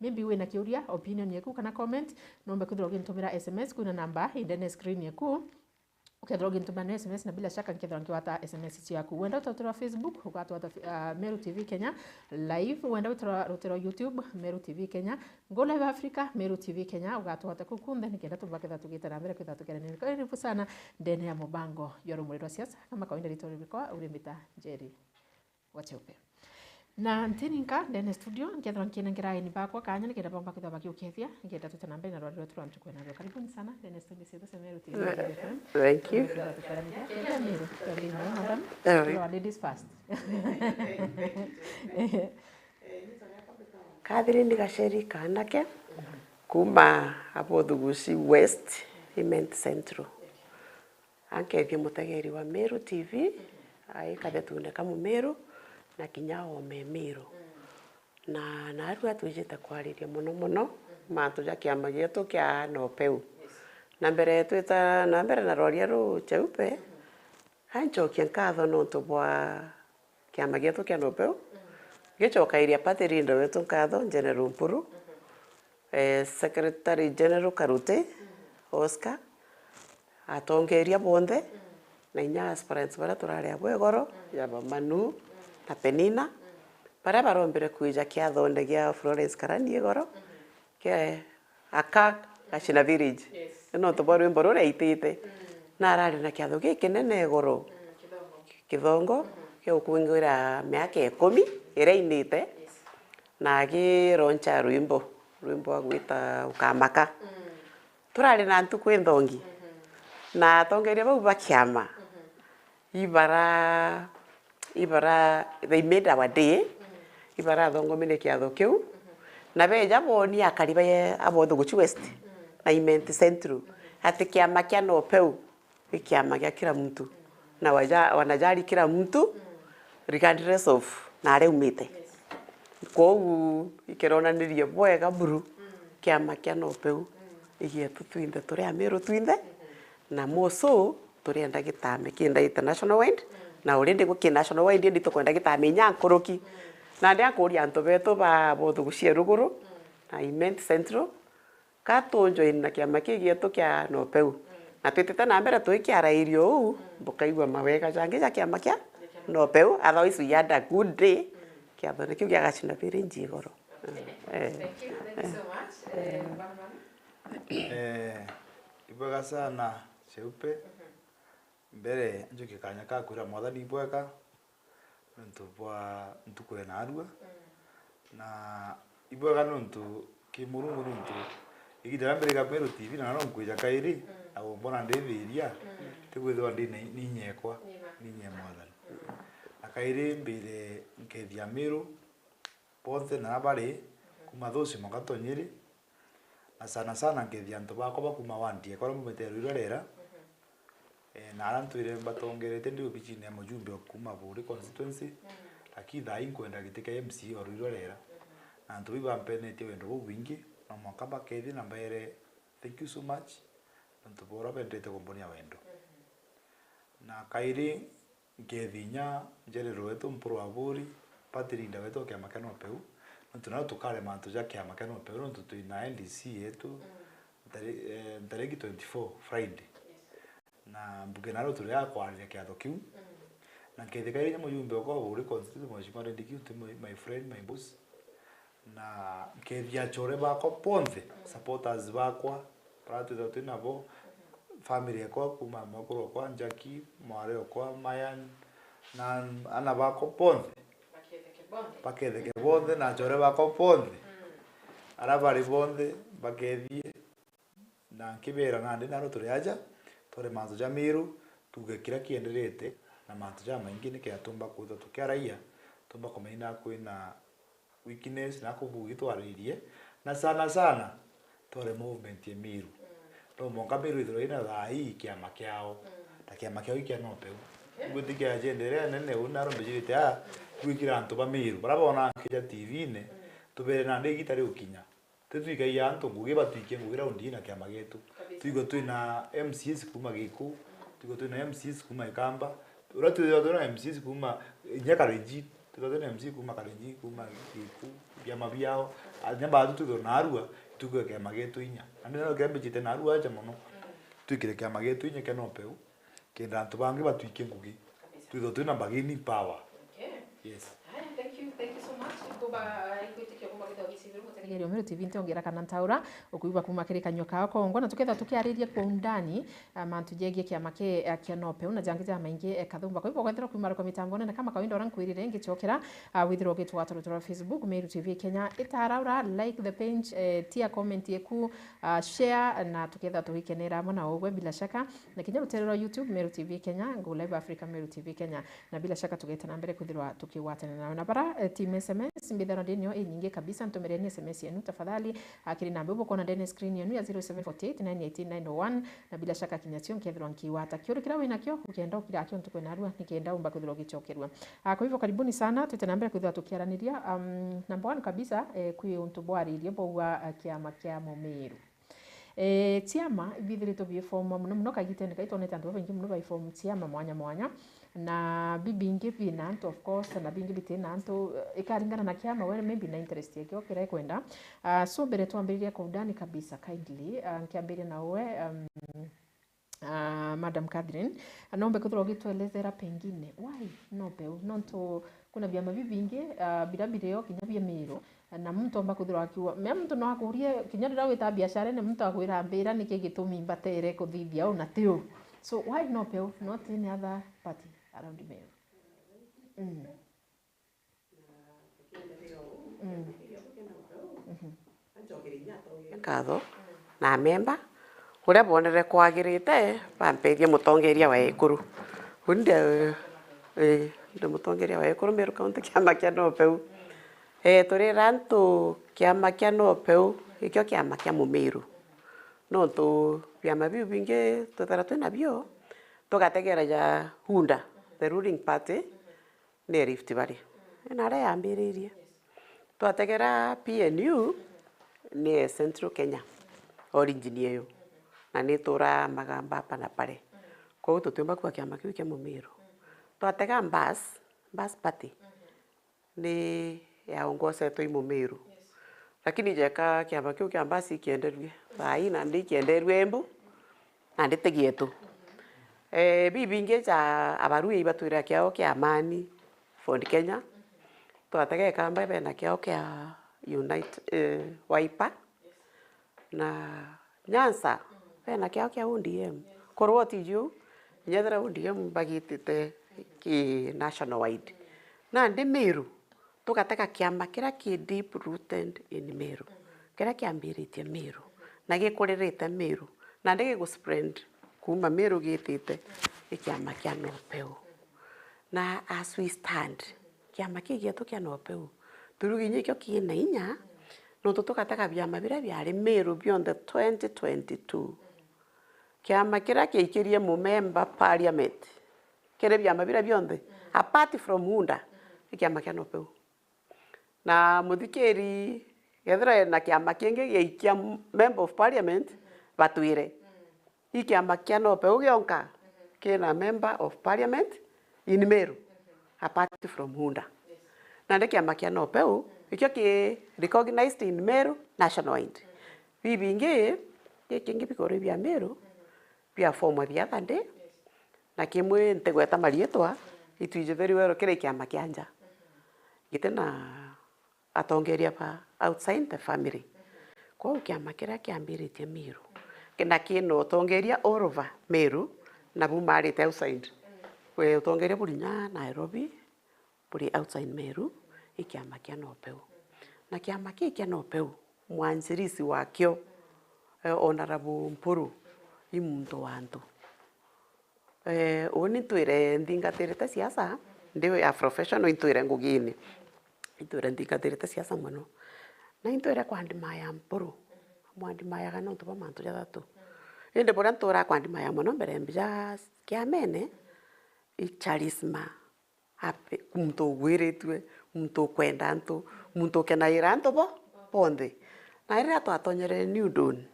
maybe we na kiuria opinion yaku kana comment nombe kuthira ugintumira SMS kuna namba indene screen yaku ukethira ugintumira SMS na bila shaka nkethira nkiwata SMS yaku wenda utotera Facebook ukatwata Meru TV Kenya live wenda utotera YouTube Meru TV Kenya Go Live Africa Meru TV Kenya ukatwata kukunda nikenda tubaketha tugitana mbere kwitha tukerane karibu sana ndene ya mubango yoro muliro siasa kama kawaida litoribikwa urimita Jerry Wacheupe na ntininka ndene studio nkethira nkienengera ni bakwa kanya nikenda bomba kwitha bakiukethia nikenda tutana mbere na rwari turamchukua nalo karibuni sana ndene studio sio Meru TV. Thank you. Ladies first. Catherine Gasheri Kanake kuma hapo Thugusi West Imend Central. Anke mutegeri wa Meru TV ai kathetune kama Meru na kinyao Meru. Na naru atujite kwariria muno mantu ja kiama gitu kia Nopeu. Na mbere twita na mbere na roria ru Cheupe hanchokia nkatho no tubwa kiama gitu kia Nopeu gichoka iria patirindo wetu nkatho General Mpuru Secretary General Karute Oscar atongeria bonthe na inya aspirants bara turaria bwegoro yaba Manu na Penina bara barombere kuija kia thonde gia Florence Karani goro ke aka Gashina Village no to boru mboro reitite na arari na kiatho gikinene goro kithongo kyo kuingira miaka 10 irainite na gironcha rwimbo agwita ukamaka turari na ntuku enthongi na tongeria bau bakiama ibara they made our day ibara thongo mine kiatho kiu na beja boni akariba abo Thugusi West na Imend Central ati kiama kia Nopeu kiama kia kila mtu na wanajali kila mtu regardless of na are umite kwa ikironanirie bwega buru kiama kia Nopeu igie tutwinde turi Meru twinde na moso turienda gitame kinda international wide na already go national wide ndi tukwenda gitame nyankoroki na ndi akuri anto beto ba Thugusi ruguru na Imend Central katonjo ina kiama kigieto kia Nopeu na twitete na mbere twikiara irio u bukaigwa mawega jange ja kiama kia Nopeu otherwise we had a good day kia thone kiu gia Gashina Village igoro. Thank you so much. Ibwega sana Cheupe mbere njuki kanya ka kwira mwathani ibwega ntu bwa ntukure na arua na ibwega ntu kimurungu ntu igidara mbere ga Meru TV na no nkwija kairi abo mbona ndithiria tigwithwa ndi ni nyekwa ni nye mwathani akairi mbere nkethia Meru ponthe na bari kuma thuci mogatonyiri na sana nkethia ntu bakwa bakuma wandie kwa mumeteru irorera na arantwire batongerete ndi obichine mujumbe kuma buri constituency akitha inkwenda gitike MC oru irorera na ntu biba mpenete wendo bwingi na mwaka bakethi na mbere thank you so much ntu bora bendete kombonia wendo na kairi ngethinya njerero wetu Mpuru aburi patirinda wetu kiama kia Nopeu ntu na tukare mantu ja kiama kia Nopeu ntu tuina LDC yetu tariki 24 Friday na mbugenaro tuli akwaria kiatho kiu na nkethika iria mujumbe kwa buri constituency mheshimiwa Ndiki my friend my boss na nkethia chore bako ponthe supporters bakwa pratu za tunabo family yako kuma makuru kwa Njaki mware kwa Mayan na ana bako ponthe paketheke bonde na chore bako ponthe arabari bonde bakethie na kibera ngande naro turi aja tore manzo ja Meru tugekira kienderete na manzo ja maingi ni kiatumba kutha tukiaraia tumba komeina kwina weakness na kubugi twaririe na sana tore movement ya Meru no monga Meru ithiro ina thai kiama kiao ta kiama kiao kia Nopeu guthikia agenda ria nene unaro mbijite gwikira antu ba Meru barabona kija TV ne tubere na ndigi tari ukinya tuthika ya antu ngugi batwikie ngugira undina kiama gitu tuigo twina MCs kuma giku tuigo twina MCs kuma Ikamba uratu twina MCs kuma Nyakarenji tutothe MC kuma Kalenjin kuma Kiku biama biao nyamba tututho narua tukwe kiama gitu inya andi no kembe chite narua acha muno twikire kiama gitu inya keno peu kenda antu bangi batwike ngugi tutho twina bagini power. Yes. Thank you so much. Ikuitikio kuma githogicithuru mutegerio Meru TV ntiongera kana ntaura ukuigwa kuma kiri kanyo kao kongo na tuketha tukiariria kwa undani mantu jegie kiama kia nope una jangi maingi kathumba kwa hivyo gwethera kuma kwa mitambo na kama kawaida ora nkwirire ngichokera withiro gitwatoro Facebook Meru TV Kenya itaraura like the page tia comment yeku share na tuketha tugikenera mona ogwe bila shaka na kinya ruterero YouTube Meru TV Kenya ngo live Africa Meru TV Kenya na bila shaka tugetana mbere kuthirwa tukiwatana na bara team SMS mbithano denio nyingi kabisa ntumereni SMS yenu tafadhali akiri namba uko na Dennis screen yenu ya 0748918901 na bila shaka kinyatio nkethirwa nkiwata kiuri kira wina kio ukienda ukira akio ntukwe narua nikienda umba kuthirwa gichokerwa kwa hivyo karibuni sana tutenambere kuthirwa tukiaraniria number 1 kabisa kwi untu bwaririe bwa kiama kia Mumiru tiama bithirito bi form muno kagitene kaitoneta ndu baingi muno bai form tiama mwanya na bibingi binanto of course na bingi bitinanto ikaringana na kiama wale maybe na interest yake okira kwenda so mbere tuambiriria kwa undani kabisa kindly nkiambiria na wewe Madam Catherine naomba kuthoro gituelezera pengine why nope nonto kuna vyama vingi birabireo kinyabia Meru na mtu amba kuthiro akiwa mtu no akurie kinyarira wita biashara ne mtu akwira mbira niki gitumi mbatere kuthithia ona tio so why nope not any other party around Meru Katho na member uria bonere kwagirite bamperie mutongeria wa Ekuru unde ndo mutongeria wa Ekuru Meru County kiama kia Nopeu turi rantu kiama kia Nopeu ikio kiama kia Mumiru no tu biama biu bingi tutara twina bio tugategera ya Hunda the ruling party ne Rift Valley na ria ambiririe twategera PNU ne Central Kenya origin yeyo na nitura magamba hapa na pale kwa hiyo tutumba kwa kiama kiu kia Mumiru twatega bus party ni yaongoza tu Mumiru lakini jeka kiama kiu kia basi kienderwe sai na ndi kienderwe Embu na ndi tegietu bibinge cha abarui ibatwira kiao kia Amani Ford Kenya twatega kamba bena kiao kia Unite Wiper na Nyanza bena kiao kia ODM korwo tiju nyethera ODM bagitite ki national wide na ndi Meru tugateka kiama kira ki deep rooted in Meru kira kiambiritie Meru na gikuririte Meru na ndege go spread kuma Meru gitite ikiama kia Nopeu na as we stand kiama kigiatu kia Nopeu turuginye kio kina inya no tutukataka byama bira byari Meru beyond the 2022 kiama kira kiikirie mu member parliament kire byama bira beyond apart from Hunda kiama kia Nopeu na muthikeri gethira na kiama kingi giikia member of parliament batwire ikiama kia Nopeu gionka kina member of parliament in Meru apart from Hunda na ndi kiama kia Nopeu ikio ki recognized in Meru nationwide bibingi kingi bikore bya Meru bya form bya thande na kimwe ntegweta marietwa itwije very well kire kiama kianja gitena atongeria pa outside the family kwa kiama kira kiambiritie Meru kina kino tongeria all over Meru na bumari outside we tongeria Burinya Nairobi buri outside Meru ikiama kia Nopeu na kiama kia Nopeu mwanzirisi wakio Honorable Mpuru imuntu wantu oni twire ndingatirite siasa ndiwe ya professional intwire ngugini intwire ndingatirite siasa muno na intwire kwandimaya Mpuru mwandimaya kana ntu ba mantu jathatu inde bora ntura kwandimaya muno mbere mbya kiamene charisma ape muntu gwiritwe muntu kwenda ntu muntu kenaira ntu bo ponde na ira twatonyere New Dawn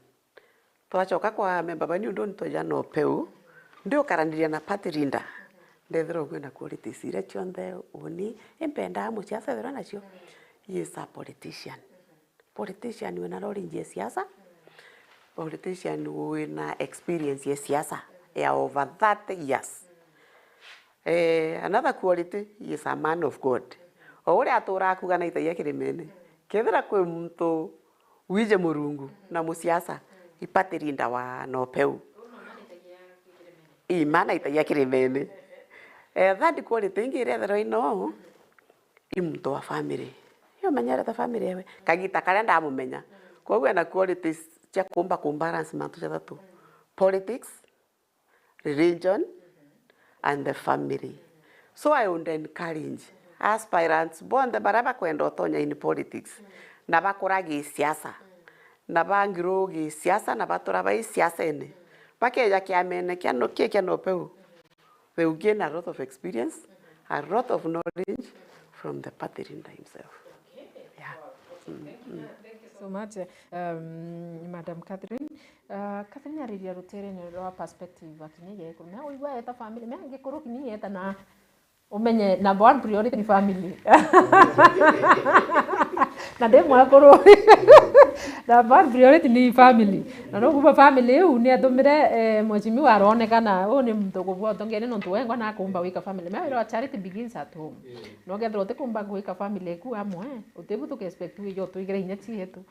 twachoka kwa member ba New Dawn toja Nopeu ndio karaniria na party leader ndethera kwenda qualities iria cionthe uni impenda musiasa thera nacio. He is a politician. Politician wina knowledge ya siasa. Politician wina experience ya siasa ya over 30 years. Another quality, he is a man of God. Ore atura akuga na itaia kirimene. Kethera kwe mtu wije murungu na musiasa ipatirinda wa nopeu. Imana itaia kirimene. That quality ingi rethera ino imto wa family. Yo manyara ta family yewe. Kagita kare ndamumenya. Kwa hiyo na qualities cia kumba balance mantu jathatu. Politics, religion, and the family. So I would encourage aspirants bonde baraba kwenda otonya in politics. Na bakoragi siasa. Na bangirogi siasa na batora bai siasa ene. Bakeja kiamene kia no peu. They will gain a lot of experience, a lot of knowledge from the party leader himself. Yeah. Thank you so much, Madam Catherine. Catherine ariria rutere ni ro perspective akinye ko na oigwa eta family me ngikuru kinyi eta na umenye number one priority ni family. Na demo akoro number one priority ni family. Na no kuba family u ni athomire mwachimi waronekana u ni mtu kubwa tongene no tuwenga na kumba wika family. Me ro charity begins at home. No gethro te kumba wika family ku amwe utebu tu expect wi yo tu igere inya chi hetu.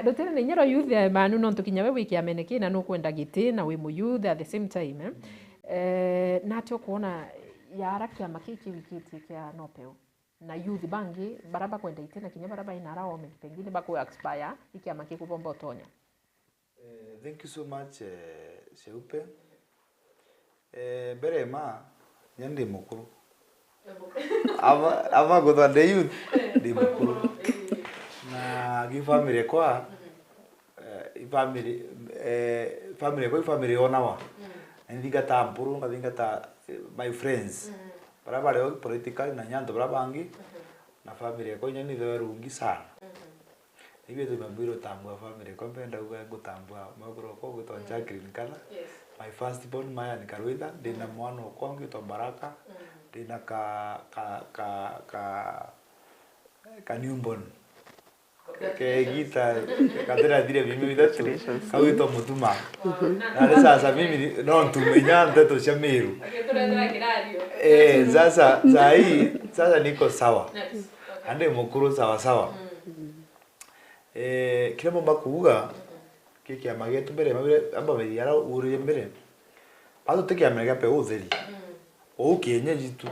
Rutere ni nyero youth manu no tukinya we wiki ameneki na no kwenda giti na we mu youth at the same time na tio kuona yara kiama kiki wikiti kia nopeo na youth bangi baraba kwenda itena kinya baraba inara ome pengine bako expire ikiama kiku bomba otonya. Thank you so much Seupe. Berema nyandi mukuru. Ama gotwa the youth di mukuru. Na gi family kwa family onawa. Ndinga tampuru ngadinga ta my friends. Baraba leo political na nyanto barabangi na family ko nyani the rungi sana. Ibe tu mabiro tambua family ko penda gutambua magoro ko gutonja green color. My first born maya ni Karuida dina mwana kongi to Baraka dina ka newborn. Que gita kadera dire mimi vidatu kawito mutuma na sasa mimi no tumenya mtoto shamiru sasa niko sawa ande mukuru sawa kile momba kuuga kiki amagetu mbere mabire amba biyara uri mbere bazo teke amega pe uzeli o kenye jitu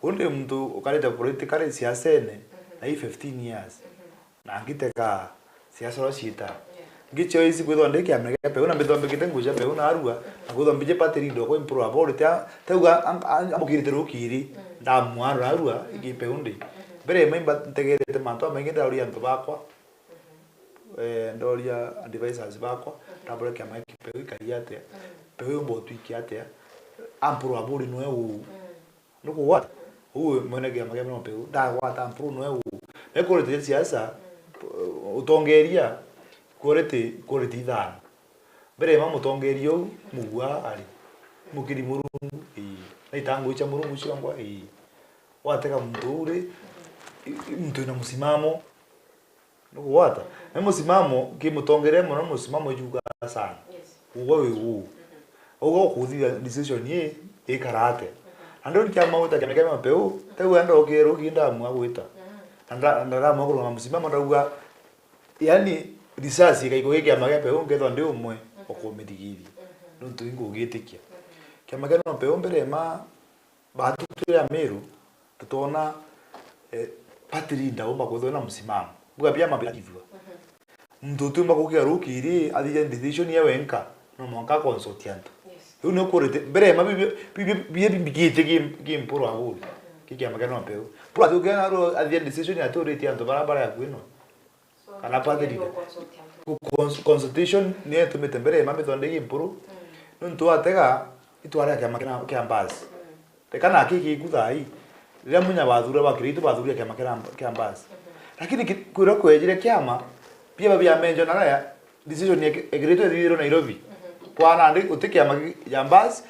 unde mtu ukaleta political siasa ene na 15 years na ngiteka siasa ro shita ngicho isi kwitho ndeke amega pe una mbito mbikite nguja pe una arua ngutho mbije patiri ndo ko improve abo teuga amukirite rukiri ndamwaro arua igipe undi mbere memba ntegerete manto amengenda uri antu bakwa ndoria advisors bakwa tabule kama kipe ikariate pe mbo twikiate ampro aburi noe u nuko what mwene kama no pe ndagwa ampro noe u ekorete siasa utongeria quality dhan bere mamutongerio mugwa ali mukiri murungu na itango cha murungu changwa wateka mdure mtu na msimamo nuko wata na msimamo kimutongere mwana msimamo juga sana uwe ugo kuthia decision ye ikarate ando kama uta kama peu tewe ando okero kinda mwagwita anda maguru na msimamo ndauga yani risasi ikaiko giki amage pe ungetho ndi umwe okomedigiri nuntu ingo gitikia kiamage no pe mbere ma batu tuya meru tutona patri nda umba kuthona msimamo buga pia mabidivwa mtu makukia rukiri adija decision ya wenka no monka consultant uno korete mbere ma biye bigite gimpuro ahuli kiki amage no pe pro atugena ro adija decision ya authority anto barabara ya kwino kana patri consultation ni tumete mbere ma metonde gimpuro nuntu atega itwara kama kiambazi tekana kiki kuthai rĩa munya bathura bakiritu bathuria kiambazi lakini kwiro kwejire kiama pia babia menjo na ya decision egreto thiro Nairobi kwana ndi utikiama kiambazi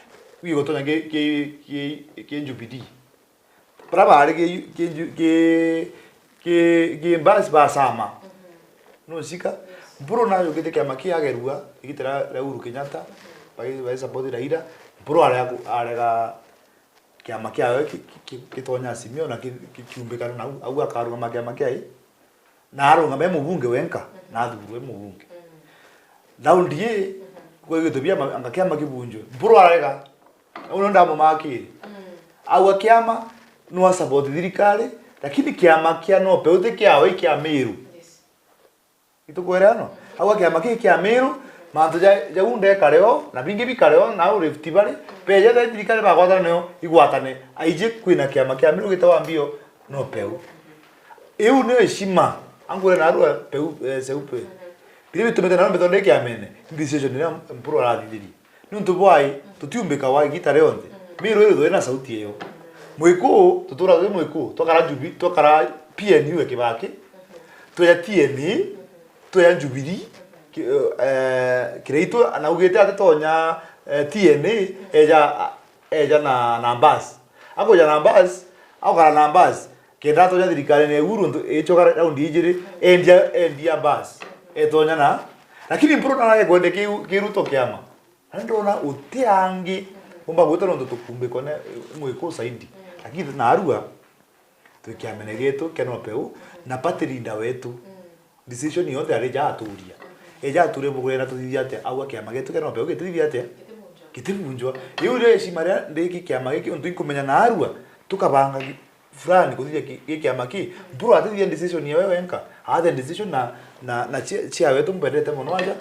wi gotonya ke Jubilee brava ari ke bas basama no sika bro na yo kete kama kia gerua igitera la Uhuru Kenyatta bai support Raila bro arega kama kia ke tonya simio na kiumbe kana na au akaru kama kia na aro ngame mubunge wenka na thurwe mubunge ndaundie kwa hiyo tobia angakia makibunjo bro arega uno ndamo maki au akiama no support thirikari lakini kiama kia no peute kiawe kia miru itukwera no au kiama kia miru manto ja unde kareo na bingi bikareo na Rift Valley peja da thirikari bagwata no igwatane aije kwina kiama kia miru gitawambio no peu eu ne shima angure na ru peu seupe bibi tumete na mbetonde kiamene decision ni mpuro la didiri nuntu bwai tutiumbe kawai gitare onde miru ero na sauti eyo mwiko tutura we mwiko tokara jubi tokara PNU ekibaki toya TNI toya Jubilee kireito anaugete atetonya TNI eja na numbers ako ya numbers ako kana numbers kenda tonya thirikari ne Uhuru echokara round ijiri endia bus etonya na lakini mpuro na gwende kiruto kiama ndona utiangi umba gwetero ndo tukumbe kone mwiko saidi lakini na arua tukiamene getu keno peu na patirinda wetu decision yote areja aturia eja ature bugurena tuthithia ate au kiama getu keno peu gituthithia ate kitibunjwa yule shimaria ndiki kiama giki untu ikumenya na arua tukabanga fulani kuthithia kiama ki bro atithia decision ya wewe enka athe decision na chia wetu mbendete muno aja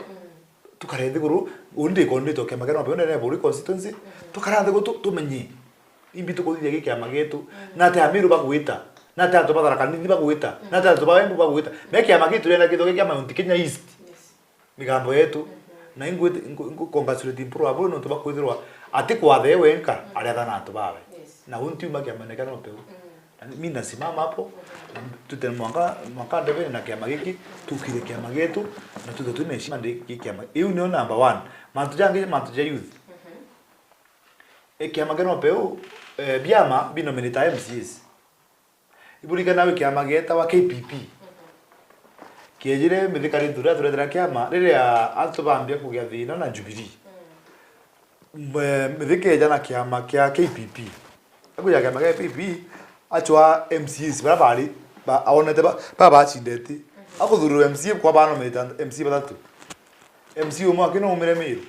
tukarethi guru undi kondi to kiama keno peu ne buri constituency tukarethi go tumenyi imbito kuthithia gikiama gitu na te amiru bagwita na te atobara kanini bagwita na te atobara embu bagwita mekiama gitu rena gitu gikiama Mount Kenya East migambo yetu na ingwe congratulate impro abo no tubakwithirwa ati kwathe wenka aria thana atobawe na unti umakiama nekana peu mimi nasimama hapo tute mwaka ndebe na kiama giki tukire kiama gitu na tuto tuneshima ndiki kiama hiyo ni number 1 mantu youth kiama keno peu biama bino menita MCS ibulika nawe kiama geta wa KPP kiejire mithikari thura kiama riria atubambia kugia thina na Jubilee mithike na kiama kia KPP akuja kiama kia KPP achwa MCS barabari ba aonete ba chindeti akuthuru MC kwa bano menita MC batatu MC umwe kino umire miru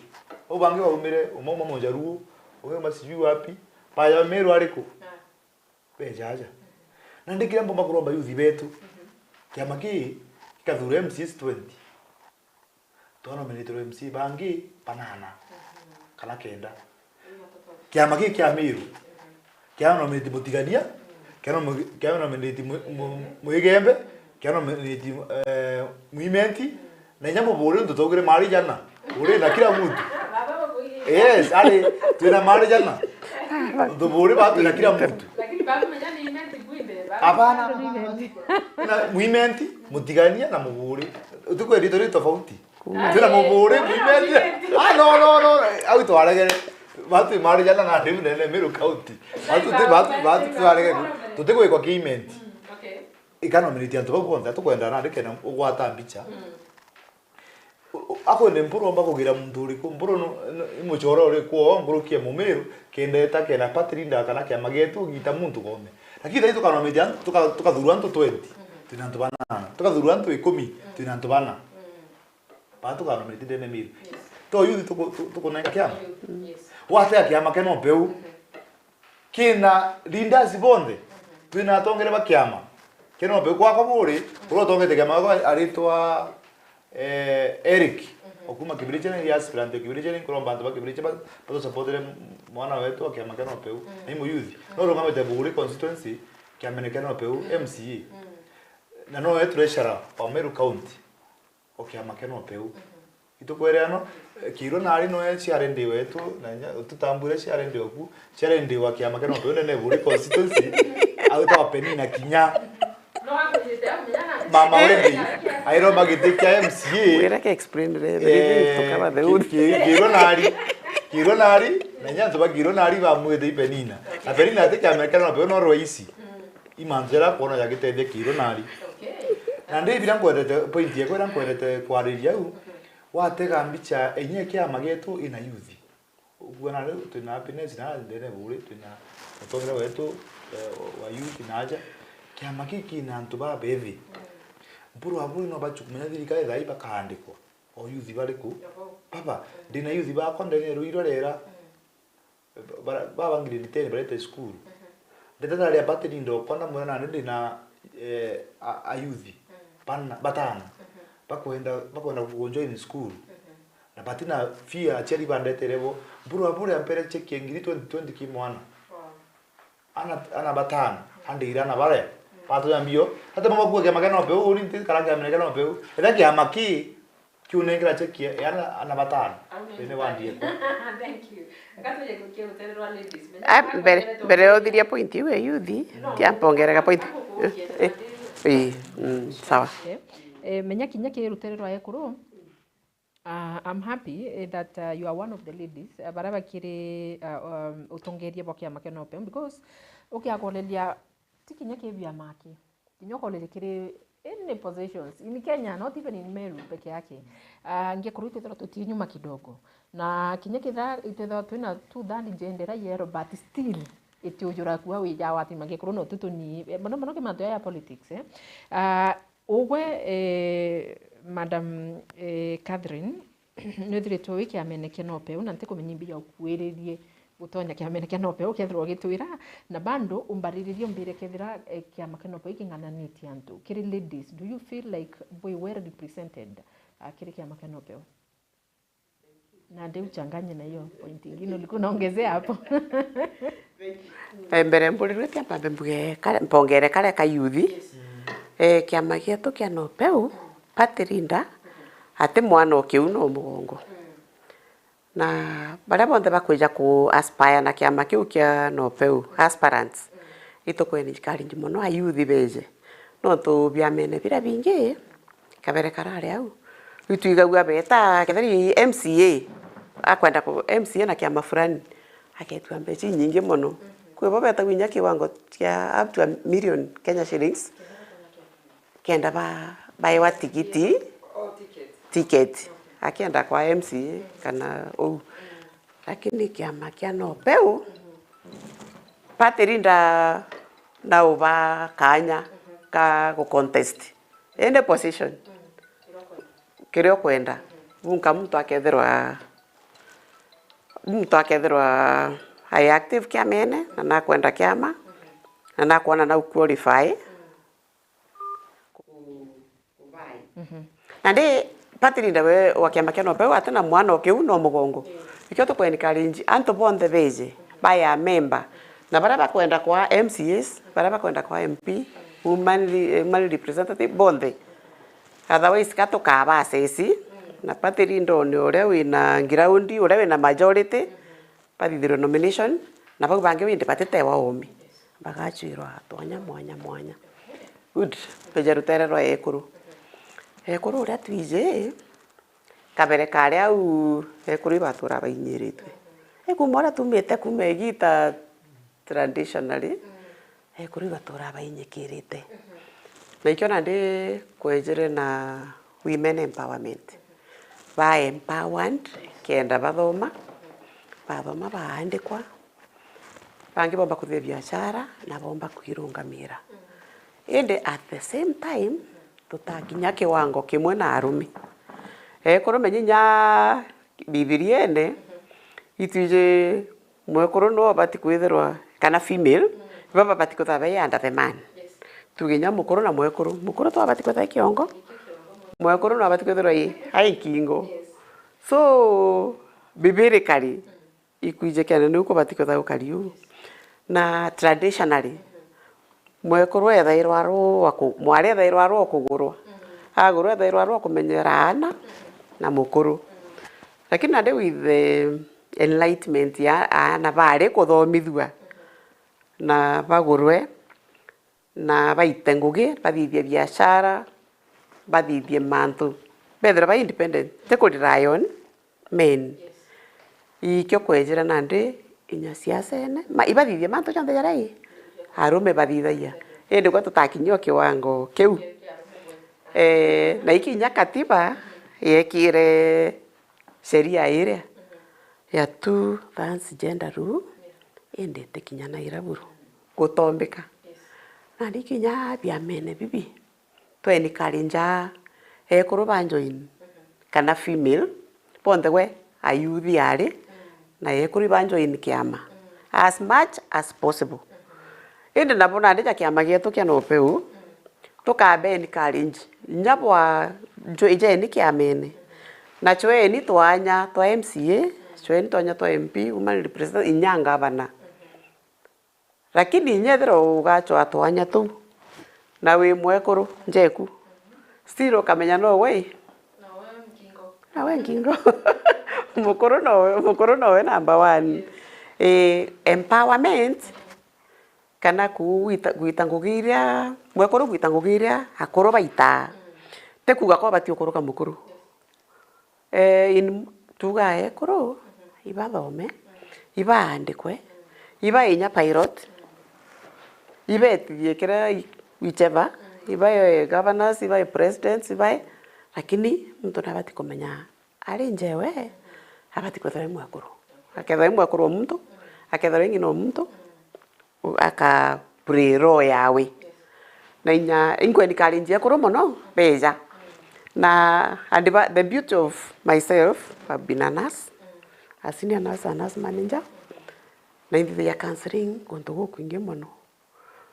ubangi wa umire umwe mojaruo wewe masijui wapi paya meru ariko bejaja na ndikira mbomba kuromba yuthi betu kiama ki kadhure MCS 20 tono menitro MC bangi panana kana kenda kiama ki kia meru kiama no meniti mutigania kiama no meniti muigembe kiama no meniti muimenti na nyambo bore ndo togere mari jana ore na kila mtu yes ali tuna mari jana ndo bore batu na kila mtu lakini bado manyani imenti guinde hapana na muimenti mutigania na mubure utuko editor tofauti tuna mubure muimenti no au to aragere batu mari jana na ndio nene meru county batu tuarege tuteko kwa kiimenti okay ikano miniti antu bakwonza tukwenda na ndikena ugwata mbicha ako ne mpuro mba kugira muntu uri ko mpuro imuchoro uri ko mpuro kie mumeru kende take na patrinda kana kia magetu gita muntu kome lakini dai tukano median tukadhuru antu 20 tunantu banana tukadhuru antu 10 tunantu bana pa tukano medide ne miru to yuthi tukona kia wate kia makeno peu kina linda zibonde tunatongere bakiama keno peu kwa kaburi ulo tongete kia mago aritwa Eric okuma kibiriche ni aspirant kibiriche ni kolomba ndo kibiriche ba pato supportere mwana wetu akiamakana peu ni mu youth no ronga mete buri constituency kiamenekana peu MCA na no treasurer wa Meru County okiamakana peu itukweriano kiro nari no CRND wetu na tutambure CRND oku CRND wa kiamakana peu ne buri constituency au ta penina kinya mama wendi airo magite kia MCA wera ke explain re tokaba de kiro nari Kironari na nyanto ba kironari ba mwede ipenina na penina ate kiamekana na peono roisi imanzera kono ya gitethia kironari na ndi bila kwendete point yako na kwendete kwariria u watega mbicha enye kia magetu ina youth kuona leo tuna happiness na ndene bure tuna tongera wetu wa youth naja kia makiki na ntuba bevi mpuru aburi no bachukumenya thirikari thai bakandikwo o youth bariku papa ndina youth bakwa ndene ruirorera baba ngiri tene barete school ndetana ria battery ndo kona mwana ndina a youth batana bakwenda kujoin school na batina fia acheri bandeterebo mpuru aburi ampere cheki ngiri 2020 kimwana ana batana andira na bare pato yambio hata mama kuwa kama kana peu uri nti kala kama kana peu eda ki amaki kiunengra cheki ana batana ene wandie Thank you. Ngato ye kukia uterwa ladies. Bere odiria point iwe yuthi kiampongera point sawa menya kinya ki ruterwa ekuru. I'm happy that you are one of the ladies baraba kiri utongeria bokia makeno pe because ukiakolelia tikinya ki bia maki kinyokolele kiri any positions in Kenya, not even in Meru peke yake ngekuru itethera tuti nyuma kidogo na kinya kitha itethera twina tu thani jendera yero but still itiujura kuwa wija wati magekuru no tutuni mono kimanto ya politics Madam Catherine nithirito wiki ameneke no pe una ntiko menyimbia ukuiririe gutonya kiameneke no pe ukethirwo gitwira na bando umbariririe mbire kethira kiama keno pe kingananiti antu kiri ladies do you feel like we were represented kiri kiama keno pe na ndio uchanganye na hiyo point nyingine ulikuwa naongezea hapo mbere mbulirwe pia pambe mbuge mpongere kale ka yuthi kiama gietu kia no peu patirinda ate mwana okiu no mugongo na baria bonthe bakwija ku aspire na kiama kiu kia no peu aspirants itokweni chikaringi muno ayuthi beje no tu biamene bira bingi kabere karare au itwigagua beta kethari MCA akwenda ku MCA na kiama fulani aketua mbechi nyingi muno kwe beta winya kiwango kia up to $1 million Kenya shillings kenda baiwa tikiti ticket akienda kwa MCA kana lakini kiama kia no peu patirinda na uba kanya ka ku contest ende position kirio kwenda bunka mtu aketherwa high active kiamene na kwenda kiama na kuona na qualify na ndi patirinda we wa kiama kia no peu atena mwana okiu no mugongo ikyo to kwenika rinji anto bonthe beje baya member na bara bakwenda kwa MCAs bara bakwenda kwa MP woman representative bonthe otherwise kato kaba sesi na patirindo ni ore wina ngiraundi ore wina majority pathithiro nomination na bau bange winde patete wa omi bagachirwa tonya mwanya good pejarutererwa ekuru ria twije kabere kare au ekuru batura bainyiritwe ekumora tumete kumegita traditionally ekuru batura bainyikirite na ikyo nande kwejere na women empowerment ba empowered kenda bathoma baandikwa bangi bomba kuthia biashara na bomba kuirungamira ende at the same time tutakinya kiwango kimwe na arumi ekoro menyinya bibiriene ituje mwekoro no bati kwitherwa kana female baba bati kuthaba under the man tuginya mukoro na mukoro to bati kwetha kiongo mwekoro no bati kwitherwa ai kingo so bibirikari ikuje kana nuko bati kwetha ukariu na traditionally mwekoro ethairwa ro mwari ethairwa ro kugurwa agurwa ethairwa ro kumenyera ana na mukuru lakini ande with the enlightenment ya ana bare kuthomithua na bagurwe na baite ngugi bathithie biashara bathithie mantu bethera ba independent te kuri rayon men ikyo kwejera nandi inya siasa ene ibathithia mantu jonthe jarai arume bathithagia indi kwa tutakinyio kiwango kiu na ikinya katiba yekire sheria iria ya tu transgender rule indi tikinya na iraburu gutombeka na ikinya biamene bibi tweni karinja ekuru banjoin kana female ponde we ayuthi ari na ekuru banjoin kiama as much as possible indi nabona ndija kiama gietu kia no peu tukabe ni karinji nyabwa ije ni kiamene na chwe ni twanya twa MCA chwe ni twanya twa MP woman represent inyanga bana lakini nyethero ugacho atwanya tu na wi mwekuru njeku stiro kamenya no we na we ngingo mukuru no we number 1 empowerment kana gwita ngugiria mwekuru gwita ngugiria akuru baita tekuga ko batio kuruka mukuru in tuga ekuru ibathome ibaandikwe iba inya pilot ibetie kira whichever iba governors iba presidents iba lakini mtu nabati kumenya ari njewe abati kwethera mwekuru akethera mwekuru mtu akethera ngino mtu aka prero yawe na inya ingweni karinjia kuru mono beja na the beauty of myself I've been a nurse a senior nurse and nurse manager na indi ya counseling gonto gukwingi mono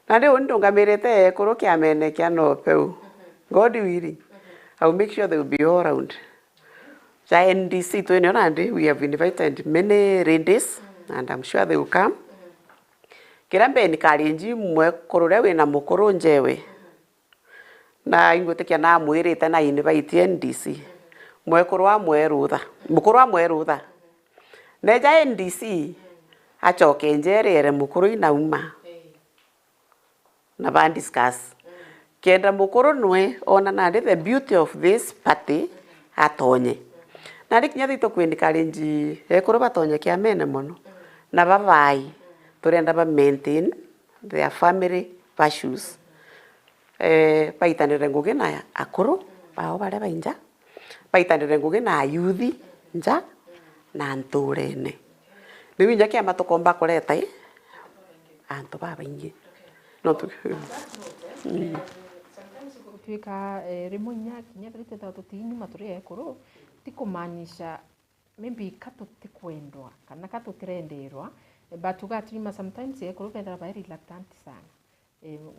na leo ndongamerete kuru kiamene kia no peu God willing I will make sure they will be all around NDC 20 we have invited many ladies and I'm sure they will come kirambe ni karinji mwekuru rewe na mukuru njewe na ingotekia na mwirite na invite NDC mwekuru wa mwerutha mukuru wa mwerutha neja NDC achoke njerere mukuru inauma na ban discuss kenda mukuru nwe ona na the beauty of this party atonye na rikinya thito kwendi karinji ekuru batonye kia mene mono na babai turenda ba maintain their family values baitanire ngugi na akuru bao bare bainja baitanire ngugi na yuthi nja na nturene ni winja kia matukomba kureta antu babaingi no tu tuika rimwe kinya rite tatu tini maturi ekuru tikumanyisha maybe katuti kwendwa kana katutirenderwa but ugatirima sometimes ekuru kethera ba reluctant sana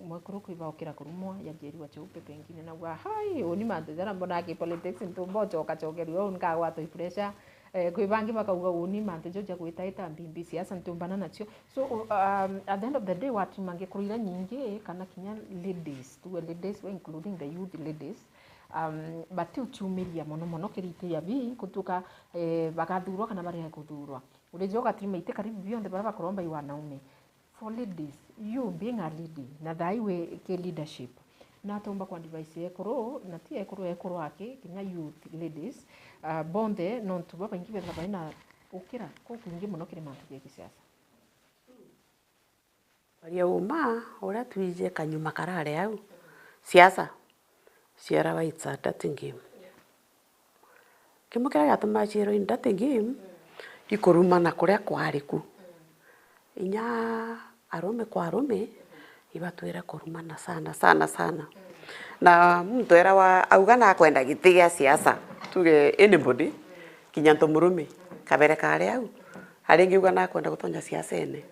mwekuru kuiba okira kurumwa yajerwa cheupe pengine na wa hai oni mantu jara mbona ki politics ntumbo choka chokerio nka wa to pressure kuibangi bakauga oni mantu joja gwitaita mbimbi siasa ntumbana nacio so at the end of the day watu mange kuira nyingi kana kinya ladies tu ladies including the youth ladies bati uchumiria mono kirite ya bi kutuka bagathurwa kana bari kuthurwa urejoka trima ite karibu bionde bara bakoromba iwanaume for ladies you being a lady na daiwe ke leadership na tomba kwa device ekoro na ti ekoro ake kinya youth ladies bonde non tuba bangi bera baina ukira ko kungi muno kire mantu ke siasa bari uma ora tuije kanyuma karare au siasa ciara waitsa dating kimukira gatuma ciro in dating game ikoruma na kuria kwariku inya arume kwa arume ibatwira kurumana sana na mtu era wa augana kwenda gitigia siasa tuge anybody kinyanto murume kabere kare au aringi ugana kwenda gutonya siasa ene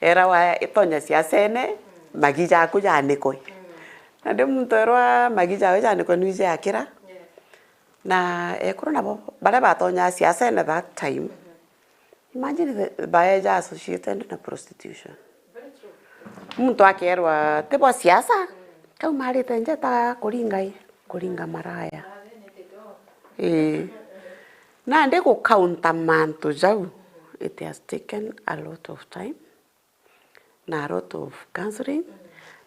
era wa itonya siasa ene magija kuja nikoi na de mtu era magija weja nikoi nize akira na ekuru nabo bare batonya siasa ene that time. Imagine the baeja associated na prostitution. Very true. Mtu akerwa tebo siasa kau mari tenje ta kuringa maraya. Na ande ko counter manto jau. It has taken a lot of time. Na a lot of counseling,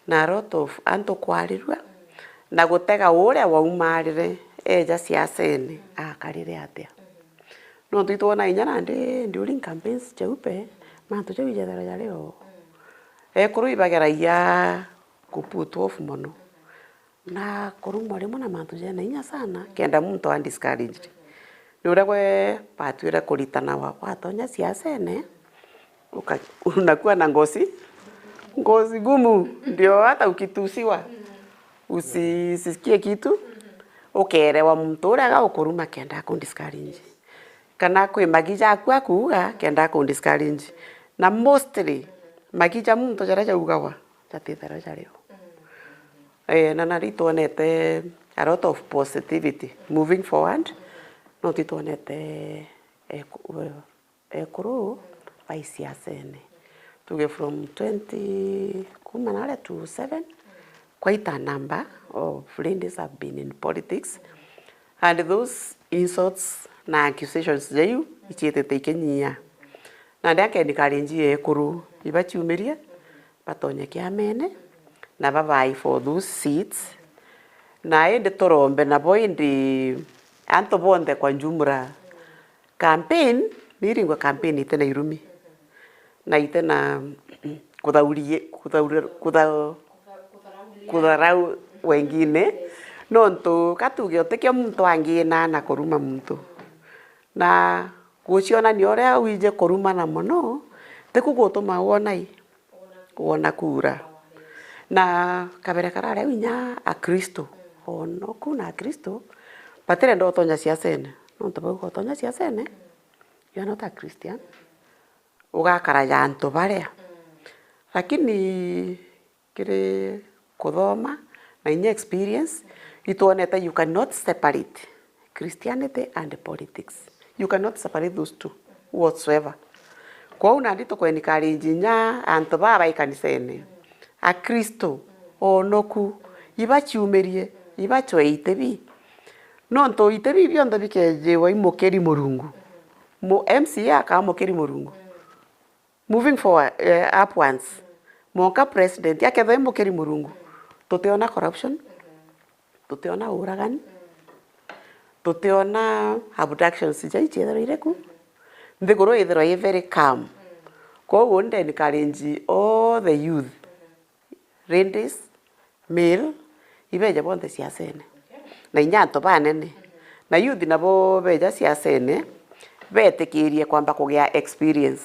na a lot of anto kwarirwa. Na gutega uria wa umarire eja siasa ene akarire atia. no tuitona inya nandi during campaigns cheupe mantu chau ijethera jareo ekuru ibageragia ku put off mono na kurumwa rimwe na mantu jena inya sana kenda muntu a discouraged ni uria gwe patuire kuritana watonya siasene unakuwa na ngozi gumu, ndio hata ukitusiwa usisikie kitu ukerewa muntu uria agagukuruma kenda kundiscourage kana kwi magija akuga kenda kundiscourage na mostly magija muntu jaria jaugawa jatithera jario na nari tuonete a lot of positivity moving forward no tuonete ekuru baisiasene tuge from 20 to 7 quite a number of ladies have been in politics and those insults na accusations jayu ichietete ikenya na ndake ndikarinji ekuru ibachiumirie batonye kiamene na babai for those seats na ende torombe na boindi anto bonde kwa njumra campaign niringwa campaign itena irumi na itena kudharau wengine nonto katuge otekio muntu angina na kuruma muntu na guciona ni oria wije kuruma na mono tekugutuma wona kura na kabere karare winya a Kristo ono kuna Kristo patire ndo tonya siasene nonto baugo tonya siasene you are not a Christian ugakara janto baria lakini kire kuthoma na inya experience ituonete you cannot separate Christianity and politics. You cannot separate those two whatsoever. Kwa una ndito kwa encourage nya anto baba ikanisene a Kristo onoku ibachiumerie ibachweite bi nonto itebi biondo bikeje wa imokeri murungu mo MCA ka mokeri murungu moving forward upwards moka president yake tho imokeri murungu tuteona corruption tuteona uragani tuteona abductions jaichethero ireku ndigoro ithero very calm kwa wonde ni karenji all the youth ladies male ibeje bonde siasene na inyanto banene na youth nabo beja siasene betekirie kwamba kugia experience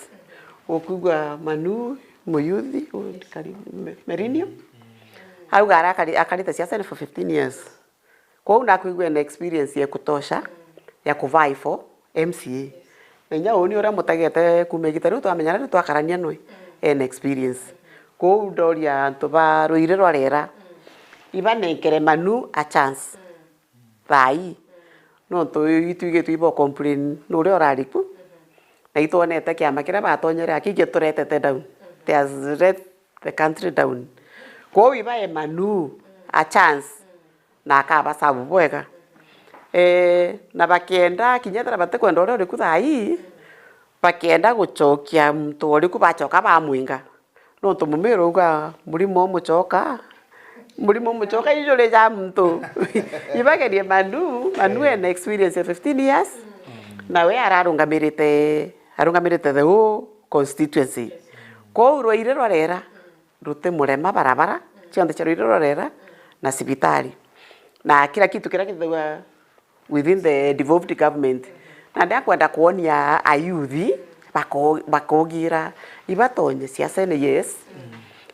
okugwa manu muyuthi merinio au gara akarita siasene for 15 years kwa una kuigwa na experience ya kutosha ya kuvai for MCA nenya oni ora mutagete kumegita ru twamenyana ru twakarania nwe en experience kwa udoria antu ba ruire rwarera ibanekere manu a chance bai no to ituige tuibo complain no ri orariku na itonete kiama kira batonyere akige turetete down they has let the country down kwa iba manu a chance na akaba sabu bwega na bakienda kinyetera bate kwenda ore kuthai bakienda guchokia mtu ori kubachoka bamwinga no to mumero uga murimo muchoka ijole ja mtu ibagerie manu en experience 15 years na we ararungamirite the whole constituency ko uroire rorera rute murema barabara chionde cheroire rorera na sibitari na kila kitu kira kithiwa within the devolved government na ndakwenda kuonia ayuthi bakogira ibatonye siasene yes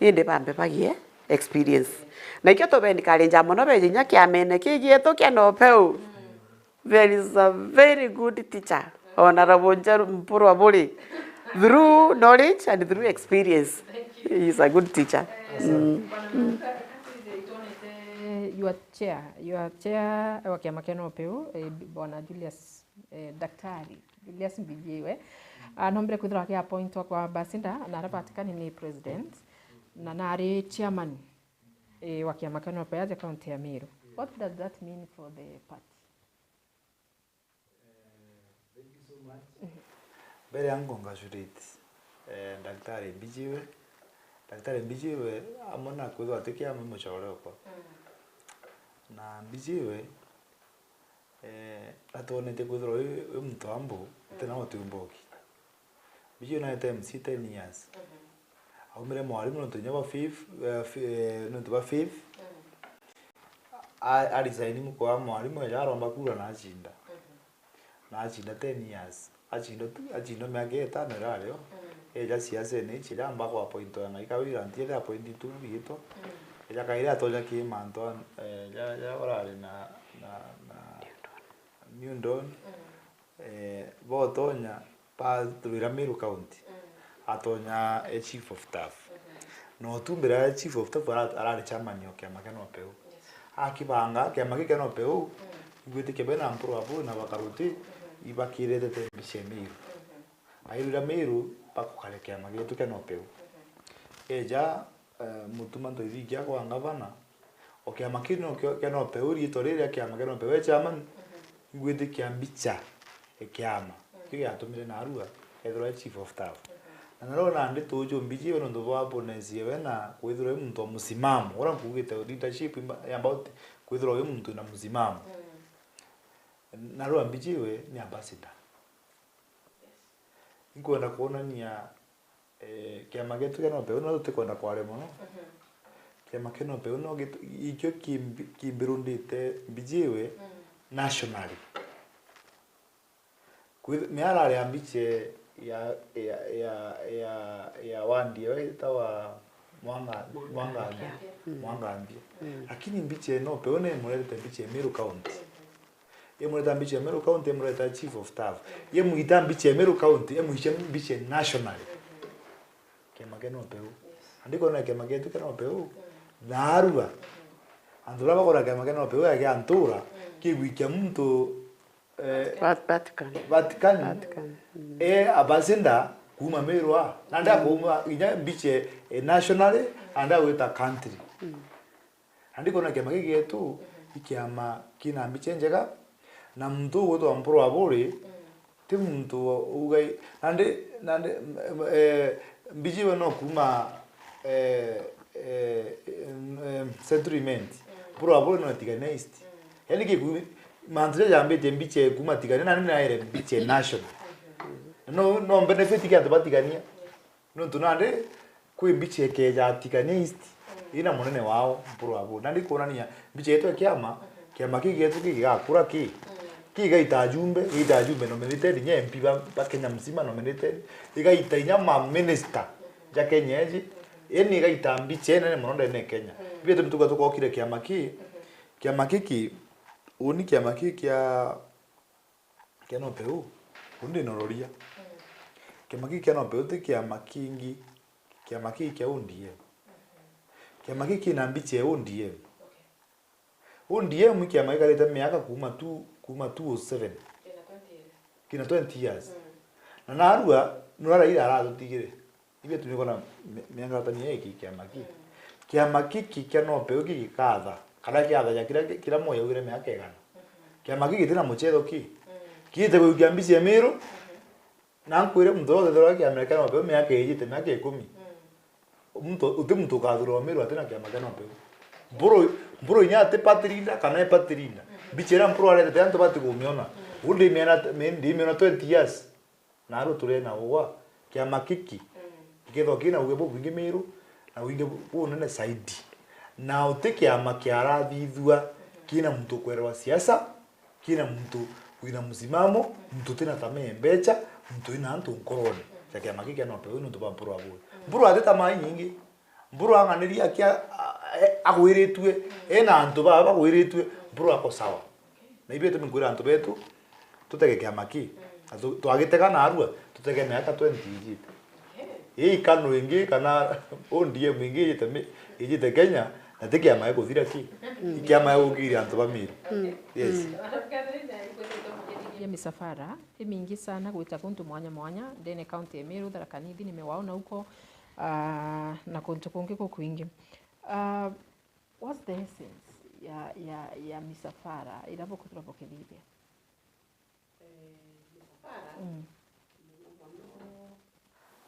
inde bambe bagie experience na ikyo to bendi karenja mono beje nya kiamene kigieto kiano peu there is a very good teacher honorable Mpuru Aburi through knowledge and through experience he is a good teacher. Your chair wa kiama keno peu bwana Julius Daktari Julius Mbijiwe anombere kwithira kia appoint kwa Basinda na arapatikani ni president na nari chairman wa kiama keno peu ya county ya Meru. What does that mean for the party? Thank you so much. Mbere yangu ngashuriti Daktari Mbijiwe. Daktari Mbijiwe amona kwithwa tikia muchoroko. Na Mbijiwe atuonete kwithirwo wi muntu ambu tena otumboki bijo na MC 10 years aumire mwalimu no tunyaba 5 no tuba 5 alisaini mukwa mwalimu yaromba kura na achinda 10 years achindo miaka 5 raryo eja siasa ni chira mbako appoint na ikawira ntiere appoint tu bito eja kaira atoja ki manto ya orale na Newton botonya pa Ruiramiro County atonya chief of staff no tumbira chief of staff arali chairman yo kiama keno peu akibanga kiama keno peu igwete kebena mpro abu na bakaruti ibakirete tembishemiru Ruiramiro pakukale kiama gitu keno peu eja mutuma ndo ivigia kwa ngavana okiama keno peu ritorere kiama keno peu chairman igwete kiambicha ekiama kige atumire na arua ethro chief of staff na ndi tojo mbiji bano ndo baponesie wena kwithiro muntu musimamo ora kugite leadership about kwithiro muntu na musimamo na ro ambijiwe ni ambassador ngona kuonania kiama getu keno pe no tukwenda kware muno kiama keno pe no ikyo kimbirundite mbijiwe nationally miara ya ambiche ya wandi tawa mwangambia lakini mbiche no peone muleta mbiche Meru County muleta mbiche Meru County muleta chief of staff muita mbiche Meru County muishe mbiche national kema keno peu andiko na kema getu keno peu narua andura bakora kema keno peu ya antura kiwikia mtu Vatican. Abazinda kuma merwa nanda kuma inya biche national anda weta country. Andiko na kema getu ikiama kina biche njega na mtu woto ampro abori ti mtu ugai nande biche no kuma settlement pro abori no tiganist. Yani ki mantre jambe tembiche kuma tigania nani na ere biche national no benefit ya tabatigania no tunande ku biche ke ja tiganist ina monene wao mpuro abo nandi kuonania biche yetu kiama kigetu kigakura kiga itajumbe nominated nye MP ba Kenya mzima nominated igaita inyama minister ja Kenyeji eni igaita biche nene mononde ne Kenya bietu mtuka tukokire kiama kiki uni kiama kia no peu undi nororia kiama kia no peu te kiama kingi kiama kia undie kiama na mbiche undie kiama ikaleta miaka kuma 207 kina 20 years na narua nurara ira ara tutigire ibe tunikona miaka tani eki kiama kia no peu kikatha kada kiatha ya kila moya ugire miaka egana kiama githira muchedo kite kugiambisia Meru na nkwire mtoro thoro kia Amerika no pe miaka ejite miaka 10 mtu kathuro Meru atena kiama kana pe bro inya te patrina kana patrina bichera mpro ale te anto bati kumiona undi miana 20 years na ro ture na uwa kiama kigetho kina ugebo bingi Meru na winge unene saidi na utekiama kiarathithua kina mtu kwerwa siasa kina mtu wina msimamo mtu tena tamee mbecha mtu ina antu nkoroni ya kiama kiki no pe unu tuba mpuru abu mpuru ateta mai nyingi mpuru anganiria kia agwiritwe ena antu baba agwiritwe mpuru ako sawa na ibete mkwira antu betu tutege kiama ki twagitega na arua tutege miaka 20 ijite kano ingi kana ondie mwingi ijite Kenya ate kiama yako thira kiama yako kiri antu ba Meru yes ya misafara mingi sana gwita kuntu mwanya ndene county ya Meru Tharaka Nithi nimewaona huko na kuntu kungi kwingi what's the essence ya misafara irapokuthirapokethithia misafara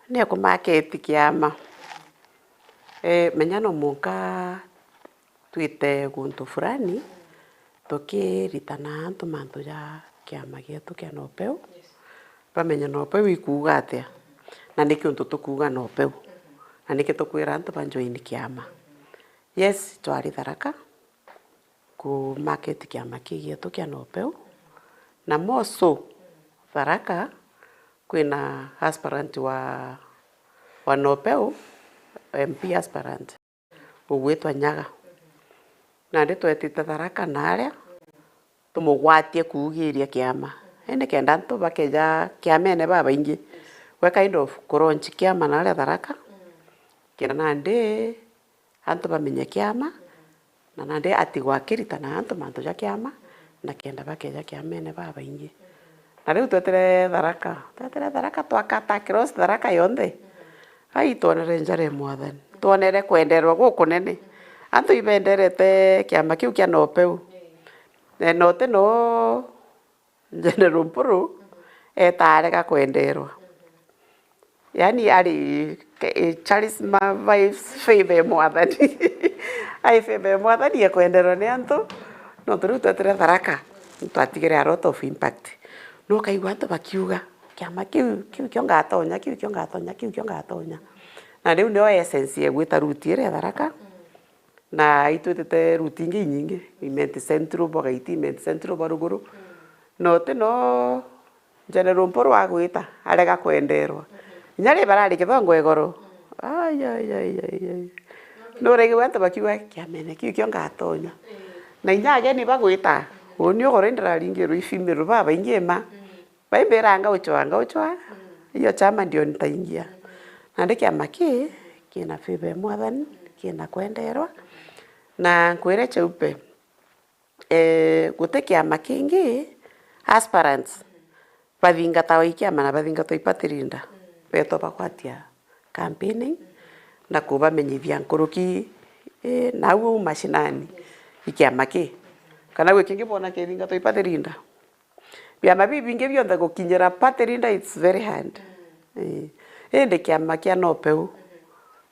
ne ko market kiama menyano muka twite kuntu fulani tokiritana antu mantu ya kiama gietu kia no peu bamenye no peu ikuga atia na niki untu tukuga no peu na niki tukwira antu banjoini kiama. Yes, twari Tharaka ku market kiama kigietu kia no peu na moso Tharaka kwina aspirant wa no peu MP aspirant ugwitwa Nyaga na ndi twetite Tharaka naria tumugwatie kuugiria kiama ene kenda antu bakeja kiamene babaingi we kind of kuronchi kiama naria Tharaka kira nandi antu bamenye kiama na nandi ati gwakiritana antu mantu ja kiama na kenda bakeja kiamene babaingi na riu twetere Tharaka twakata cross Tharaka yonthe ai tuonere njare mwathani tuonere kwenderwa gukunene antu ibenderete kiama kiu kia no peu no te no General Mpuru etarega kwenderwa yani ari charisma vibes favor mwathani ai favor mwathani ya kwenderwa ni antu no turu twetere Tharaka twatigire a lot of impact no kaigua antu bakiuga kiama kiu kio ngatonya na riu nio essence ya gwita ruti ire Tharaka na itwitete ruti nyingi Imenti Central bogaiti Imenti Central baruguru no te no General Mpuru agwita arega kwenderwa nyari barari kithongo egoro ai no rege wantu bakiuga kiamene kio ngatonya na inyage ni bagwita onio gore ndiraringiro ifimiro baba ingema baibera uchwa iyo chama ndio nitaingia na ndike amaki kina fibe mwathani kina kwenderwa na nkwire cheupe guteke amakingi aspirants bathingata waikiama na bathingata ipatirinda beto bakwatia campaigning na kubamenyithia nkuruki nawo mashinani ikiamaki kana gwikingi bona kithingato ipatirinda biama bibingi bionthe gukinyira patirinda it's very hard ende kiama kia no peu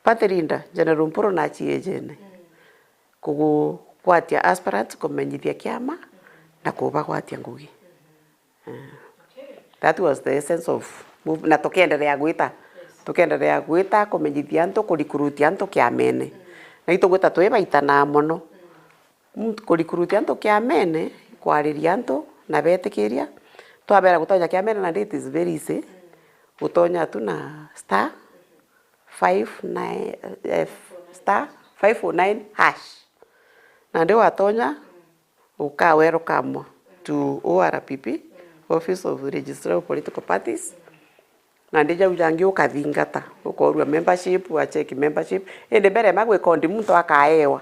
patirinda General Mpuru na chiejene kugu kwatia aspirants kumenyithia kiama na kuba kwatia ngugi. That was the essence of na tukiendelea gwita kumenyithia antu kurikurutia antu kiamene na itugwita twibaitana mono kurikurutia antu kiamene kwariria antu na betikiria twabera gutonya kiamene na it is very easy gutonya tu na *509 hash na ndio watonya ukawero kamwa to ORPP Office of Registrar of Political Parties na ndija ujangi ukathingata ukorua membership wa check membership ende bere magwe kondi muntu akaewa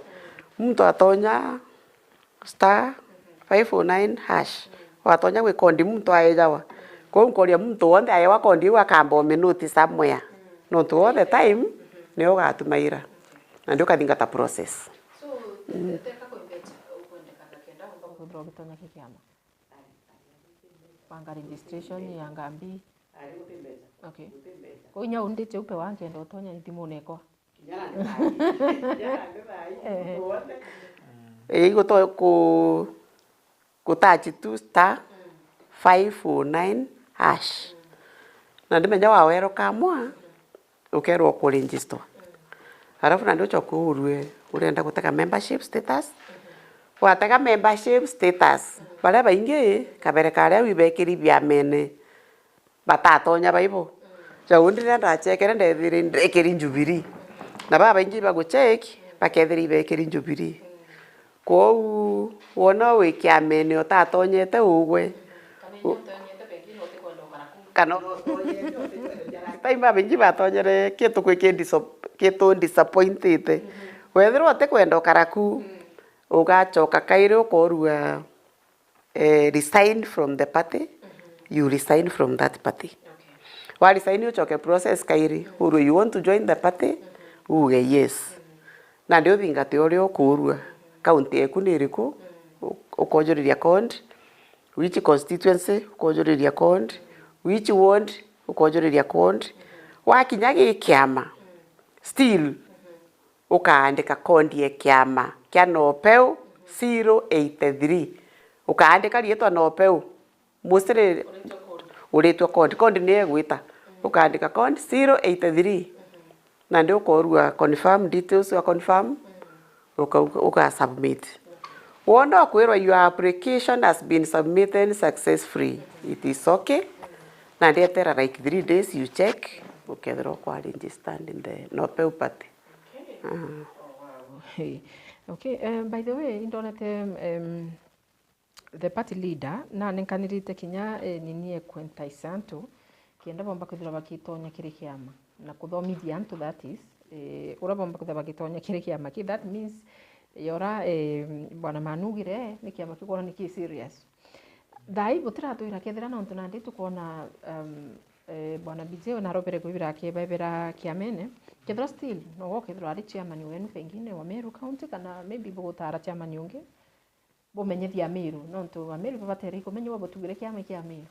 muntu atonya *509 hash watonya gwe kondi muntu aejawa ko nkoria muntu wonde aewa kondi wa kambo minuti somewhere no to all the time ne ogatumaira na ndio kathingata process teka kuimbeta ukwende kana kenda umba kutonya kikiama panga registration ya ngambi okay ko nya undi cheupe wange ndo tonya itimoneko igo to ku tachi tu *509 hash na ndimenya wawero kamwa ukero ku register halafu na ndio chokurue urenda guteka membership status wateka membership status bale baingi kabere kare wibekiri biamene batatonya baibo jaundi nda chekere ndekiri Jubilee na baba ingi bagucheck bakethiri bekiri Jubilee ko wona we kiamene otatonyete ugwe kana taima bingi batonyere kitu kitu disappointed wethero ate kwenda karaku ugachoka kaire ukorua resign from the party you resign from that party wa resign uchoke process kaire uru you want to join the party uge yes na ndio thingate urio kurua county eku niriku ukojuriria code which constituency ukojuriria code which ward ukojuriria code wakinyagi kiama still ukaandika kondi ya kiama kia no peu 083 ukaandika rietwa no peu mostly uritwa code ni egwita ukandika code 083 na ndio ukorua confirm details wa confirm uka submit. Wanda kwirwa your application has been submitted successfully. It is okay. Na ndetera like 3 days you check ukethera kwa registered in the Nopeu party. Hey. Okay, by the way, indonete the party leader na nenkanirite kinya nini ekwenta isantu kienda bomba kwithira bakitonya kiri kiama na kuthomithia antu, that is ura bomba kwithira bakitonya kiri kiama ki, that means yora bwana manugire ni kiama kigona ni ki serious thai butira tuira kethira na untu nandi tukona bwana Bijeo na robere kwibira kibebera kiamene kethira still no go kethira ari chairman wenu pengine wa Meru County kana maybe bogotara chairman unge bomenyethia Meru no ntu Meru babateri kumenywa botugire kiama kia Meru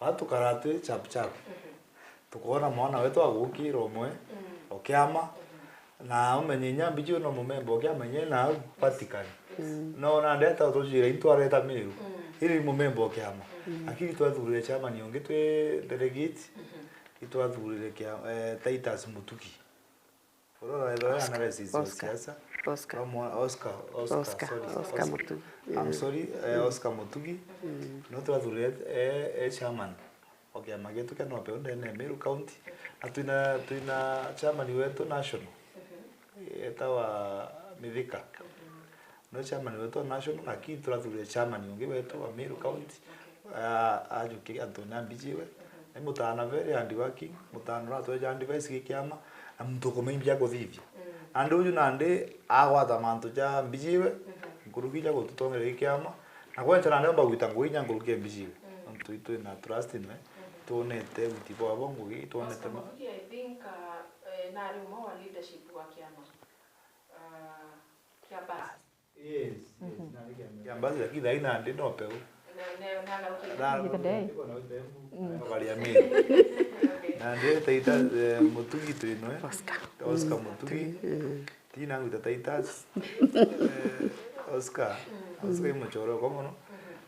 atu karate chap tukona mwana wetu agukira omwe okiama na umenye Bijeo no mumembo kiamenye na patikani no na ndeta utujira intwareta Meru ili mumembo kiama akili twathurire chairman unge twe delegate itwathurire kia Titus Mutugi orora ndo analysis siasa Oscar Mutugi. I'm sorry, Oscar Mutugi. No twathurire chairman okay magetu kana Nopeu ndene Meru County atuna chairman wetu national etawa Mithika no chairman wetu national akili twathurire chairman unge wetu wa Meru County ajuki Antonia Bijiwe ni mutana very hard working mutana ratwe jandi vice kiama na mtu kumimbia kuthithia ande uyu nande agwatha mantu ja Bijiwe ngurugija gututongere kiama na kwencha nande mba gwita nguinya ngurukie Bijiwe mtu itu na trust in me tuonete utipo abo ngugi tuonete ma I think na ari mo wa leadership wa kiama kiambas yes na kiambas lakini haina ande Nopeu na ndio taita Mutugi twino Oscar Mutugi tina nguta taita Oscar muchoro como no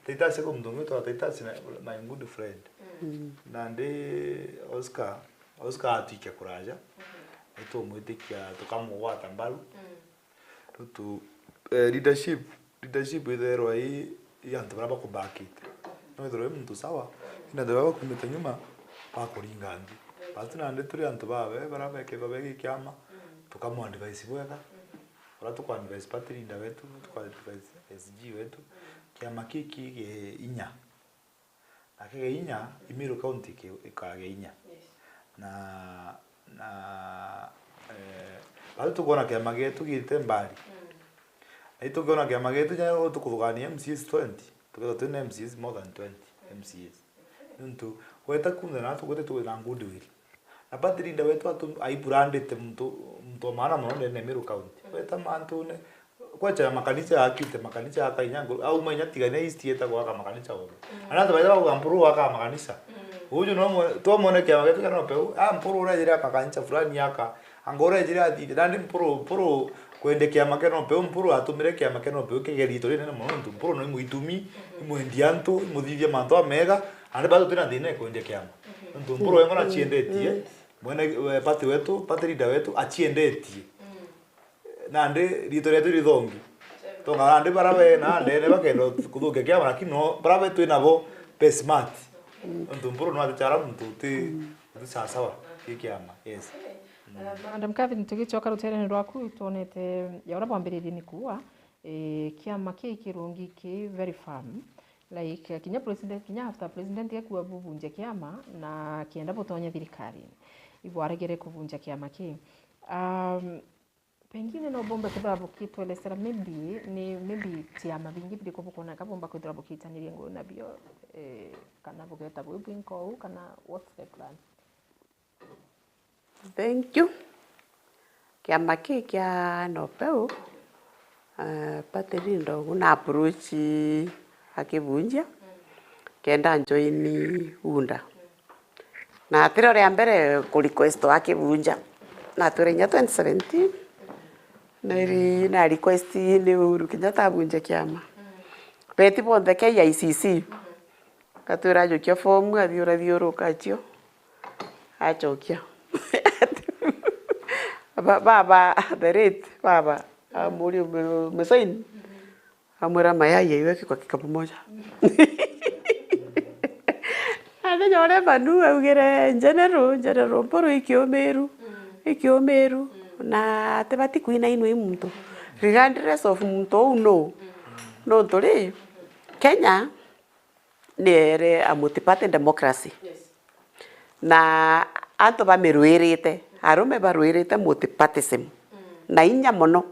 taita se como mtungu to taita my good friend na ndi Oscar atike kuraja eto mwitikia tukamugwata mbaru tutu leadership ithero ai yantu baraba kubakite no ithero mtu sawa ina ndaba kumita nyuma pa kuringandi batu nande turi antu babe baraba ke babe kiama tukamwa advice bwega ora tukwa advice party leader wetu tukwa advice SG wetu kiama kiki inya akege inya Meru County ke ikage inya na batu tukona kiama getu gite mbali ito gona kiama getu nya tukuvugania MCS 20 tuketa tuna MCS more than 20 MCS ntu weta kunde na tukote tuwe goodwill na battery nda wetu atu aibrandete mtu maana muno ne Meru County weta mantu ne kwacha makanisa akite makanisa akainyango au manya tigane east yeta kwa makanisa ho ana tabaida kwa mpuru waka makanisa uju no to mone kiama getu kana Nopeu mpuru urejira makanisa fulani yaka angora ejira ati ndandi mpuru kwende kiama keno Nopeu mpuru atumire kiama keno Nopeu kegerito rene muno mpuru no muitumi muendianto muthithia manto mega ande bado tena ndine kwende kiama mpuru wengo na chiendetie mwene party leader wetu achiendetie nande rito retu rithongi tonga ande barabe na ndene bakendo kuthuke kiama lakini no barabe tu nabo pesmart mpuru no atachara mtu ti sawa kiama yes. Madam Kevin tugicoka ruterene rwaku tuonete yaura bwambiririe ni kuwa kiama kirungi ki very firm like kinya after president yekuwa bubunja kiama na kienda butonya thirikari ibwaregere kubunja kiama ki pengine no bomba kudhabu kitwelesera maybe tiama bingi biko bukona kabomba kudhabu kitanirie ngo nabio kana bugeta bwinko kana what's the plan? Thank you. Kiama kia Nopeu pateri ndo una approach akivunja kenda joini unda na tiro ria mbere ku request akivunja na turenya 2017 na request ni Uhuru Kenyatta abunja kiama beti bonde ke ICC katwira ajokia form athiura thiuruka cio achokia baba the rate baba amuri mesaini amwira mayai iweke kwa kikapu moja ande nyore manu augire general mporo ikiomeru na tebati kuina ino muntu regardless of muntu no tuli Kenya nere a multi-party democracy. Na anto bameruirite arume baruirite multi-partyism na inya mono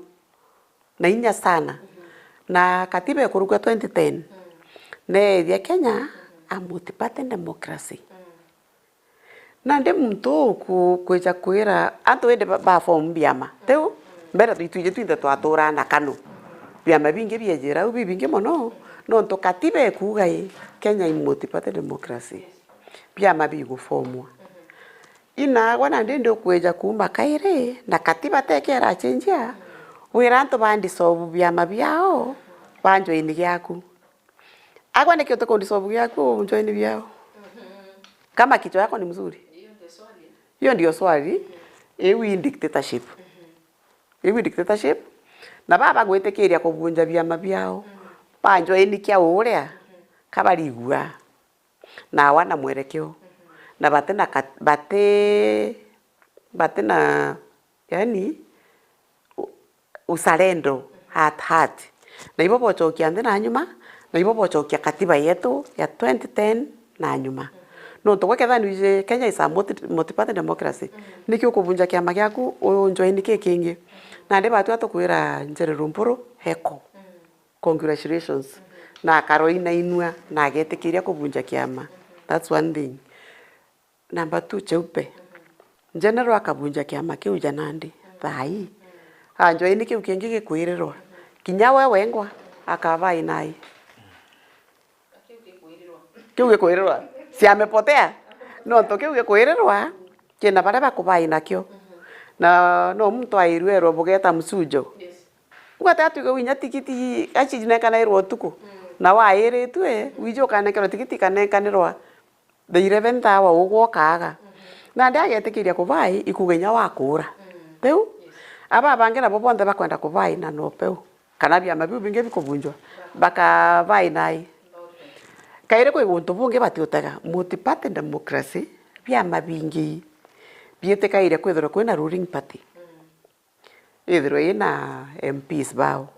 na inya sana na katiba ekuruka 2010 ne ya Kenya a multi-party democracy na ndi muntu kweja kwira anto ende ba form biama teu mbere tuituje twinde twatura na kanu biama bingi biejera ubi bingi mono no to katiba ekugai Kenya i multi-party democracy biama bigo formwa ina wana ndendo kweja kumba kaire na katiba tekera chenjia wiranto bandi sobu biama biao banjo ini yaku agwa ne kyoto kondi sobu yaku njo ini biao kama kichwa yako ni mzuri hiyo ndio swali ewi dictatorship na baba gwetekeria kubunja biama biao banjo ini kia uria kabarigua na wana mwerekeo na batena yani usalendo heart na ibo bochokia ndena nyuma na ibo bochokia katiba yetu ya 2010 na nyuma no to kweketha ni Kenya is a multi-party democracy nikyo kubunja kiama gyaku onjoini kingi na ndi batu atukwira njere rumpuru heko congratulations na Caroline inua na agetikiria kubunja kiama. That's one thing. Number 2 cheupe general akabunja kiama kiu janandi thai anjo ini kiu kingi gikwirirwa kinya wewe ngwa akavai nai kiu gikwirirwa si amepotea no to kiu gikwirirwa kina bara bakuvai nakio na no mtu airwero bugeta msujo ngwata atuge winya tikiti achijine kana irwo tuku na wairitwe wijo kana kero tikiti kana kanirwa the 11th hour ugwokaga na ndiagetikiria kuvai ikugenya wakura peu aba bangira bobonthe bakwenda kuvai na no peu kana bia mabiu bingi bikubunjwa bakavai nai kaire kwi guntu bungi batiutaga multi-party democracy bia mabingi bietekaire kwithira kwina ruling party ithiro ina MPs bao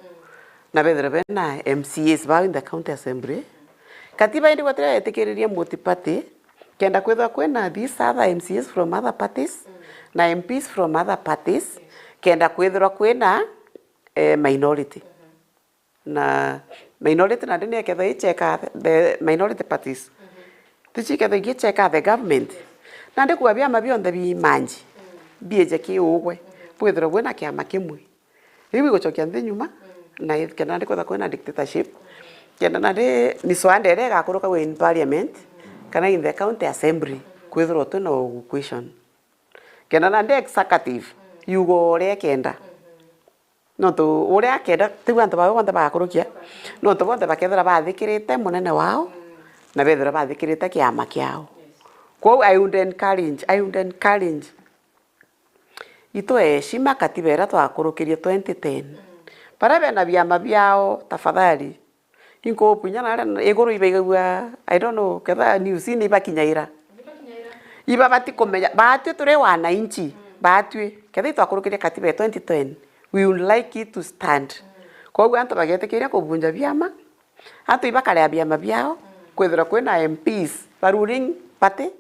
na bethira bena MCAs bao in the county assembly katiba indi gwatira etikiriria multi-party kenda kwithira kwina these other MCAs from other parties na MPs from other parties kenda kwithira kwina minority na minority na ndine ketha icheka the minority parties tichiketha icheka the government na ndi kwa biama bionthe bi manji bieje kiugwe bwithira bwina kiama kimwe iwi guchokia nthi nyuma na kenda ndi kwitha kwina dictatorship kenda na ndi ni swandere gakuruka we in parliament kana in the county assembly kwithira twina question kenda na ndi executive yugo ria kenda no to uria kenda tiu antu bawe bonde bakurukia no to bonde bakethira bathikirite munene wao na bethira bathikirite kiama kiao kwa I would encourage ito heshima katiba ira twakurukirie 2010 para bena biama biao tafadhali inko punya na iguru ibegwa I don't know ketha news ni bakinyaira iba bati komenya batwe turi wana inchi batwe ketha twakurukirie katiba 2010 we would like it to stand kwa hiyo antu bagetekiria kubunja biama antu ibakale biama biao kwithira kwina MPs ruling party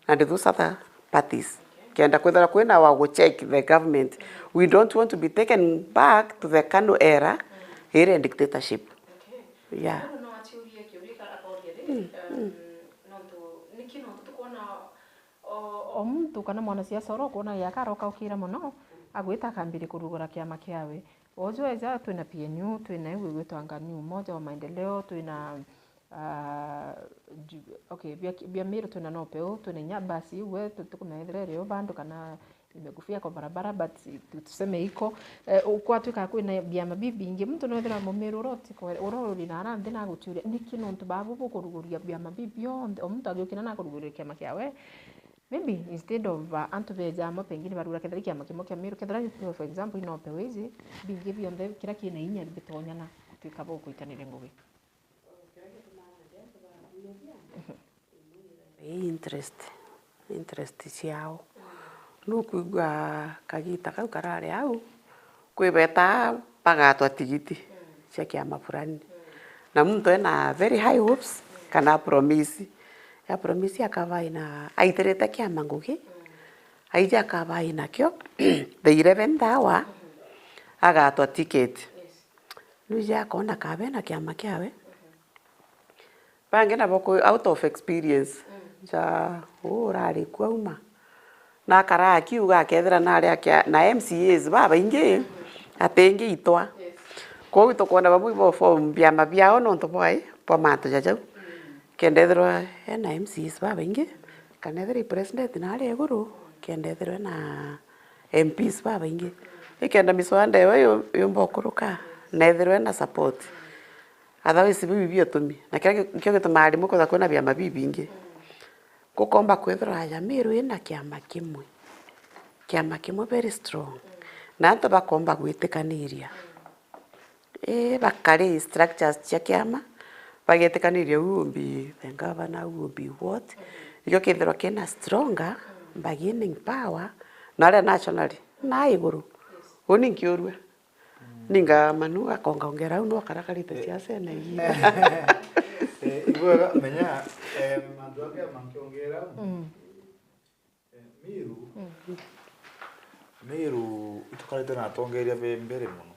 and those other parties kenda kwithira kwina wa go check the government we don't want to be taken back to the KANU era here in dictatorship yeah no atiurie kiurika nikino tukona o muntu kana mwana siasa oro kuona yakaroka ukira muno agwita kambiri kurugura kiama kiawe ojo eza twina PNU twina iwe gwitwanga new moja wa maendeleo twina okay bia miro twina no peu twina nyabasi we tukunethera rio bandu kana imekufia kwa barabara but tuseme iko kwa tuka kwina biama bibingi mtu no thira mumiru roti ko urori na arandi na guturia niki no ntu babu bukuruguria biama bibio omuntu agiukina na kuruguria kiama kiawe maybe instead of antu beja mo pengine barura kethari kiama kimo kia miru kethari for example ino pewezi bingi bionde kira kina inya bitonya na tuka boko itanire ngugi interest ciao nukuigua kagita kau karare au kwibeta pagatwa tigiti cia kiama fulani na muntu ena very high hopes kana promise akavaina aiterete kiama ngugi aija akavaina kio the 11th hour agatwa ticket nuja akona kabena kiama kiawe bange na boko out of experience ja urari kwauma na kara kiuga kethira na aria na MCAs baba ingi atengi itwa ko gito kona babu bo form biama biao no to boy po manto jaja kendethirwa na MCAs baba ingi kanethira president na aria guru kendethirwa na MPs baba ingi ikenda miswanda yo mbokuruka nethirwa na support otherwise bibi tumi na kio gituma arimu ko kwina biama bibingi kukomba kwethira ya miru ina kiama kimwe very strong na antu bakomba gwitikaniria bakari structures cia kiama bagetikaniria umbi ngavana umbi what ikio kithirwa kina stronger bargaining power na aria nationally na iguru uni nkiurua ninga manu akonga ongera uno karakarite cia sene Igwega menya mandu ake mankiongera Miru itukarite na tongeria be mbere muno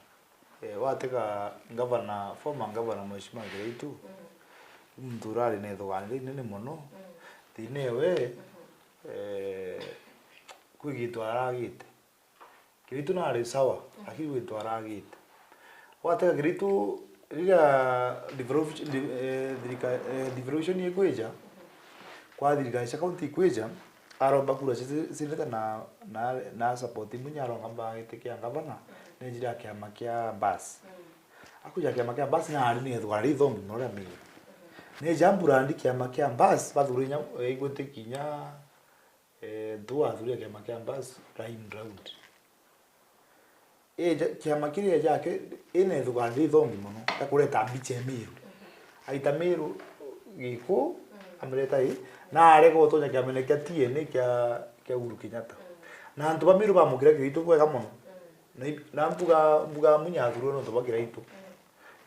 wateka ngavana former ngavana mheshimiwa Greitu mturari ne thogani nene muno tinewe kwigitwa aragite Greitu na ari sawa lakini gwitwa aragite wateka Greitu rira devolution yekweja kwa thirikari county kweja aromba kura sineta na support munyaro ngamba gitikia ngavana ne njira kiama kia bus akuja kiama kia bus na ari ne thwari thongi nora mi ne jambura kiama kia bus bathurinya igutikinya ndua thuria kiama kia bus line round kiama kiria jake ine thwari thongi muno takureta mbiche miru aita miru giko amereta na arego tonya kiamene kia TN kia Uhuru Kenyatta na antu bamiru bamukira Greitu kwega muno na mbuga munyathuro no tobakira itu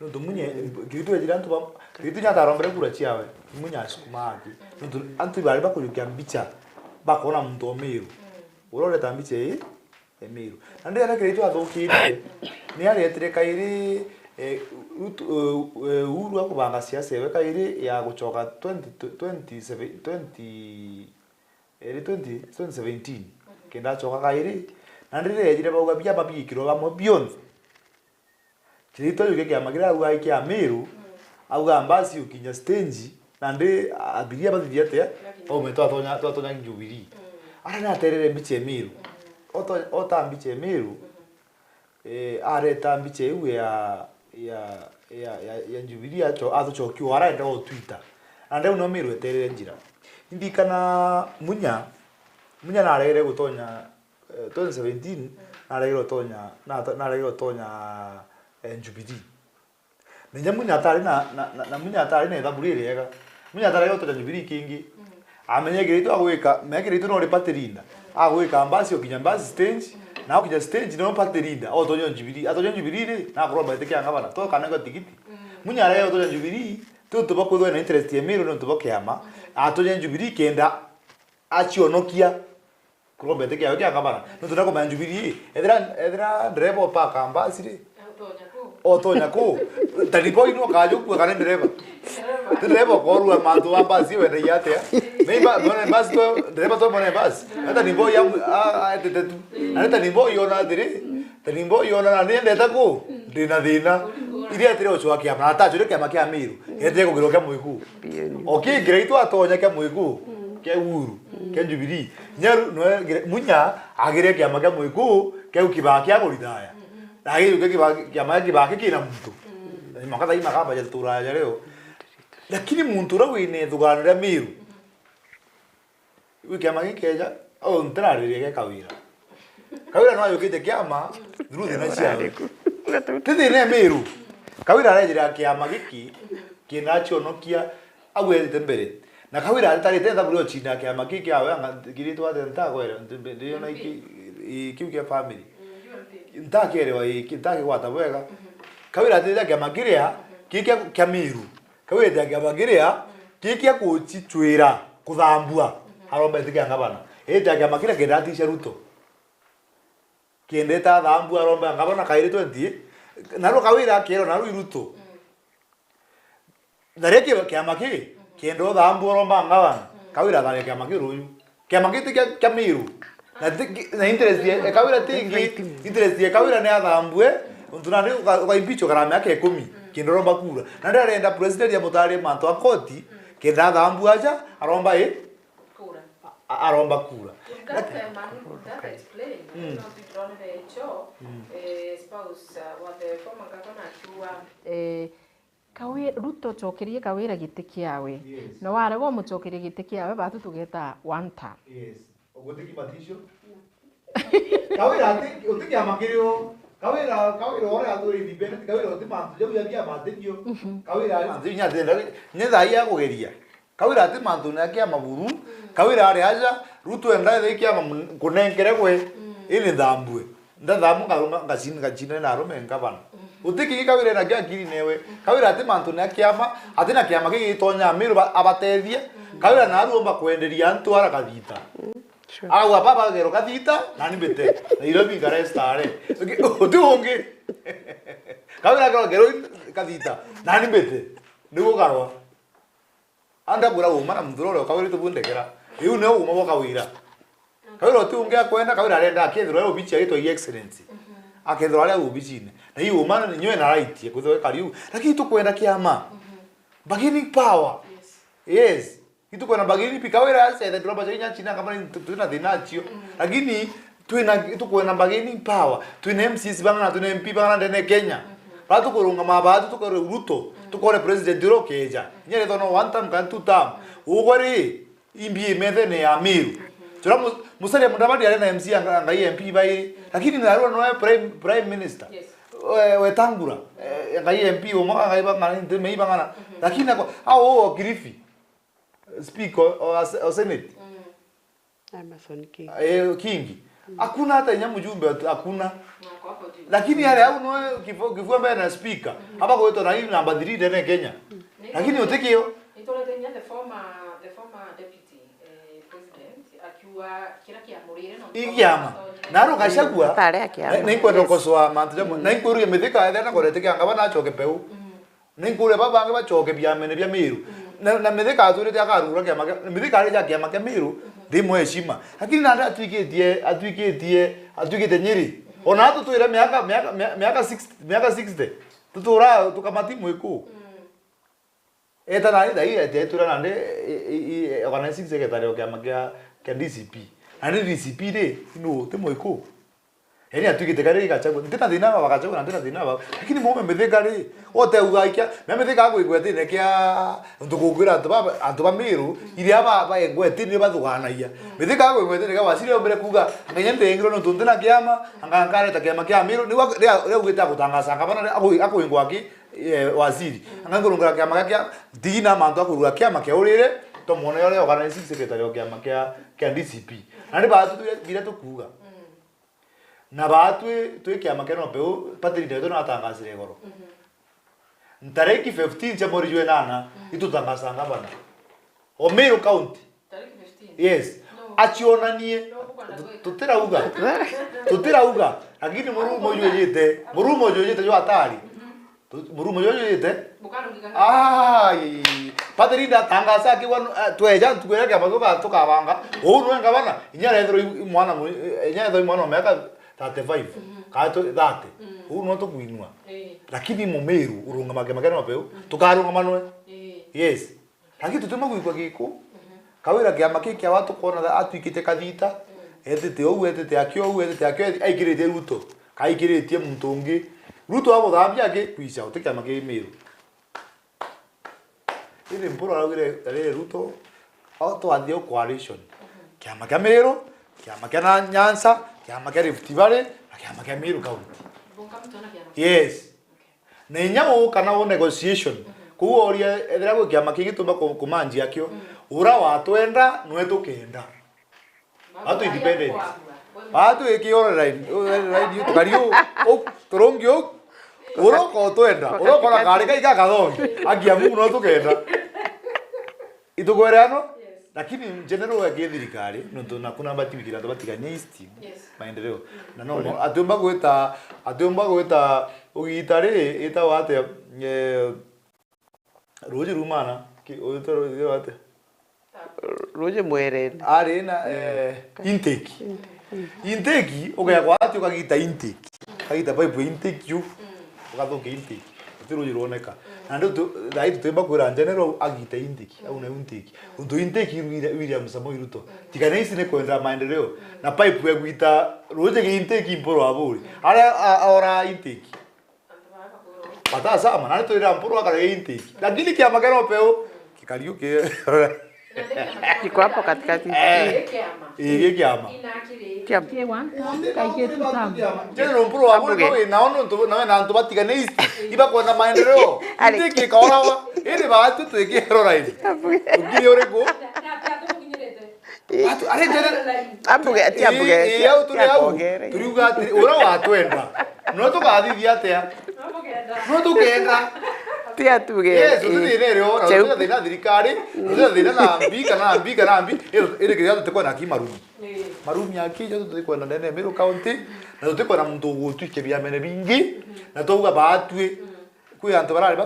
no tumunye Greitu ejira antu Greitu nyata rombere kura chiawe munya skumaki no antu bari bakuyukia mbicha bakona muntu omiru uroreta mbiche emiru ande ara Greitu athukire ni ari etire kairi Uhuru akubanga siasa we kairi ya gucoka 2017 kenda choka kairi na ndire ejire bauga bia babikiro bamwe beyond Greitu yuke kia magira au kia miru au gambasi ukinya stage na ndi abiria bathiete o meto atonya Jubilee ara na terere mbiche miru ota mbiche miru areta mbiche iwe ya Jubilee athuchokio araenda o Twitter ande uno miru eterere njira indikana munya na aregere gutonya 2017 na aregere gutonya Jubilee nenya munya atari na munya atari na thaburi ega munya atari gutonya Jubilee kingi amenye Greitu agwika Greitu no ripatirinda agwika ambasi okinya ambasi stage na ukija stage no patirinda otonyo Jubilee na kuromba itekia ngabana to kana go tigiti munya reo to Jubilee to bako na interest ya miru no to bakiama atonyo Jubilee kenda achionokia kuromba itekia ngabana no to nako Jubilee edra driver pa kambasi ri otonya ko talipo ino kajo ku kana driver koru mandu ambasi we yate Meiba mone bas to driver to mone bas ata nimbo ya ata nimbo yona dire nimbo yona na nende taku dina iria tire ocho akia mata jure kia miru ete ko giroka muiku okay Greitu atonya kia muiku kia Uhuru ke Jubilee nyaru no munya agire kiama kia muiku ke ukibaki agoritaya na hiyo kiama kibaki kina mtu makata hii makaba ya tura ya leo lakini muntu ra wine thuganira miru kiama gikeja o ntrarire ke kawira no ayukite kiama through the national tithine miru kawira arejira kiama giki kinachonokia agwete mbere na kawira atarite thaburo china kiama giki awe ngirito atenta kwera ndio na iki kia family ntakerewa ikitake gwata wega kawira atete kiama kiria kikia kia miru kawira kiama kiria kikia kuchitwira kuthambua haromba tikia ngabana eta kiama kiria kedatisha ruto kiendeta thambu aromba ngabana kaire 20 naro kawira kero naro iruto dareke kiama kiki kiendo thambu aromba ngabana kawira thare kiama kiruyu kiama kiti kia miru na interest ye kawira tingi interest ye kawira ne athambue ntuna ni ukaimpicho kana miaka 10 kiendo romba kura na ndarenda president ya mutari manto akoti kenda thambu aja aromba kura aromba kura kawe Ruto chokerie kawira gite kiawe na warego muchokerie gite kiawe batu tugeta one time ogotiki matisho kawira ati utiki amakirio kawira ora atu independent kawira utimantu jabu yabia matekio kawira nzinya tenda nyenda iya kugeria kawira ati mantu na kia maburu kawira ari aja Ruto enda thekia kunenkere kwe ili thambue ndathamu karunga ngachina na rome ngabana utiki kawira na kia kiri newe kawira ati mantu na kiama ati na kiama gigitonya miru abatethie kawira na arumba kwenderia antu ara kathita agwa baba gero kathita nani bete na irobi garestare utungi kawira gero kathita nani bete nigo garwa anda bura umana mthurore kawira tubundekera iu ne uma boka wira kawira utungi akwenda kawira arenda akethura ubichi agitwa excellency akethura ale ubichine na iu umana nywe na right kuthwe kariu lakini tukwenda kiama bargaining power yes itu kwa nabagini pikawira sasa ndio bacha china kama tuna dinacho lakini tuina itu kwa nabagini power tuina MCs bangana tuina MP bangana ndene Kenya batu kurunga mabatu tukore Ruto tukore president ro keja nyere tono one time kan two time ugori imbi methene ya miru tura musale mudabadi arena MC anga MP bai lakini naro no prime minister wetangura anga MP omo anga bangana ndeme bangana lakini au Girifi speaker or senate Amason King King hakuna hata nyamu jumbe hakuna lakini yale au no kifua mbele na speaker hapa kwa hiyo na hii namba 3 tena Kenya lakini utekio itolete the former deputy president akiwa kila kiamurire no ikiama naro kashagua tare akiama na inkwenda kosoa mantu jamu na inkuru yemethika thana korete kanga bana choke peu na inkuru baba ange bachoke biamene bia miru na methika aturite akarura kia make methika ari ya kia make miru ndimo heshima lakini nanda atwikite Nyeri ona atu tuira miaka 60 tutura tukamati mweku eta nani dai ete tura nande organizing secretary kia make kia DCP ani DCP de no te mweku yani atwikite kare ikachagwa ndina thina wakachagwa na ndina thina lakini mume methika ri ote ugaikia methika gwigwete ne kia ndukugira antu ba miru iria ba egwete ni bathuganaia methika gwigwete ne wasiri ombere kuga ngenya ndengiro no tundina kiama angangare ta kiama kia miru ni wa gwita kutangaza ngabana akuingwa ki waziri angangurungira kiama kia dina mantu akuruga kiama kia urire to mone yole organizing secretary kiama kia DCP nani ba tu bila to kuga na batu kiama keno peu patrine to na tangazire goro ntareki 15 cha mwezi wa 8 itutangaza ngabana Omero County tariki 15 yes achionanie tutira lakini murumo yete yo atari murumo yete patrine tangaza kiwa tweja tukwera kama goba tukabanga onu ngabana inyara thro mwana meka 35 kato date uno to kuinua lakini mumeru urunga make no peu tukarunga manwe yes lakini tutema kuikwa giko kawira kiama kia watu kuona atuikite kathita etete ou etete akio aikirite Ruto kaikiritie muntu ungi Ruto abo thambia ke kuisha utikiama ke miru ile mpuro aragire Ruto auto adio coalition kiama kia miru kiama kia Nyanza kiama kia Rift Valley na kiama kia Miru County yes nenya kana o negotiation kuo oria ethera go kiama kigituma kumanjia kio ura watwenda nwetu kenda atu independent atu ekiora right you kario o torongio ura ko twenda ura kora kari kai kagathongi agiamu no tukenda itugwerano lakini general wa thirikari no tuna kuna batimikira batigania east maendeleo na no atumba gweta ugitare eta wate roje rumana ki oyotoro wate roje mwere ari na intake ogaya kwati ukagita intake kagita pipe intake you ugathoke intake roje roneka na ndo dai tutemba kwira general agita intake au na intake unto intake William Samoei Ruto tikana isi ne kwenda maendeleo na pipe ya gwita roje ge intake imporo aburi ara ora intake pata sama na to ira mporo akara intake lakini kiama kero peo kikario ke kiko hapo katikati kiama general mporo aburi no naono to na ndo batigana isi iba kwenda maendeleo intake kaorawa ile batu twekero right ukiri orego Atu are ambuge iyo turiuga ati ura watwenda no tugathithia atia no tukenda tia tuge yes tuthire ro no tuthina thirikari tuthina na mbi ile kiria tutekwa na marumi akija tutekwa na nene Meru County na tutekwa na muntu gutwike bia mene bingi na tuuga batwe kwi antu barari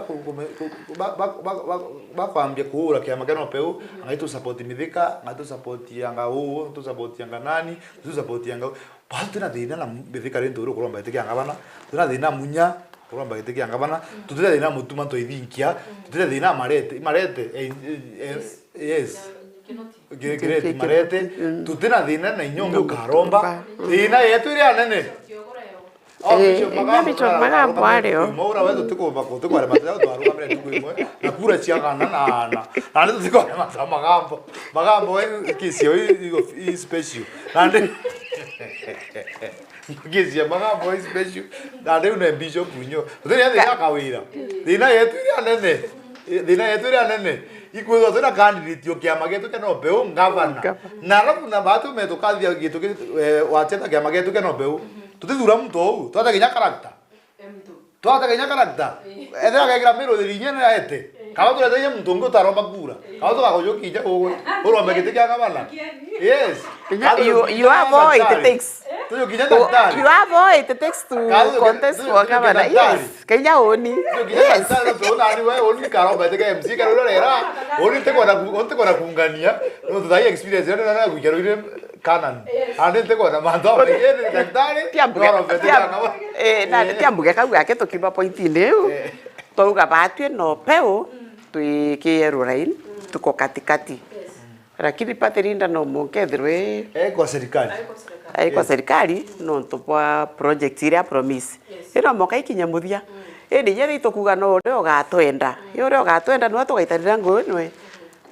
bakwambia kuura kiama keno peu ngaitu support Mithika ngaitu support yanga uu tu support yanga nani tu support yanga bado tena thina na Mithika rento ro kuromba itiki yanga bana tena thina munya kuromba itiki yanga bana tutira thina mutuma to ithinkia tutira thina marete yes kireti marete tutira thina na inyongo karomba thina yetu iri anene Bishop Magambo ario. Maura wewe tuko bako tuko ale matao to aruga mire tuko imwe na kura chiagana na ndio tuko ale matao Magambo wewe kisio hii special na kisio Magambo hii special na ndio una Bishop Munyo ndio yeye akawira dina yetu iri anene ikuzo tena candidate yokiama getu keno beu governor na rafu na batu metukathia gitu wacheta kiama getu keno beu tutithura muntu ou twata kinya character ethera gekira miro thirinya na ete kawa tureteire muntu ungi utaromba kura kawa tugagojokia urombe giti kia gavana yes you have all it takes tuyokinya daktari you have all it takes to contest for governor yes kenya oni yes tuna ni wewe oni karomba teke MC karolo rera oni tekona kungania no tuthai experience na gukero ile kanan ande tekona mando yeye daktari tiambuge kau gake tukiba point leo touga batwe no peu tuikie rurain tuko katikati lakini paterinda no mongethirwe kwa serikali no tupwa project iria promise ino moka ikinya muthia indi yeri tukuga no rio gatwenda rio gatwenda no tugaitarira ngunwe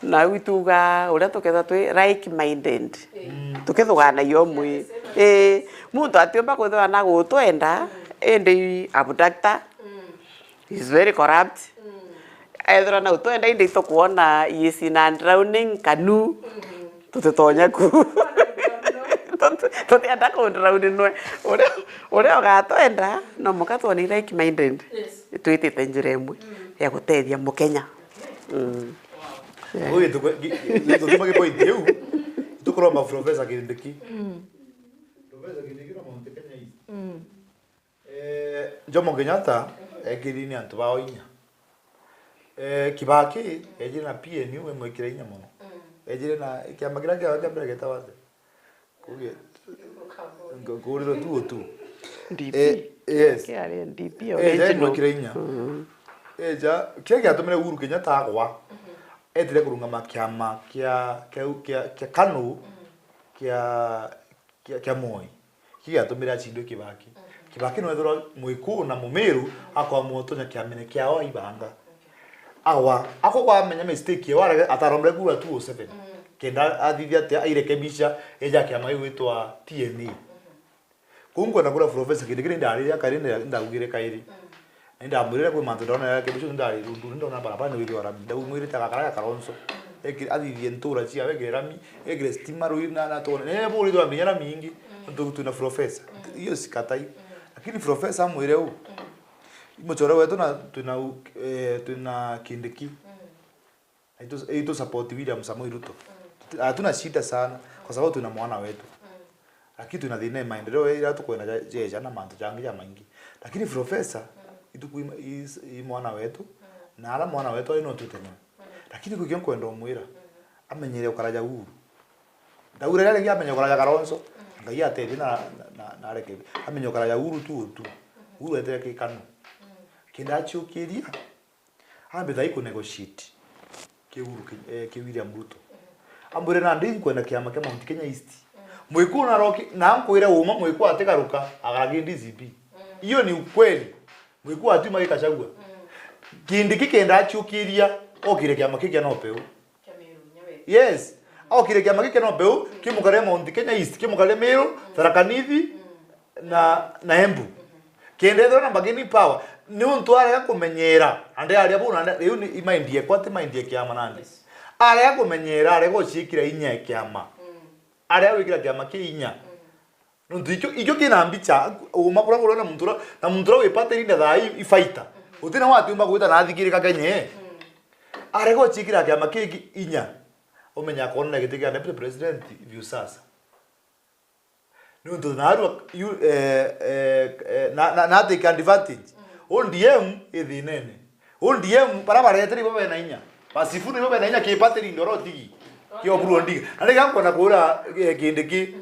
na wituga uria tuketha twi like minded tukithugana yomwe muntu atiomba kwithwa na gutwenda indi abductor is very corrupt ethra na utwenda indi tukuona yesi na drowning kanu tutetonya ku tutienda ku drowning nwe uria gatwenda no mukatwa ni like minded twitite njira imwe ya gutethia mukenya oye tukuma ke point eu tukuroma professor Kindiki no monte Kenya Jomo Kenyatta ekirini antu bao inya Kibaki ejire na PNU emwekire inya muno ejire na kiama kira kia mbere getawate kuge ngoriro tu DP yes kiari DP original mwekire inya eja kia giatumire Uhuru Kenyatta agwa etire kurungama kiama kia KANU kia Moi kiatumira chindo Kibaki Kibaki no ethora Muiku na Mumiru akwa mutonya kiamene kiao ibanga awa ako kwa menya mistake ye wara ataromre kura 207 kenda athithia te airekebisha eja kiama igwitwa TNA kungo na kura professor kidikire ndari ya karine ndagugire kairi ndamurire kwa manto ndona ya kebisho ndari rundu ndona barabara no wiri warami ndagumwire takakara ya Kalonzo athithia ntura cia wegere rami egere stima ruina na tone ne buri ndo amenyera mingi ndo tuna professor hiyo sikatai lakini professor mwire u mochora wetu na tuna Kindiki ito support William Samoei Ruto hatuna shida sana kwa sababu tuna mwana wetu lakini tuna dhina maendeleo ila tukwenda jeja na manto jangi ya maingi lakini professor ituku mwana wetu na ala mwana wetu ino tutene lakini kugyo kwenda omwira amenyere ukaraja huru ndaure yale amenye ukaraja Kalonzo ngai atete na reke amenye ukaraja huru tu huru eteke KANU kindachukiria ambe thai negotiate kiuru ki William Ruto ambure na ndi kwenda kiama kama Mount Kenya East Muiku na roki na nkwira uma Muiku atekaruka agagi DCP hiyo ni ukweli Muiku atuma ikachagua Kindiki kindachukiria okire kiama kike no peu yes okire kiama kike no peu kimukare Mount Kenya East kimukare Meru Tharaka Nithi na Embu kendetho na bageni power ni untu arega kumenyera ande aria buna riu ni mindie kwate mindie kiama nande arega kumenyera arega gucikira inya kiama arega wikira kiama ki inya nundu ikyo kina mbicha uma kura kura na muntura wipate rinda thai ifaita utina wati umba gwita na thikirika kenye arega gucikira kiama ki inya umenya kona gitikia deputy president view sasa nundu naru na take advantage ODM ithinene ODM barabara yetri bobe na inya pasifuni bobe na inya kipatiri ndoro tigi kio buru ndiga nari gankona kura Kindiki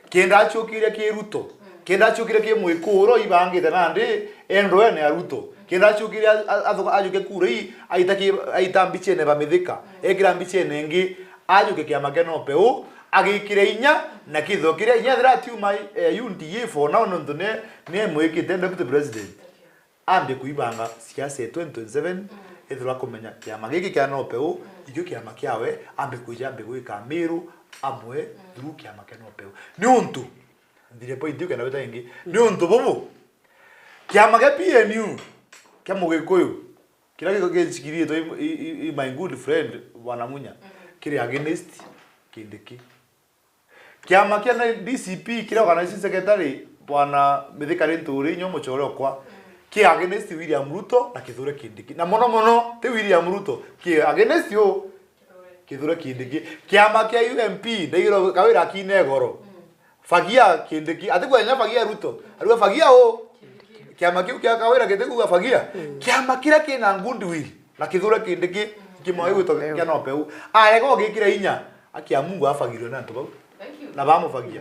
kenda chukire ki Ruto kenda chukire ki Muikuro ibangite nandi endro ene Ruto kenda chukire athuka ajuke kuri aitambichene bamithika ekira mbichene ngi ajuke kiama keno peu agikire inya na kithokire inya thira tiuma UNDA for now ndo ne mwikite deputy president ambe kuibanga siasa 2027 ethura kumenya kiama giki kia no peu igyo kiama kiawe ambe kuja ambe gwika Meru amwe through kiama kia no peu ni untu ndire point yu kana weta ingi ni untu bubu kiama kia PNU kia Mugikuyu kila kiko gechikiri to my good friend bwana Munya kiri against Kindiki kiama kia na DCP kila kana secretary bwana Mithikari Nturi nyo muchoro kwa ki against William Ruto na kithure Kindiki na mono te William Ruto ki against yo kithure Kindiki kiama kia UMP ndigiro kawira kinegoro fagia Kindiki atikwa nya fagia Ruto ariwa fagia o kiama kiu kia kawira kitekuga fagia kiama kira kina ngundi wili na kithure Kindiki kimoyo wito kia no peu arego gikira inya akia Mungu afagirwe na ntu bau na bamufagia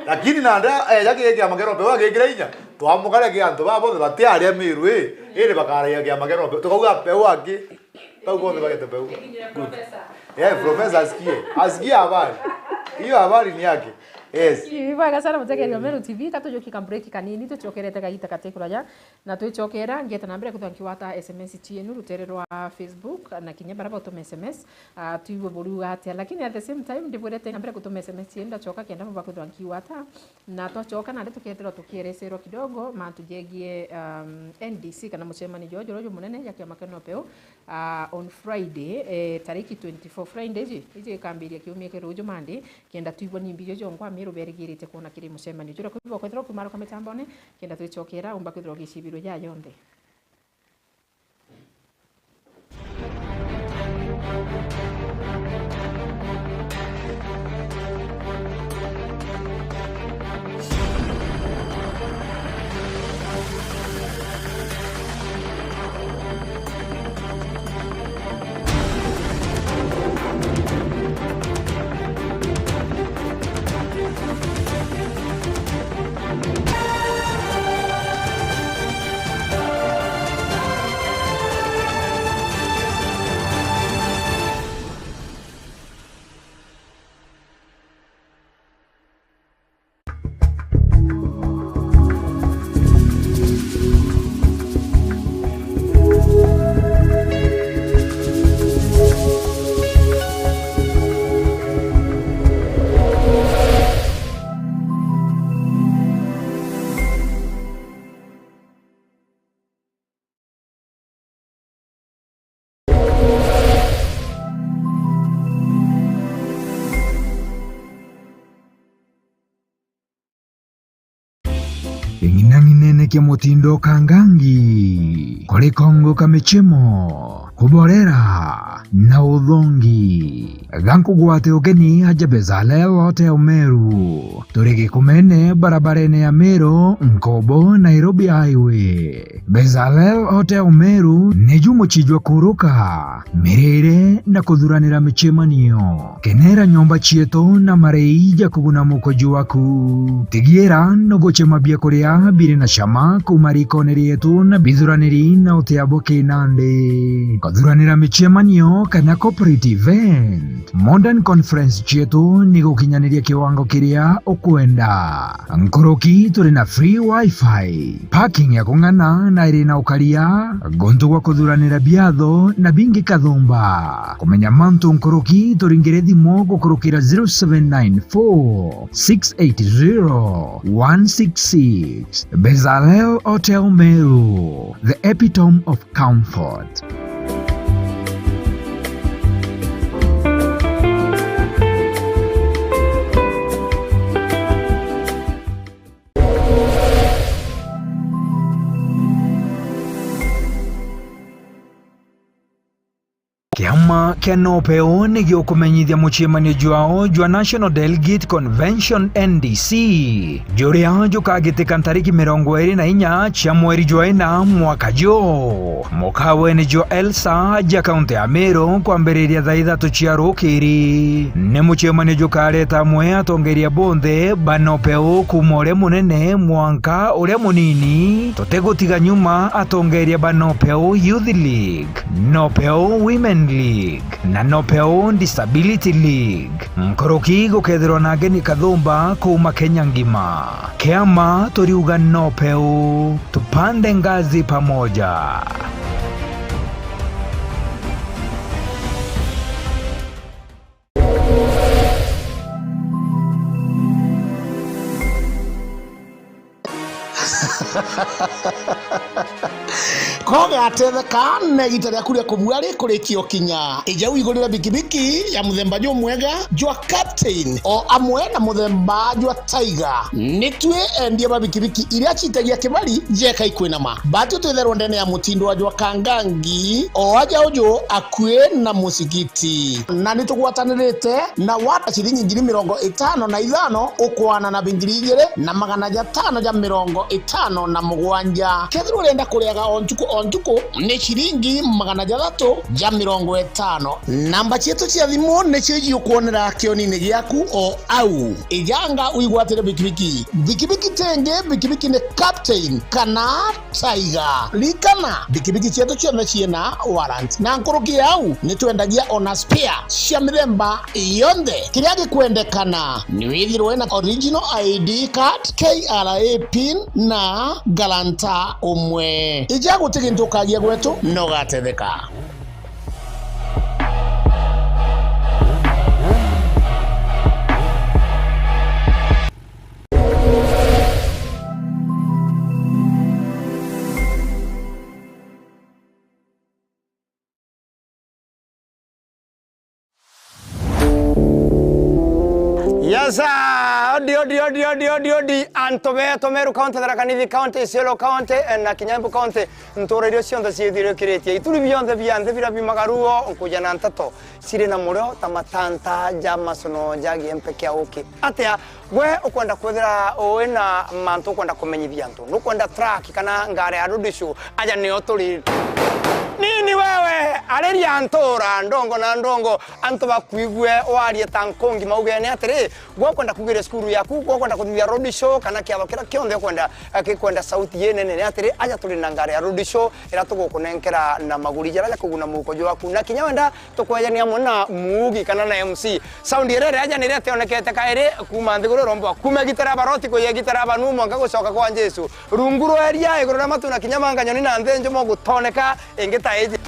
lakini nanda yake kiama kero peu agikira inya twamukare ki antu babo bati aria Meru ere bakara kiama kero peu tukauga peu aki taugo ne bagete peu professor asikie habari hiyo habari ni yake yes ibaga sana mutegerio Meru TV katujoki break kanini tuchokerete gaita katekura ya na tuchokera ngeta nambere kuthankiwata SMS chienu rutere rwa Facebook na kinya baraba utome SMS tuiwe buru atia lakini at the same time ndibwirete nambere kutome SMS chienda choka kenda baba kuthankiwata na twachoka na tuketero tukieresero kidogo mantujegie NDC kana muchemani Jojo munene yake makeno peo on Friday tariki 24 Friday ije kambiria kiumia kerojo mande kenda tuiwe nimbijo jongwa Meru berigirite kuona kiri muchemani jura kuibo kwethero kumara kwa mitambone kenda tuichokera umba kwethero gicibiro ya yonde kia mutindo kangangi kuri Kongo kamechemo kuborera na uthongi gankugwate ugeni haja Bezalel Ote Umeru turigi kumene barabarene ya Meru Nkobo Nairobi Highway. Bezalel Ote Umeru neju muchijwa kuruka mirire na kuthuranira michemanio kenera nyomba chieto na mareija kuguna mukoju waku tigiera no gochema bia kuria biri na shama kumariko nerietu na bithuraniri na uteabo kinande kuthuranira michemanio kana corporate event modern conference chietu ni gukinyaniria kiwango kiria ukwenda nkoroki turi na free wifi parking ya kung'ana na iri na ukaria gontu gwa kuthuranira biatho na bingi kathumba kumenya mantu nkoroki turingire thimo gukurukira 0794 680 166. Bezalel Ote Umeru, the epitome of comfort. Kiama kia NOPEO ni giokumenyithia muchemanio jwao jwa National Delegate Convention NDC juria jukagitika tariki 24 cia mweri jwa ina mwaka jo mukawe ni jo Elsa ja kaunti ya Meru kwambiriria thaa 3 cia rukiri ni muchemanio jukareta mwe atongeria bonthe ba NOPEO kuma uria munene mwanka uria munini tutegutiga nyuma atongeria ba NOPEO Youth League, NOPEO Women League na NOPEO Disability League. Nkoroki gukethirwo na ngeni kathumba kuma Kenya ngima. Kiama turiuga NOPEO tupande ngazi pamoja. koga atetheka na gita rya kuria kumwari kurikio kinya ijau igurira bikibiki ya muthemba jo mwega jwa Captain o amwe na muthemba jwa Tiger nitwe endie ba bikibiki iria chitagia kibali jeka ikwina ma batu twetherwo ndene ya mutindo wa jwa kangangi o aja ujo akue na musigiti na nitugwatanirite na wata shilingi 55 ukwana na bingiri 2 na 557 kethiro renda kuriaga ontuko ni shilingi 350. Namba chetu cia thimu ni cio kuonera kionini giaku o au ijanga uigwatire bikibiki tenge bikibiki ni Captain kana Tiger likana bikibiki chetu cio ciena warrant na nkoroki au ni twendagia ona spare cia mithemba yonde kiria gikwendekana ni withirwe na original ID card, KRA pin na galanta umwe ijagu tigintu kagia gwetu no gatetheka. Yasa, odi Antomeru County, Tharaka-Nithi County, Isiolo County, na Kinyambu County, ntorerio cionthe ciithire kiretie ituri bionthe bianthe birabi magaruo nkuja na ntato siri na murio tamatanta jamasono jagi empeke auki atia we ukwenda kwethira wina mantu ukwenda kumenyithia antu nukwenda track kana ngare ya rudishu aja ni oturi nini wewe areria antora ndongo na ndongo antu bakuigwe warie tankongi maugene atiri gwokwenda kugire skuru yaku gwokwenda kuthia road show kana kiatho kira kionthe kwenda sauti yenene atiri aja turi na ngare ya road show ira tugukunenkera na maguri jara kuguna muko jwaku na kinya wenda tukwejania muna muugi kana na MC sound irere aja ni rete onekete kaire kuma ndiguro rombo kuma gitara baroti ko yegitara banu mwanga gucoka kwa Jesu runguro eria iguro na matu na kinya manga nyoni na ndenjo mo gutoneka ingeta eji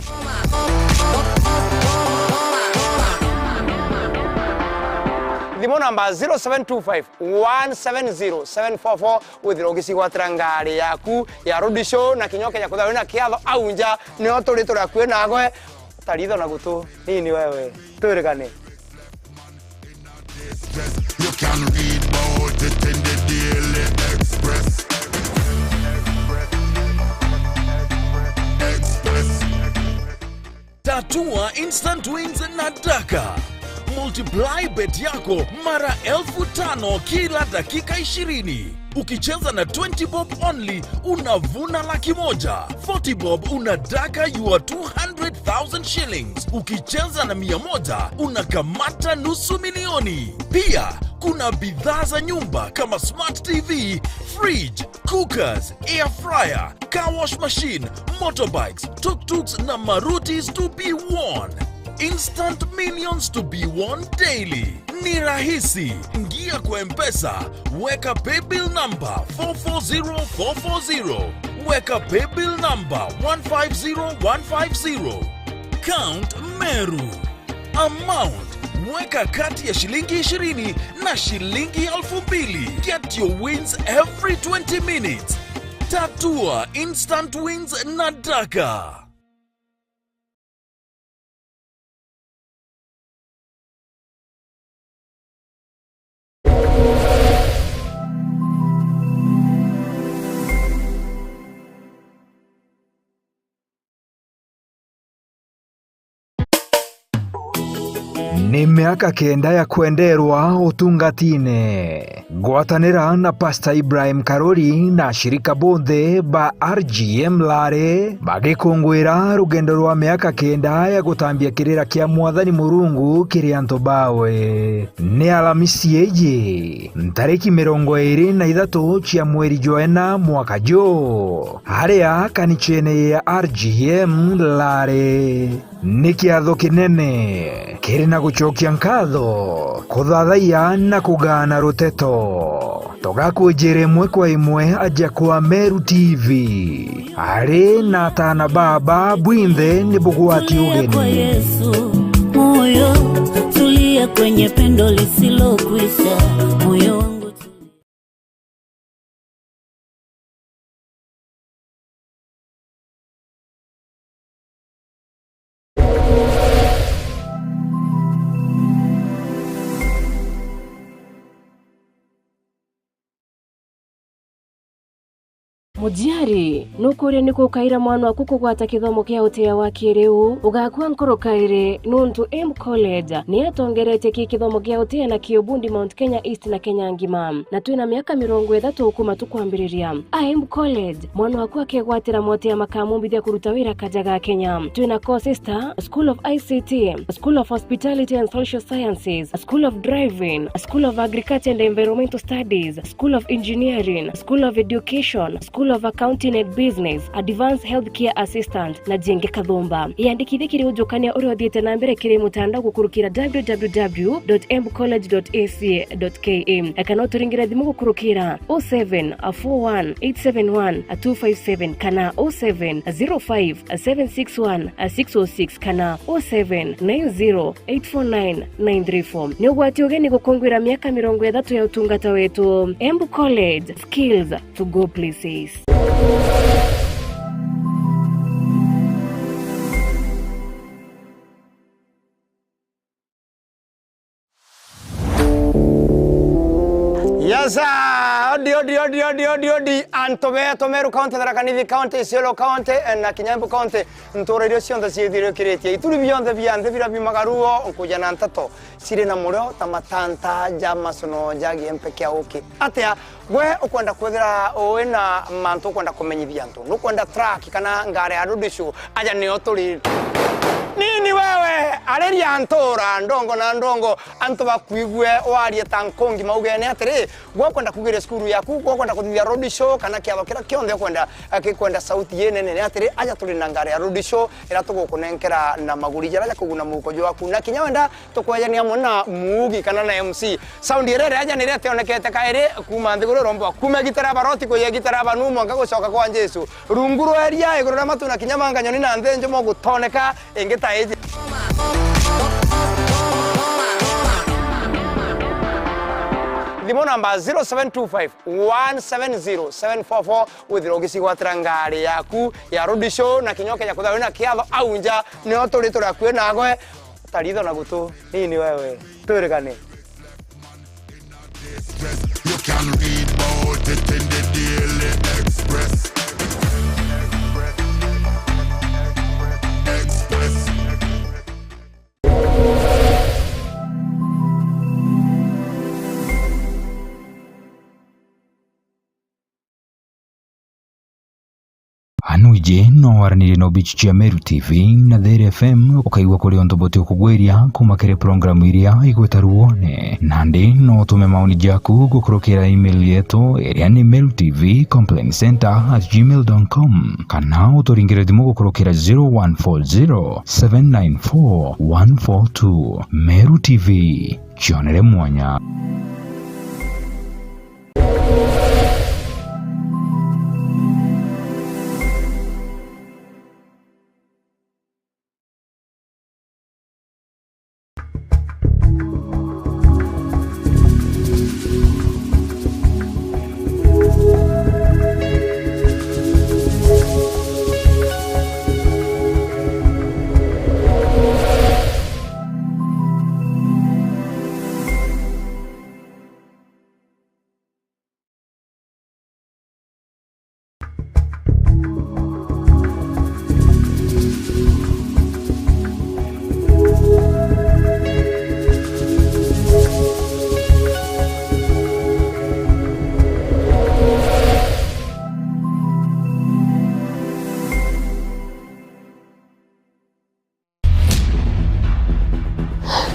Thimo namba 0725 170 744 withiro gicigwatira ngari yaku ya road show na kinyoke ya kuthawina kiatho aunja ni oturito rakwe nagwe taritho na gutu nini wewe turekane. You can read about it in the Daily Express. Tatua Instant Wins na Daka. Multiply bet yako mara 5,000 kila dakika 20. Ukicheza na 20 bob only unavuna $100,000. 40 bob unadaka your 200,000 shillings. Ukicheza na 100 unakamata $500,000. Pia kuna bidhaa za nyumba kama smart TV, fridge, cookers, air fryer, car wash machine, motorbikes, tuk-tuks na marutis to be won. Instant millions to be won daily. Ni rahisi. Ingia kwa M-Pesa, weka paybill number 440440. Weka paybill number 150150. Count Meru. Amount, weka kati ya shilingi 20 na shilingi 2,000. Get your wins every 20 minutes. Tatua Instant Wins na Daka. Ni miaka 9 ya kwenderwa utungatine. Gwatanira na Pastor Ibrahim Karori na shirika bonthe ba RGM Lare bagikungwira rugendo rwa miaka 9 ya gutambia kirira kia Mwathani Murungu kiri anto bawe. Ni Alamisi eje tariki 23 cia mweri Joena mwaka jo haria kanichene ya RGM Lare. Ni kiatho kinene kiri na gucokia nkatho kuthathaia na kugana ruteto tugakujire mwe kwa imwe aja kwa Meru TV ari na tana baba bwinthe ni bugwati ugeni Yesu moyo tulia kwenye pendo lisilokwisha moyo wangu. Mujiari nukuria nikukaira mwana waku kugwata kithomo kia utia wa kiriu ugakua nkorokaire nuntu M College ni atongerete ki kithomo kia utia na kiobundi Mount Kenya East na Kenya ngima na twina miaka 30 kuma tukwambiriria M College mwana waku akegwatira motia makamumbithia kuruta wira kajaga Kenya. Twina courses ta School of ICT, School of Hospitality and Social Sciences, School of Driving, School of Agriculture and Environmental Studies, School of Engineering, School of Education, School of Accounting and Business, Advanced Healthcare Assistant na Jenge Kathumba. Iandikithie kiri ujukania uri othiete na mbere kiri mutandao gukurukira www.mcollege.ac.ke kana turingira thimu gukurukira 0741871257 kana 0705761606 kana 0790849934. Ni ugwati ugeni gukungwira miaka 30 ya utungata wetu. Embu College, skills to go places. Yes, odi anto Meru County Tharaka Nithi County Isiolo County na Kinyambu County ntorerio cionthe ciithire kiretie ituri bionthe bianthe bira bimagaruo nkuja na ntato siri na murio tamatanta jama sono jagi empeke oki atia we ukwenda kwethira wina mantu ukwenda kumenyithia antu nukwenda track kana ngare arudishu aja ni oturi nini wewe areria antora ndongo na ndongo anto bakwigwe warie tankongi maugene atiri gwakwenda kugire skuru yaku gwakwenda kuthia road show kana kiatho kira kionthe kwenda akikwenda sauti yenene atiri aja tuli na ngare ya road show ira tugukunenkera na maguri jara kuguna muko jo waku na kinyawenda tukwajania mona mugi kana na MC sound irere aja nire tionekete kaire kuma ndiguro rombo kuma gitara baroti ko ye gitara banumo ngagocoka kwa Jesu runguru eria igurura matu na kinyamanga nyoni na ndenjo mo gutoneka engeta eje Limo number 0725-170-744 withirogisi gwatira ngari yaku ya road show na kinyoke ya kuthawe na kiatho aunja ni oturi turakwe nagwe taritho na gutu nini wewe turekane. You can read about it in the Daily Express. no waranire no bichi cia Meru TV na There FM ukaigua kuri onto bote ukugweria kumakere programu iria igweta ruone nandi no tume maoni jaku gukurukira email yetu iria ni merutv.complaincenter@gmail.com kana uturingire thimu gukurukira 0140 794 142. Meru TV, chionere mwanya.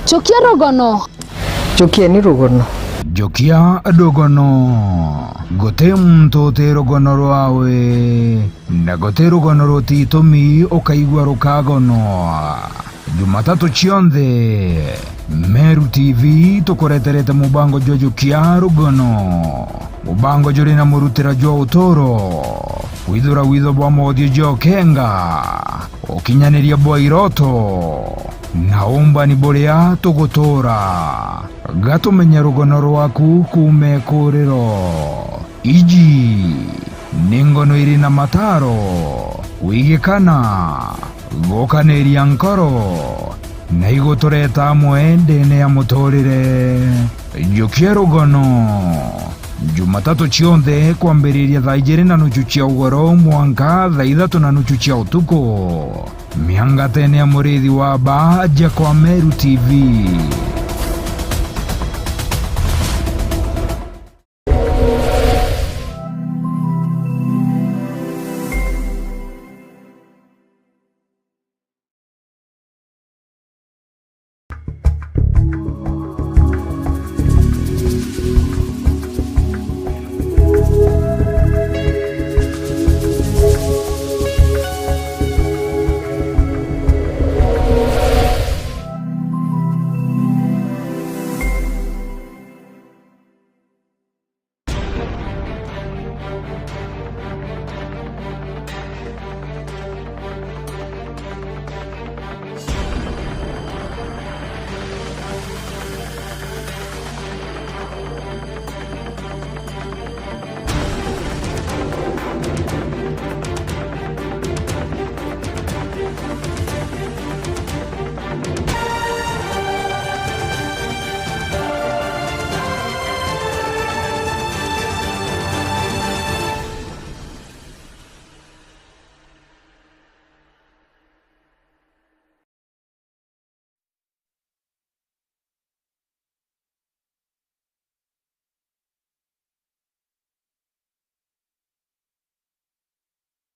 Jokia rogono. Jokia ni rogono. Jokia dogono. Gote muntu te rogono rwawe. Na gote rogono roti tomi ukaigua rukagono. Jumatatu chionde. Meru TV tukureterete mubango jwa Jokia rogono. Mubango juri na murutira jwa utoro. Withura witho bwa modio jwa kenga. Ukinyaniria bwa iroto. Naomba ni borea tugutora gatumenya rugono rwaku kume kuriro iji ningono iri na mataro wigikana gokaneria nkoro na igotoreta mwendene ya mutorire Jokia rugono Jumatatu chionde kwambiriria thaa 2:30 cia ugoro mwanka thaa 3:30 cia utuku mianga tene ya murithi wa baja kwa Meru TV.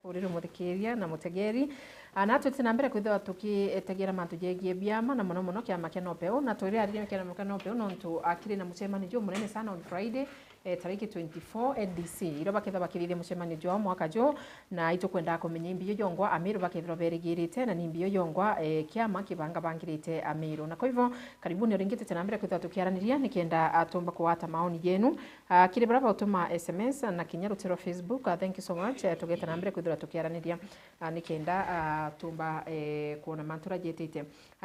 Uriro muthikiria na mutegeri anatu tina mbere kwithwa tukitegera mantu jegie biama na muno kiama kia Nopeu na twiri aririo kia Nopeu no ntu akiri na mucemani jo munene sana on Friday tariki 24 NDC iro baketha bakirire mucemani jo mwaka jo na itu kwenda kumenya imbiyo jongwa Amiru bakethwa berigirite na nimbiyo jongwa kiama kibanga bangirite Amiru na kwa hivyo karibuni ringite tina mbere kwithwa tukiaraniria nikienda atumba kuwata maoni yenu kire baraba utuma SMS na kinyarutiro Facebook thank you so much tugeta na mbere kwithwa tukiaraniria nikienda tumba kuona mantura jetete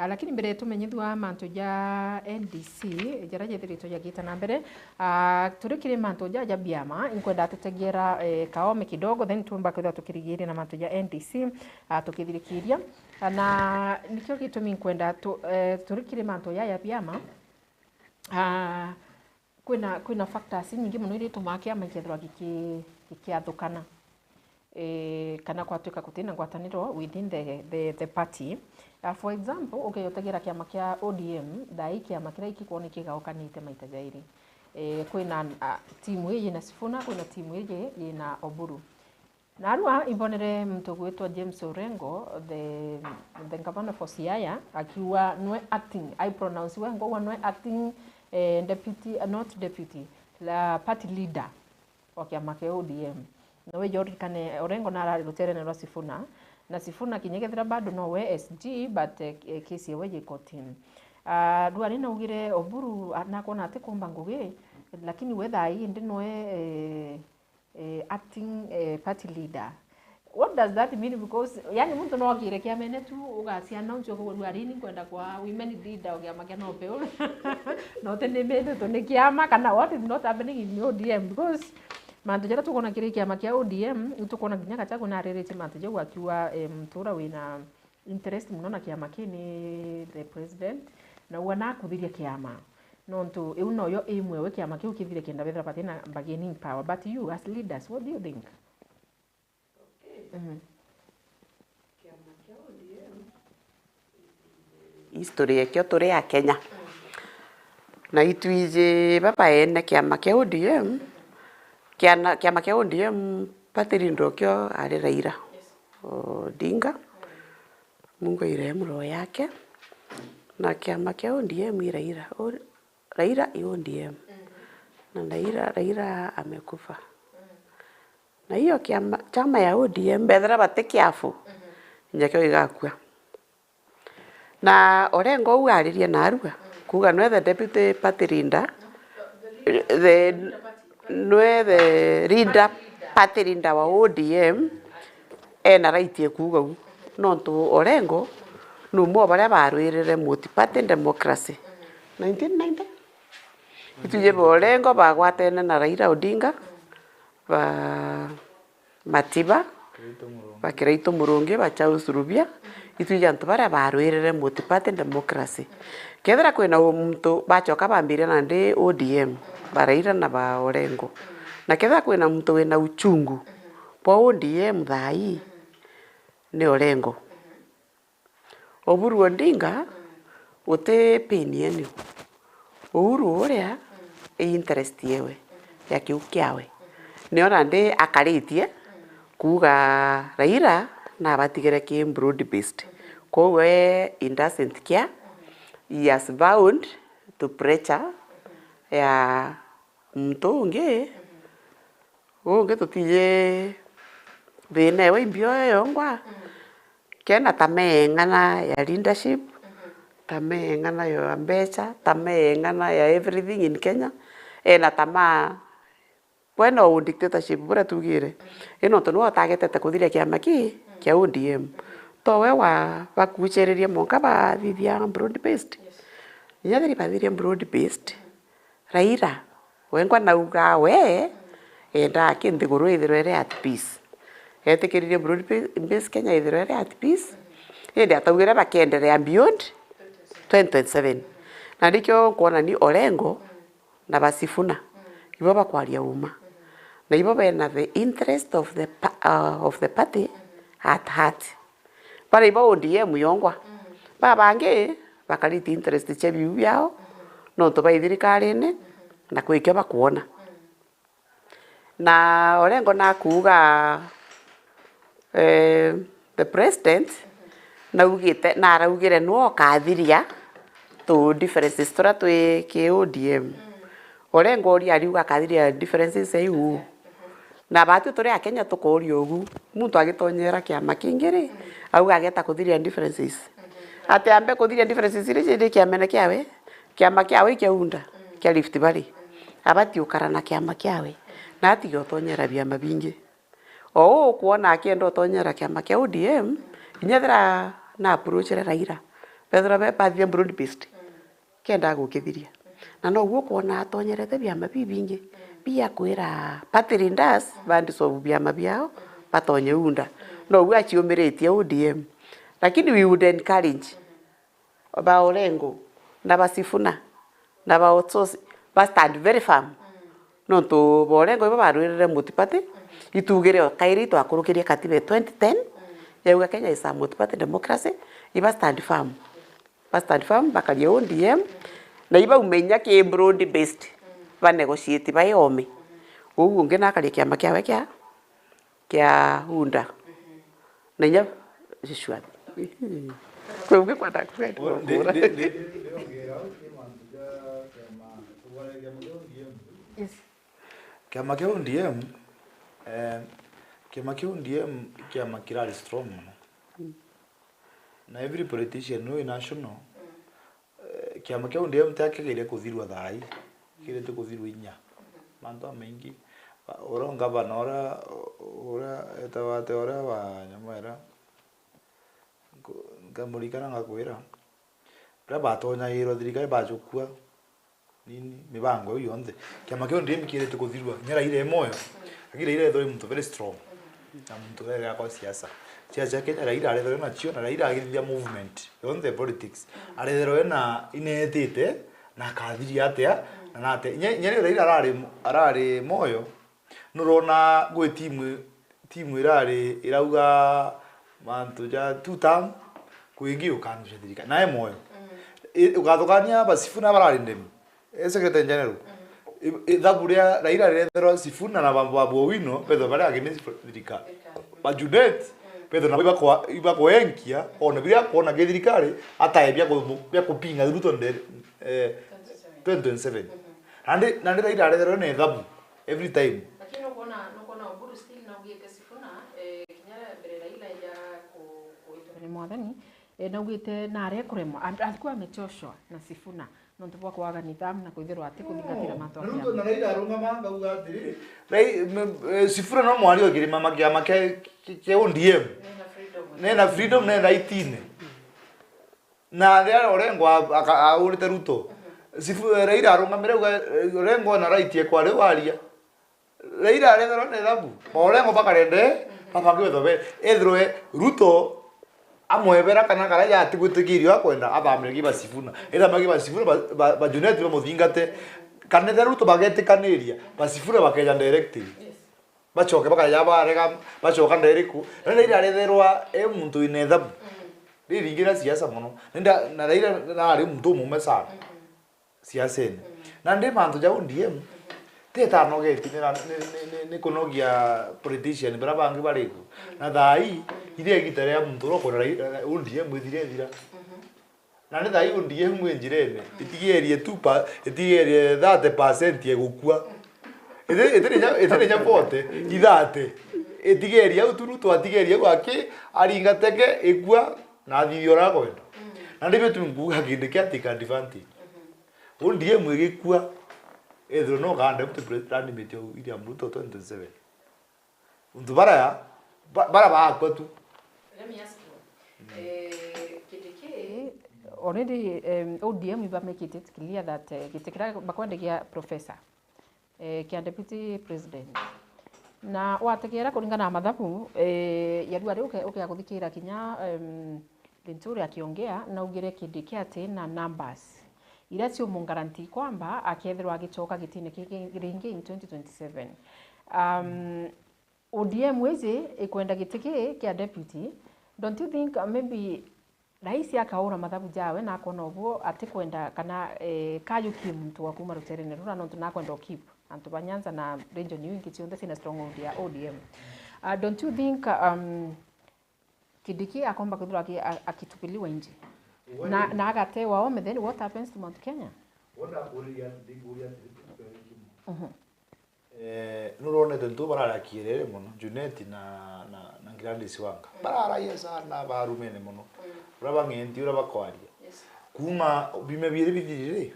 lakini mbere tumenyithwa mantu ja NDC jara jethirito jagita na mbere turikire mantu ja biama inkwenda tutegera kaome kidogo then tumba kwithwa tukirigiri na mantu ja NDC tukithirikiria na nikyo gitumi inkwenda turikire mantu ya biama kwina factors nyingi muno iri tumakia makethwa gikiathukana kana kwatuika kutina ngwataniro within the party for example ukiyotegera kiama kia ODM dai kiama kira ikikuwa nikigaokanite maita jairi kwina timu hii ina Sifuna kwina timu hii ina Oburu na arua ibonere mtu gwitwa James Orengo the governor for Siaya akiwa nwe acting, I pronounce wengo nwe acting deputy not deputy la party leader wa kiama kia ODM na we George Kane Orengo na rari ruterene rwa Sifuna na Sifuna kinyegethera bado no we SG but kesi weje kotini duari na ugire Oburu anakona ate komba ngugi lakini whether hii ndinoe acting party leader. What does that mean? Because yani mtu no agire kiamene tu ugasi announce ko duari ni kwenda kwa women leader ogiama kia no peul no tene mede to ne kiama kana what is not happening in ODM because mantu jara tukona kiri kiama kia ODM tukona ginya gachago na rerete mantu jo akiwa mtura wina interest mnona kiama kini the president na wana kuthiria kiama nontu eu no yo imwe we kiama kiu kithire kenda bethra patina bargaining power but you as leaders what do you think? Kiama kia ODM history ekyo turi ya Kenya na itwije baba ene kiama kia ODM kiama kia ODM patirindo kyo ari Raila Odinga Mungu irehemu roho yake na kiama kia ODM Raila ODM na Raila amekufa na hiyo chama ya ODM bethera batikiafu nyakyo igakua na Orengo uaririe na arua kuga no the deputy party leader the leader party leader wa ODM ena right kuga no to Orengo no mo baria barwirire multi-party democracy 1990 ituje Orengo bagwatene na Raila Odinga ba Matiba ba Kiraito Murungi ba Charles Rubia ituje antu baria barwirire multi-party democracy kethera kwina muntu bachoka bambire na ndi ODM baraira na ba Orengo na kethera kwina muntu wina uchungu po ODM thai ni Orengo Oburu Odinga uti peni eni Uhuru uria interest yewe ya kiu kiawe ni ona ndi akaritie kuga Raila na batigere ki broad based ko we indecent kia he has bound to pressure ya mtu unge tutije thine we mbio yongwa kena tamengana ya leadership tamengana ya mbecha tamengana ya everything in Kenya ena tama bueno dictatorship bora tugire eno to no targetete kuthiria kiama kia ODM to we wa bakuchereria monka ba thithia broad based nyathiri bathiria broad based Raila wengwa nauga we enda kindi guru ithirwere at peace etikiririe broad based Kenya ithirwere at peace ende ataugira bakenderea beyond 2027 na ndikyo kuona ni Orengo na Basifuna ibo bakwaria uma na ibo bena the interest of the party at heart para ibo ODM yongwa babange bakariti interest chebiu byao no to baithirikari-ini na kwikyo bakuona na Orengo na kuga the president na ugite na araugire no kathiria to differences tora twi ki ODM Orengo ri ariuga kathiria differences iu na batu tore a Kenya tukorio ugu muntu agitonyera kiama kingiri auga ageta kuthiria differences ate ambe kuthiria differences iri kiamene kiawe kiama kiawe kiaunda kia Rift Valley abati ukarana kiama kiawe na ati gotonyera biama bingi o kuona akienda otonyera kiama kia ODM inyethera na approach Raila bethera be pathia broad based kenda gukithiria na no guo kuona atonyerete biama bibingi bia kwira party leaders bandi so biama biao batonye unda no guo achiumiretie ODM lakini we would encourage ba Orengo na Basifuna na ba Otsosi ba stand very firm no to Orengo iba barwirire multi-party itugire kairi to akurukiria katiba 2010 yauga Kenya is a multi-party democracy iba stand firm bakaria ODM na iba umenya ki broad based ba negotiate ba yome ugu ngena akaria kiama kiawe kia kia unda na nya shishwa kwa kwenda kwenda kiama kia ODM kiama kia ODM kiama kirari strong na every politician no national kiama kia ODM takigire kuthirwa thai kirete kuthirwa inya manto mengi oronga banora ora etawate ora wa nyamera ngamurikana ngakwira raba tonya hiro thirikari bajukua nini mibango yonde kiama kia ODM kirete kuthirwa nyara ile moyo akire ile thori mtu very strong na mtu very kwa siasa siasa Kenya Raila arethero na chio na Raila agithia movement on the politics arethero na inetete na kadhiri atia na nate nyere Raila arari moyo nurona gwe timu irauga mantu ja tutam kuingi ukanusha thirika nae moyo ugathukania basifuna barari ndemi secretary general ithaburia Raila arethero sifuna na bambo wino petho bara agini thirika bajudet Pedro na iba kuenkia ona bila kuona githirikari ataebia bya kupinga Ruto ndere 2027 nandi Raila arethero ne thabu every time lakini unaona Oburu still na ugite sifuna kinyara mbere Raila ya kuitwa ni mwathani na ugite na are kuremo alikuwa amechoshwa na sifuna nontu bwa kwaga nidhamu na kuithirwa ati kuthingatira matwa ya Ruto na Raila arunga manga uga atiri sifuna no mwari ogiri mama kiama ke ODM nena freedom nena itine na ria orengo aurite Ruto Raila arunga mere orengo na right ye kware waria Raila arethero ne thabu orengo bakarende babangiwe thobe ethroe Ruto amwebera kana kara ya tigutikirio akwenda athamire giba sifuna ira magiba sifuna ba Junet bamuthingate kanethe Ruto bagetikaniria basifuna bakeja directly bachoke bakaya barega bachoka nderiku Raila aretherwa muntu ine thabu riringira siasa muno nenda na Raila na ari muntu mume sana siasa ene na ndi mantu ja ODM teta no geti ne kunogia politician bara bangi bariku na thai ile gitare ya muntu roko ODM thira na ne thai ODM mwenjirene itigerie tupa itigerie 30% yegukua ithire nya pote ithate itigerie uturuto atigerie gwake aringateke igua na thiora kwenda na ndibe tunguga kinde kia tika advantage ODM igikua ethro no ganda mtu president metio William Ruto 2027 undu bara bakwa tu let me ask you kidiki already ODM iba make it clear that kitikira bakwendegia professor kia deputy president na wategera kuringana na mathabu yadu ari uke akuthikira kinya Linturi akiongea na ugire kidiki ati na numbers ila sio mungaranti kwamba akiethirwa agichoka gitine ringi in 2027 ODM wezi ikwenda gitiki kia deputy don't you think maybe raisi akaura mathabu jawe na akona obuo ati kwenda kana kayuki mtu wa kuma ruterene rura no tunakwenda keep antu banyanza na region nyingi cionde sina stronghold ya ODM don't you think kidiki akomba kudura akitupiliwa nje na agatewa ome then what happens to Mount Kenya wona kuria nurone tentu barara kirere muno Junet na Gladys Wanga barara yesa na barumene muno uraba ngenti uraba kwaria kuma bime bire bidire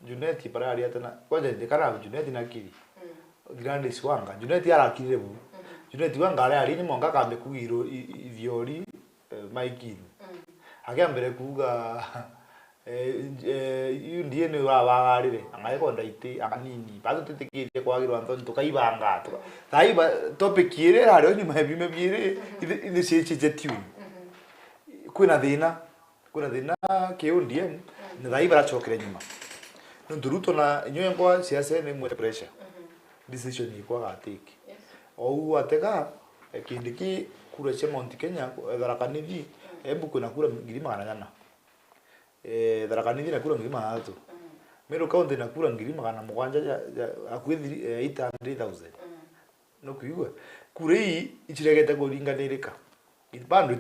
Junet barara yatana kwaje ndekara Junet na kiri Gladys Wanga Junet yarakirire bu Junet Wanga ari ni monga kambe kugiro ithiori maikini agambere kuga ndiye ni wagarire angaiko ndaiti akanini bazo tutikirie kwagirwa nto tukaibanga taiba topic ire hari nyuma bime bire ine cheche tune kuna thina ke ODM ni thaiba rachokire nyuma nduruto na nyoye kwa siasa ni mwe pressure decision iko gatiki ou ateka kindiki kura cha Mount Kenya dharakanithi ebu kuna kura ngiri magana dharakanithi na kura ngiri magana tu Meru county na kura ngiri magana mugwanja akuithiri 800,000 no kuigwa kurei ichiregete kuringanirika bando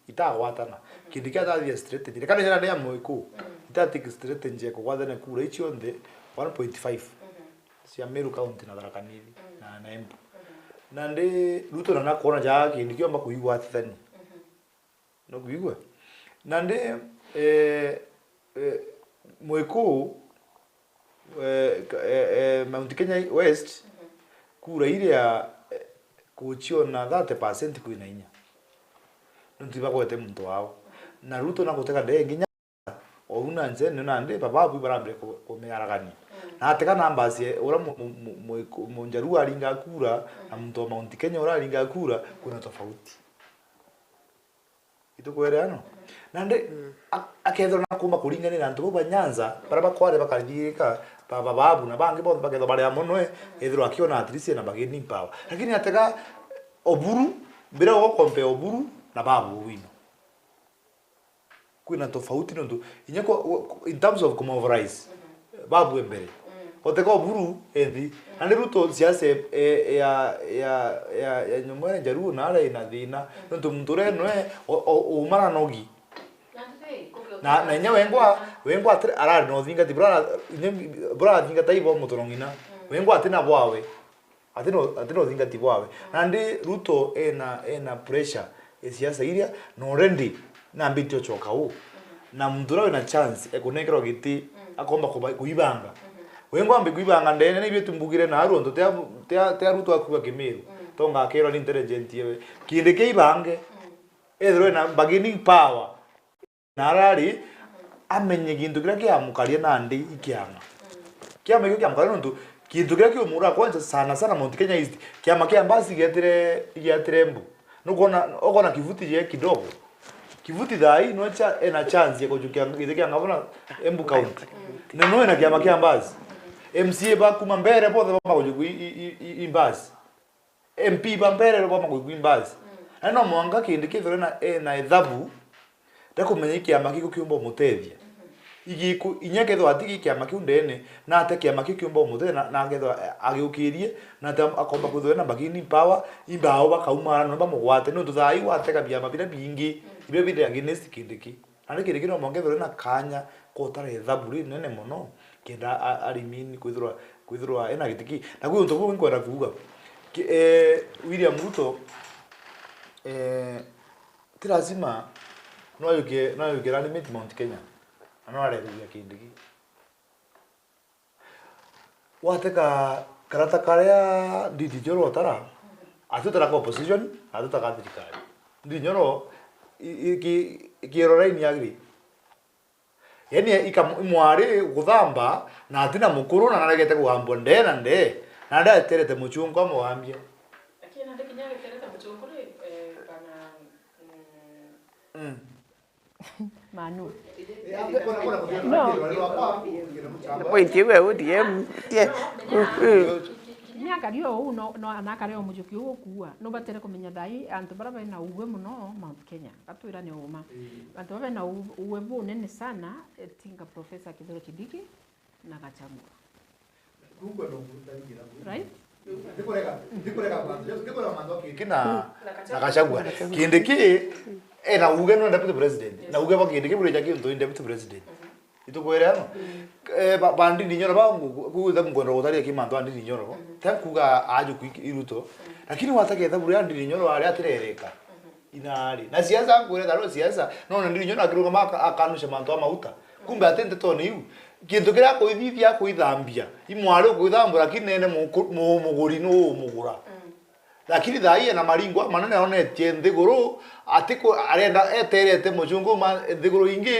itagwatana kindi kia thathia strategy kana njira ya Moiku itatiki strategy ko gwathana kura ichi onthe 1.5 cia Meru County na Tharaka Nithi na Embu na ndi Ruto na kuona ja kindi kio makuigwa athani no kuigwa na ndi Moiku Mount Kenya West kura ile ya kuchiona 30% kuina inya ntiba kwete muntu wao na Ruto na guteka nginya ouna nje na ndi bababu barambe kumearagani na ateka numbers ura munjaru aringa kura na muntu Mount Kenya ura aringa kura kuna tofauti itukweleano na ndi akethora na kuma kuringanira ntu ba Nyanza baraba kware bakarigika bababu na bangi both baketho bari amono ethiro akiona at least na bageni power lakini ateka Oburu bila go compare Oburu na babu wino kuna tofauti ndo inyako in terms of commodities babu embere oteka Oburu ethi andi Ruto siasa ya nyumba jaru na ala ina thina ndo mture noe umara nogi na nya wengwa ara no thinga ti bra thinga taibo mutorongina wengwa atina bwawe atino thinga ti bwawe na ndi Ruto ena pressure siasa iria no rendi na ambitio choka u na mndura wina chance ekunekero giti akomba kuibanga wengwa ambe kuibanga ndene ni bitu mbugire na aru ndo te Ruto akuwa Kimiru tonga akero ni intelligent yewe kinde keibange ethro na bargaining power narari amenye kintu kira kia mukaria nandi ikianga kia mego kia mukaria ndu kintu kira kio mura kwanza sana Mount Kenya East kia makia mbasi getire Embu nukona kivuti je kidogo kivuti dai no cha ena chance ya kujukia kia ngabona Embu County no ena kia makia mbasi MCA ba kuma mbere bothe ba kujuku imbasi MP ba mbere ba kujuku imbasi ano mwanga kindi kithore na ethabu ndakumenya kiama kiko kiumba mutethia igiku inyaketho atiki kiama kiu ndene na ate kiama kiko kiumba mutethia na ngetho agiukirie na akomba kuthwe na bagini power imbao bakaumara no bamugwate no tuthai wateka biama bira bingi ibe bide against kindiki andi kindiki no mongetho na kanya ko tare thaburi nene muno kenda arimini kwithirwa ena gitiki na gwe untu bwo nkwenda kuuga William Ruto tirazima no yuke rani Mount Kenya ano arerugia kindiki wateka karata karia Ndindi Nyoro tara atutara ko opposition atutaka thirikari Ndindi Nyoro ikirora-ini agri yani ikamwari guthamba na atina mukuru na naregete kuhambwa ndena nde na ndaterete muchungu amwambie akina ndikinya geterete muchungu kana Manu. No. Point you were DM. Miaka rio u no anakare o mujuki u kuwa no batere kumenya dai antu bara bana uwe muno Mount Kenya atwira ni uma antu bana uwe bu nene sana tinga Professor Kithure Kindiki na Gachagua right ndikoreka mando kina na Gachagua Kindiki na uge no deputy president na uge bakindiki bure jaki ndo deputy president itukwera no bandi Nyoro ba kuza mgondo utari kimanto andi Nyoro takuga aju iruto lakini wataketha bure andi Nyoro ari atirereka inari na siasa ngure daro siasa no Ndindi Nyoro akiruga maka akanusha manto amauta kumbe atende to niu kintu kira kuithithia kuithambia imwari kuithambura kinene muguri no mugura lakini thai na maringo manene onetie nthiguru atiko arenda eterete muchungu nthiguru ingi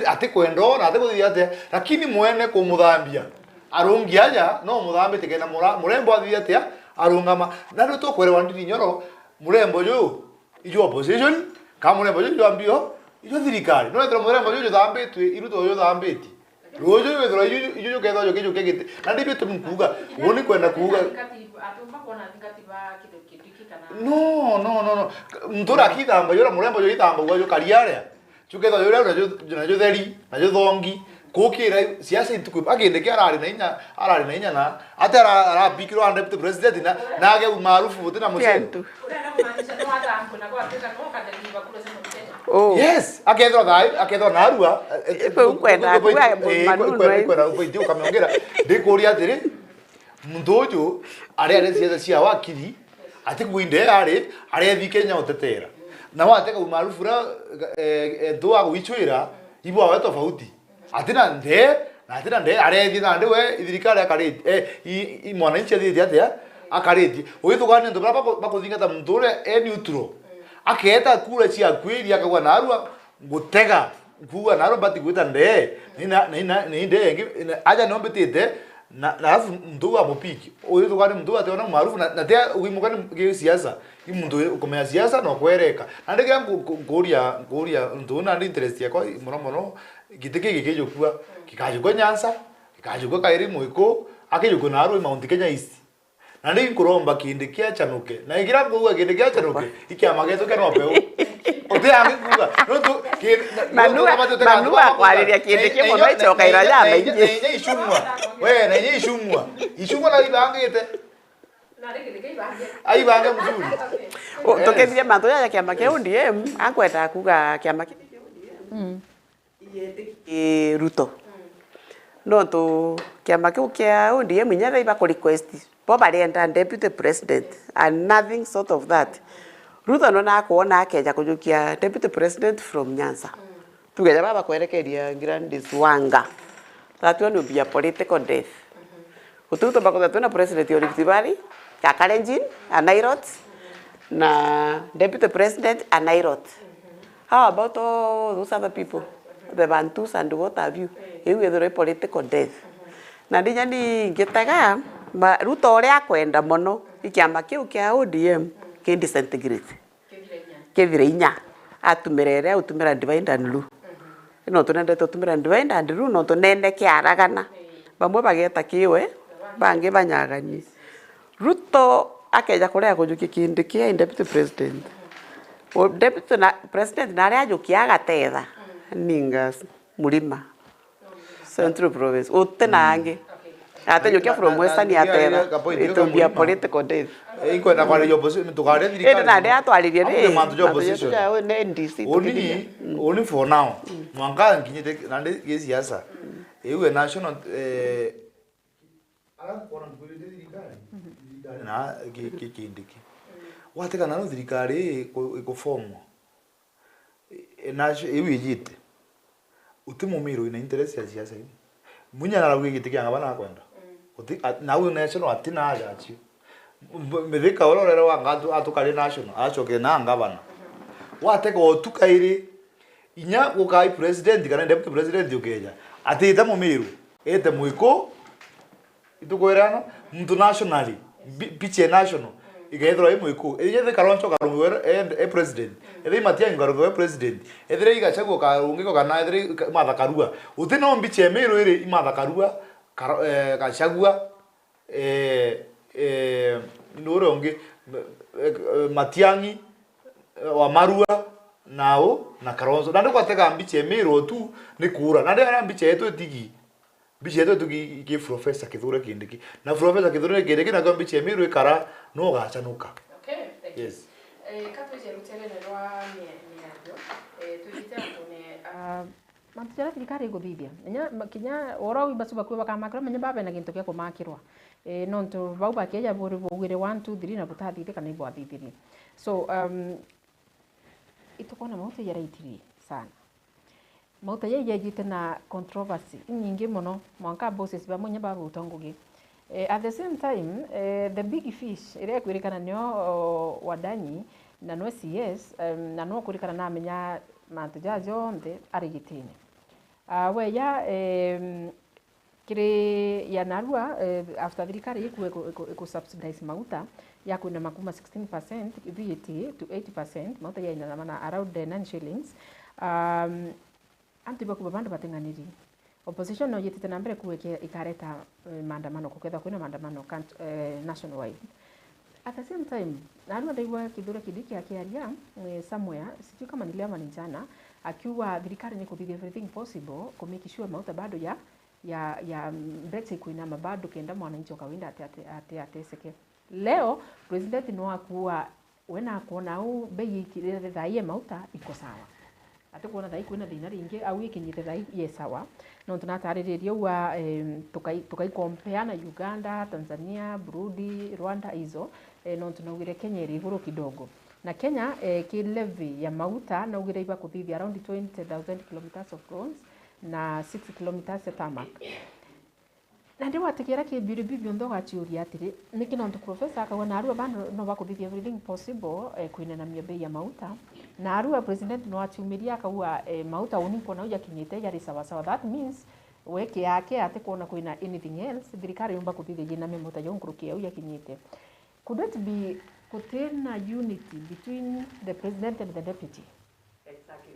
atiko endo na atiko thiate lakini mwene kumuthambia arungi aja no muthambi tikena murembo athiate arungama na ndo to kwerewa Ndindi Nyoro murembo ju ijo opposition kama murembo ju ambio ijo thirikari no etro murembo ju thambitwe iruto ju thambiti rojo wethro ijo ketho jo kijo kegite na ndibe tumkuga woni kwenda kuga atumba kona thikatiba Kindiki kana no mtura kithamba yora murembo yo ithamba gwa yo kariaria chuketho yora najo theri najo thongi kokira siasa intuku agende kia arari na inya na atara ara bikiro and deputy president na age maarufu wote na mchezo. Yes, akedro na arua. Kwenda kwenda upoitio kameongera ndikuria atiri mundojo ari siasa cia wakiri ati kuinde ari thi Kenya utetera na wateka maarufu ra ndo agwichwira ibo awe tofauti atina nde ari thi na we thirikari akari i mwananchi athi atia akareti uyithugane ndo bakuthingata mundure neutral aketa kura cia kwiri akagwa na arua gutega kuwa na arua bati gwita nde ni nde aja nombetete na alafu mtu wa mupiki uyithugane mtu ati ona maarufu na te ugimugane siasa imundu ukomea siasa no kwereka na ndege ngoria ndu na interest yako muno giteke gikejokua kikajukwa Nyanza kikajukwa Kairi Muiko akijukwa na arua Mount Kenya East na ndi nkuromba kindi kia chanuke na igira kuwa kindi kia chanuke ikiama geto keno peu ote angi kuga no tu manua kwaliria kindi kia mono ichoka iraya maingi na ishumwa we na ishumwa na ibangite na rigi ibangite ai banga mzuri tokethia mantu ya kiama kia ODM akwenda kuga kiama kia Ruto no to kiama kia ODM nyara iba ko request Boba and deputy president and nothing sort of that. Ruto no na kuona akeja kujukia deputy president from Nyanza. Tugeja baba kuerekeria Gladys Wanga. That one will be a political death. Ututo bako tuna president wa Rift Valley, Kalenjin, Anairot, na deputy president Anairot. How about all those other people? The Bantus and what have you? It will be a political death. Na ndija ni getaga Ruto ore akwenda mono ikiama kiu kia ODM ki disintegrate kithire inya atumirere utumira divide and rule no tunende tutumira divide and rule no tunende kiaragana bamwe bageta kiwe bangi banyagani Ruto akeja kuria kujuki kindi kia deputy president o deputy na president na ria jukia gatetha ningas Murima Central Province utenange ate yokia from Western Yatera it will be a political death iko na kwa opposition tukare thirikari na ndia atwaririe ni mantu opposition ne NDC only for now mwanga nginyite na ndi siasa iwe national ala kona ngulide thirikari na kindiki wateka na thirikari iko form na iwe yite utimumiro ina interest ya siasa munya na rugi gitikia ngabana kwenda na uyu national atina ajachi methika ororero wanga atukari national achoke na ngabana wateka otukaire inya gukai president kana deputy president ukeja atita mumiru ete muiko itukoerano mtu nationally piche national igaithro muiko ije kaloncho karumwe president ethei matia ngarugwe president ethire igachagwo karungiko kana ethire mathakarua utina mbiche miru iri imathakarua kachagua noronge Matiangi wa Marua nao na Kalonzo na ndiko ateka mbiche miru tu ni kura na ndera mbiche yetu tigi mbiche yetu tugi ki professor Kithure Kindiki na professor Kithure Kindiki na mbiche miru ikara no gachanuka. Okay, thank you. Yes. Katuje rutele ne rwa ni radio tujite ngone mantira thirikari guthithia kinya oro ibasuba kwe bakamakira menye babe na gintu kia kumakirwa no ntu bau bakeja buri bugire 1 2 3 na butathithia kana ibo athithirie so itukona mauta ya raitiri sana mauta ya yejite na controversy nyingi muno mwanka bosses ba munye babu utongugi at the same time the big fish ire kwirikana nyo wadanyi na no CS na no kurikana na menya mantujajo nde arigitini we ya kire ya narua after thirikari iku subsidize mauta ya kuna makuma 16% VAT to 80% mauta ya ina mana around 9 shillings antiba kubanda batenganiri opposition no yetite nambere kuweke ikareta maandamano kuketha kuna maandamano nationwide at the same time narua ndaiwa Kithure Kindiki akiaria somewhere sijui kama niliama ni jana akiwa thirikari ni kuthithia everything possible ku make sure mauta bado ya Brexit kuinama bado kenda mwananchi wa kawaida ateseke. Leo president no akuwa wena kuona au bei ikirere thai mauta iko sawa. Ate kuona thai kwina thina ringi au ikinyite thai ye sawa. No tunataririria wa tukai compare na Uganda, Tanzania, Burundi, Rwanda hizo no tunaugire Kenya iri iguru kidogo. Na Kenya ki levy ya mauta na ugire iba kuthithia around 20,000 kilometers of roads na 6 kilometers ya tarmac. Na ndi watikira ki biribi ndo gachiuria atiri niki no to professor akaona arua bando no bakuthithia everything possible kuinena mia bei ya mauta na arua president no achiumiria akaua mauta uniko na uja kinyite yari sawa sawa. That means weke yake ate kuona kuina anything else thirikari yomba kuthithia jina mauta jongurukia uja kinyite. Could it be contain a unity between the president and the deputy? Exactly.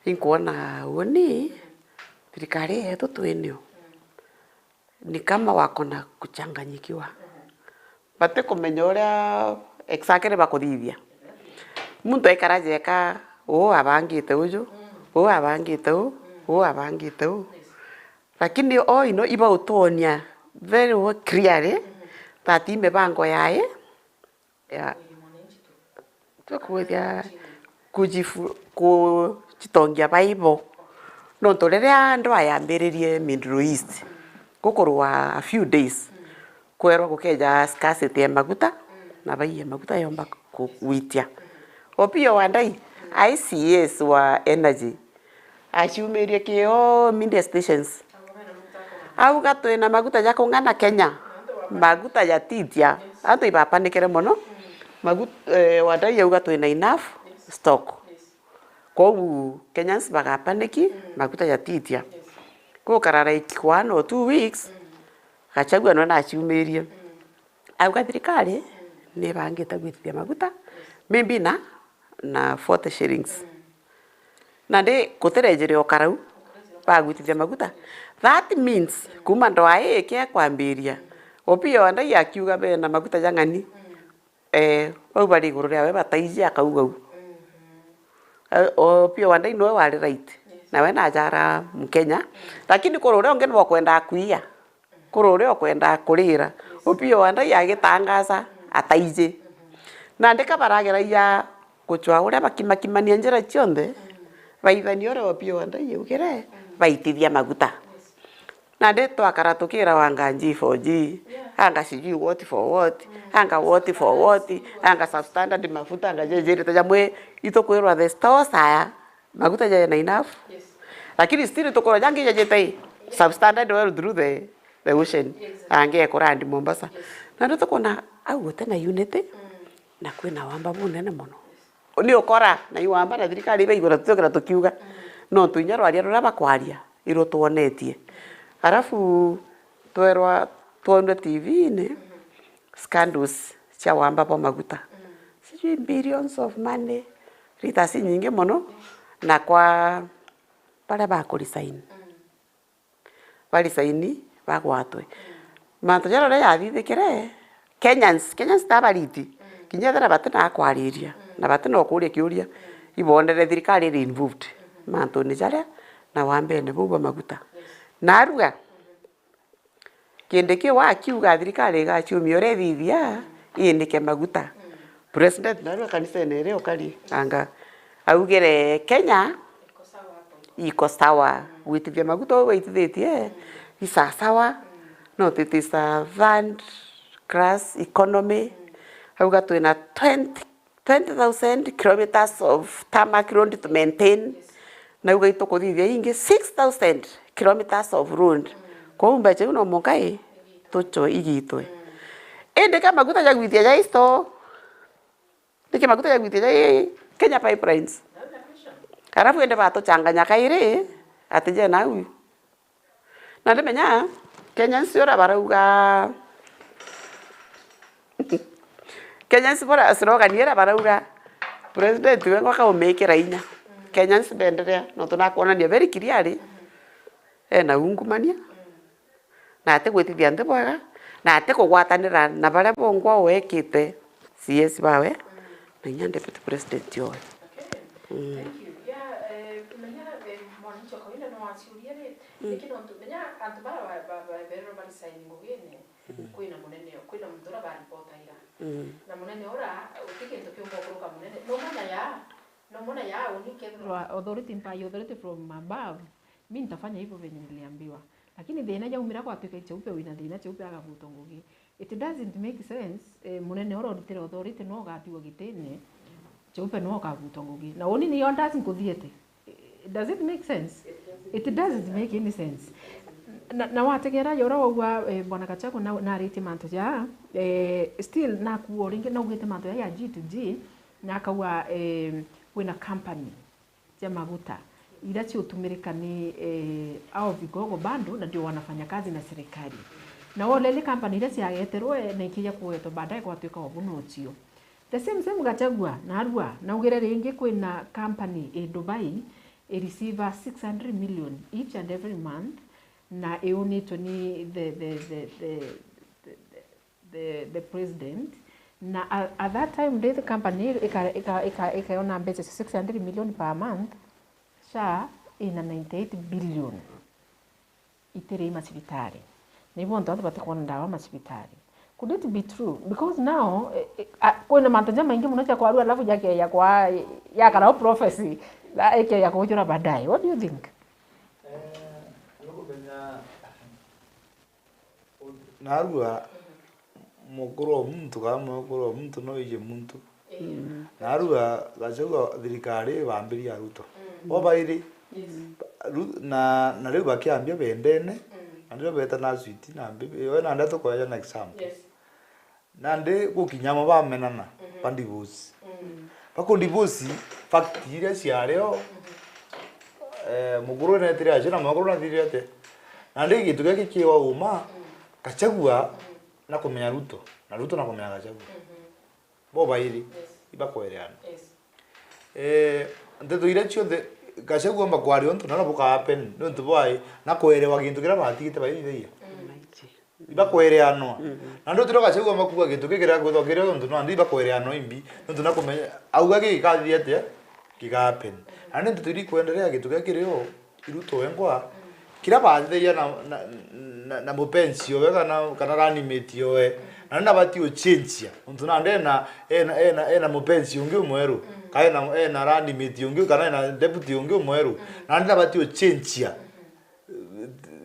Inkuona uoni thirikari yetu twenio ni kama wako na kuchanganyikiwa bate kumenya uria exactly bakuthithia muntu aikarajeka abangite uju abangite abangite lakini ino iba utonia very clearly that mipango yae ya tukuthia kujitongia Bible no tolerea ndo ayambiririe Middle East gukorwa a few days kwerwa gukeja scarcity ya maguta na bai maguta yomba kuwitia opio wandai ICS wa energy achumerie kio minde stations au gato na maguta ya kungana Kenya maguta ya titia anto ibapanikere mono maguta wandai au gato na enough stock kwa Kenyans bagapaniki maguta ya titia ko karara ikwa 1 or 2 weeks gachagua no na achumerie au gathirikari ne bangita gwithia maguta maybe na 40 shillings na de kuterejere okarau bagwithia maguta. That means kuma ndoa yake kwambiria opio anda yakiuga be na maguta jangani au bari iguru ria bataiji akauga opio wanda ino wali right na we na jara Mkenya lakini korore onge no kwenda kuia korore okwenda kurira opio wanda yagitangaza ataije na ndeka baragera ya kuchwa uria bakimakimania njira cionthe baithani ore opio wanda yugire baitithia maguta na de twakara tukira wanganji 4G anga siji what for what anga what for what anga substandard mafuta anga jejeri tajamwe itokwirwa the stores haya maguta ya na enough lakini still tokora jangi jejetai substandard well through the ocean ange kurandi Mombasa na ndo tokona au tena unity na kwina wamba bunene muno ni ukora na iwamba na thirikari be igora tutokera tukiuga no tuinyarwa aria raba kwaria iro tuonetie arafu twerwa tuone TV ne scandals cha wamba pa maguta sijui billions of money ritasi nyingi muno na kwa pale bakuri sign bali saini bagwatwe manto jaro ya yathithikire Kenyans tabariti kinyethera batena akwariria na batena okuria kiuria ibondere thirikari ri involved manto ni jara na wambe ne buba maguta na aruga kiendeke wa kiuga thirikari ga chiumio rethithia indike maguta president na kanisa nere okari anga augere Kenya iko sawa gwitithia maguta waitithitie isa sawa no titisa third class economy auga twina 20,000 kilometers of tarmac road to maintain na uga itokuthithia ingi 6,000 kilometers of road kwa mbache uno mokai tocho igitwe ende kama maguta ya gwithia ya isto ndike maguta ya gwithia ya Kenya pipelines arafu ende bato changanya kaire atije na uyu na ndemenya Kenya siora barauga Kenya sibora asroga niera barauga president wengo ka umekera inya Kenya sibenderea no tunakuona ni very clearly na ungumania na ate gwitithia ndeboga na ate kugwatanira na baria bongwa wekite CS bawe na nya deputy president yoe. Lakini mtumenya antubara bero bali sign ngogene kwina munene kwina mudura bali pota ira na munene ora utike ntokyo ngokruka munene no mona ya unike authority mpa authority from above mimi nitafanya hivyo venye niliambiwa, lakini thina ya umira kwa tuka cheupe wina thina cheupe agavuto ngogi, it doesn't make sense. Munene ora utire authority no gatiwa gitene cheupe no gavuto ngogi na oni ni onda sinkuthiete. Does it make sense? It doesn't make any sense. Na wategera yora wa bwana Gachagua na rite manto ja still na kuoringe na ugete manto ya G2G na akawa wina company ya maguta ila ci utumirika ni au vigogo bando na ndio wanafanya kazi na serikali na wale company ile ya yeterwe na ikija kuweto baadaye kwa tuika wabuno ucio the same Gachagua na arua na ugere ringi kwina company Dubai receive 600 million each and every month na eonito ni the president na at that time the company ikaona mbete 600 million per month sha ina 98 billion itere masibitari na hivyo ndo batakwa ndawa masibitari. Could it be true? Because now kuna mantoja maingi mnacha kwa arua alafu yake ya kwa ya kana prophecy la eke ya kujura baadaye. What do you think? Nuko benya narua mukuru mtu kama mukuru mtu no ije mtu. Narua Gachagua thirikari bambiria Ruto. Obairi na riu bakiambia bendene ndio beta na switi na mbibi yo na ndato kwa na example. Nande gukinyamo bamenana bandibusi. Bako dibusi fact iria ciareo muguru na tiri ajina muguru na tiri ate. Nande gitu gake kiwa uma Gachagua na kumenya Ruto na Ruto na kumenya Gachagua. Bo bairi ibakwereana. Ndeto iria ciothe Gachagua makwari onto na boka happen nonto boy na kwerewa gintu kira batigite bairi ibakwereano na ndo tiro Gachagua makuwa gintu kikira guthokire onto no andi ibakwereano imbi nonto na kumenya auga gikathi ate kigapen ane ndo tiri kuendelea gintu kikireo Ruto wengwa kira bathia na mupenzi owe kana animate yowe na bati o change onto na ndena ena mupenzi ungi mweru kaina na randi miti ungi kana na deputy ungi mweru na nda bati o change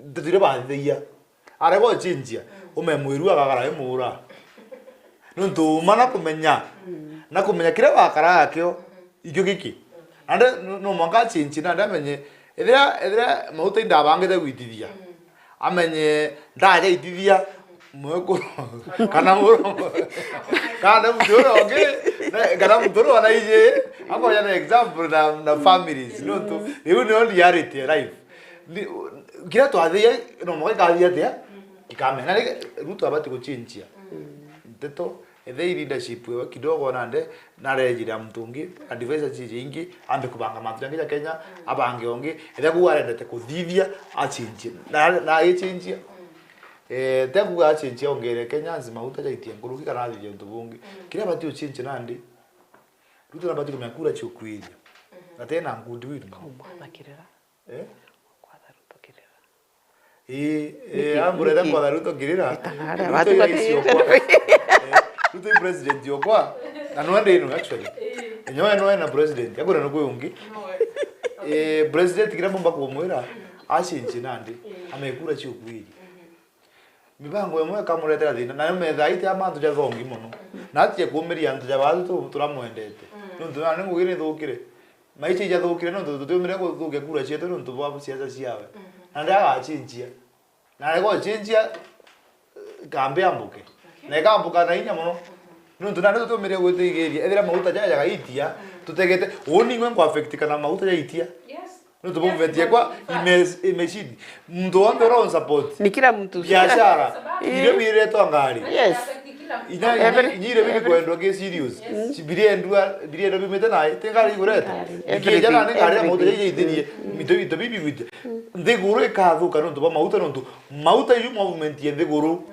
ndire bathia are go change umemwiru agagara emura nuntu mana kumenya na kumenya kire bakara akyo ikyo giki ande no manga change na ndamenye ethira mauta ndabangite gwitithia amenye ndaje itithia mweko kana muro kana mutoro oge kana mutoro ana ije ako ya example na families no to you know reality life kira to athia no mo ka athia tia ikamena Ruto abati go change nteto the leadership we kidogo nande na rejira mtungi advisor jingi ambe kubanga matrangi ya Kenya abange onge etha kuwarendete kuthithia a change na ye change tegu ga change ongere Kenya nzima utajaitie nguruki kana thithia ntubungi kira bati o change nande Ruto nabati kumekura chukwiri na tena ngundi witu makirera kwa Ruto kirera ambureda kwa Ruto kirera watu Ruto president yokwa na nwande ino actually nyowe no president yakora no kuyungi president kira bomba ko mwera ashinje nande amekura chukwiri mibango yomwe kamuretera thina nayo metha ite amantu ja thongi muno na atie kumiria antu ja batu turamwendete nuntu na ngugire thukire maiche ja thukire nuntu tutumire guthuke kura cietu nuntu bwa ciaca ciawe na ndaga chinjia na rego chinjia kambe ambuke na kambuka na inya muno nuntu na tutumire guthigiria ethira mauta ja ya itia tutegete oni ngwe affect kana mauta ja itia nuntu bomvetie kwa imeshidi mtu wande ron support ni kila mtu biashara ile bire to ngari yes nyire bini kwendo ke serious sibirie ndo bimete naye tengari gureta ikija na ngari mauta ja ithirie mito bibi gwite ndiguru ikathuka nuntu ba mauta yu movement ye ndiguru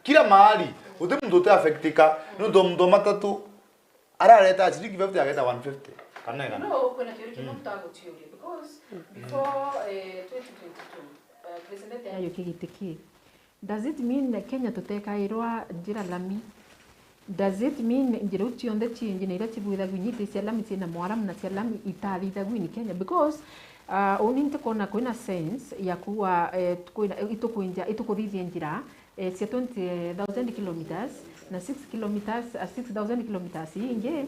kila mahali uti mtu uti affectika ndo mtu matatu arareta shilingi 50 akaita 150 kanega no kuna theory kimo mtago theory because before 2022 president ayo kigitiki does it mean Kenya tutekairwa njira lami does it mean njira utionde chingi na ira chibuitha gwinyite cia lami cia mwaramu na cia lami itathitha gwini Kenya because uninte kona kwina sense ya kuwa itukuinja itukuthithia njira cia 20,000 kilometers na 6 kilometers 6,000 kilometers inge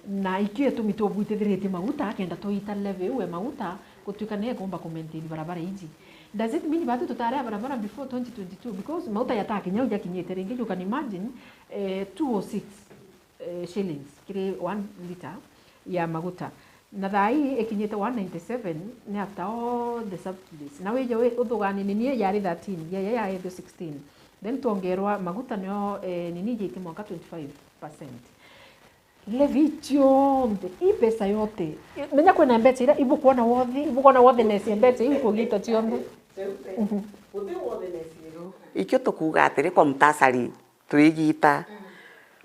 na ikiwe tumitobwitithirite maguta kenda toita level we maguta kutuika ne gomba kumaintain barabara iji does it mean bado tutarea barabara before 2022 because maguta yatake nyau jakinyete ringi you can imagine 206 shillings kire 1 liter ya maguta na thai ikinyete 197 ni after all the subsidies na weje uthugani ni yari 13 ya 16 then tuongerwa maguta nyo nini jike mwaka 25% levitio i pesa yote menya kwena mbete ira ibu kuona wothe nesi mbete ibu gito tionde uti wothe nesi ro ikyo tukuga atiri kwa mtasari tuigita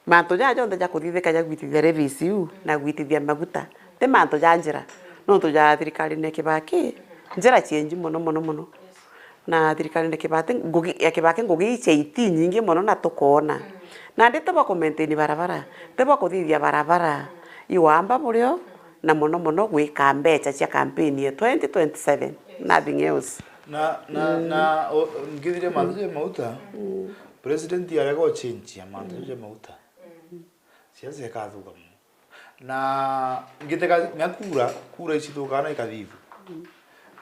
manto ja jonde ja kuthithika ja gwitithia revisiu na gwitithia maguta te manto ja njira no to ja thirikari ne Kibaki njira cienji muno na thirikari ne Kibaki ngugi iche nyingi muno na tukona na ndete ba kumaintain barabara te ba kuthithia barabara iwamba burio na muno gwika mbecha cia campaign ya 2027 nothing else na ngithire manto ja mauta president yarego change ya manto ja mauta siasa ikathuka na ngiteka kura ici thukana ikathithi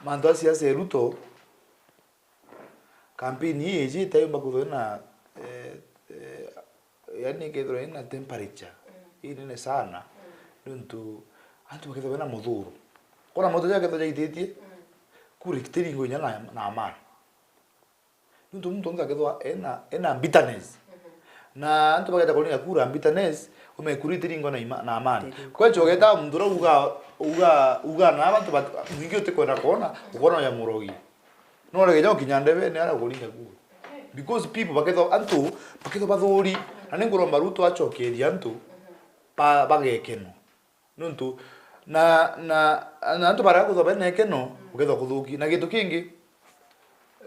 manto ya siasa Ruto campaign hii ijite mbakutho yani kedro ina temperature ine sana nuntu antu kedro na muthuru kora moto ya kedro jaitetie kuri kitiringo nya na amani nuntu mtu anga kedro ena bitterness na antu bageta kolina kura bitterness umekuri tiringo na amani kwa hiyo geta mndura uga na abantu mwingi utekwenda kuona ya murogi no rege jo kinyandebe ne ara kolina kura because people baketho bathuri na ninguromba Ruto acokeria antu bagekeno nuntu na antu bara kuthoba nekeno uketho kuthuki na gitu kingi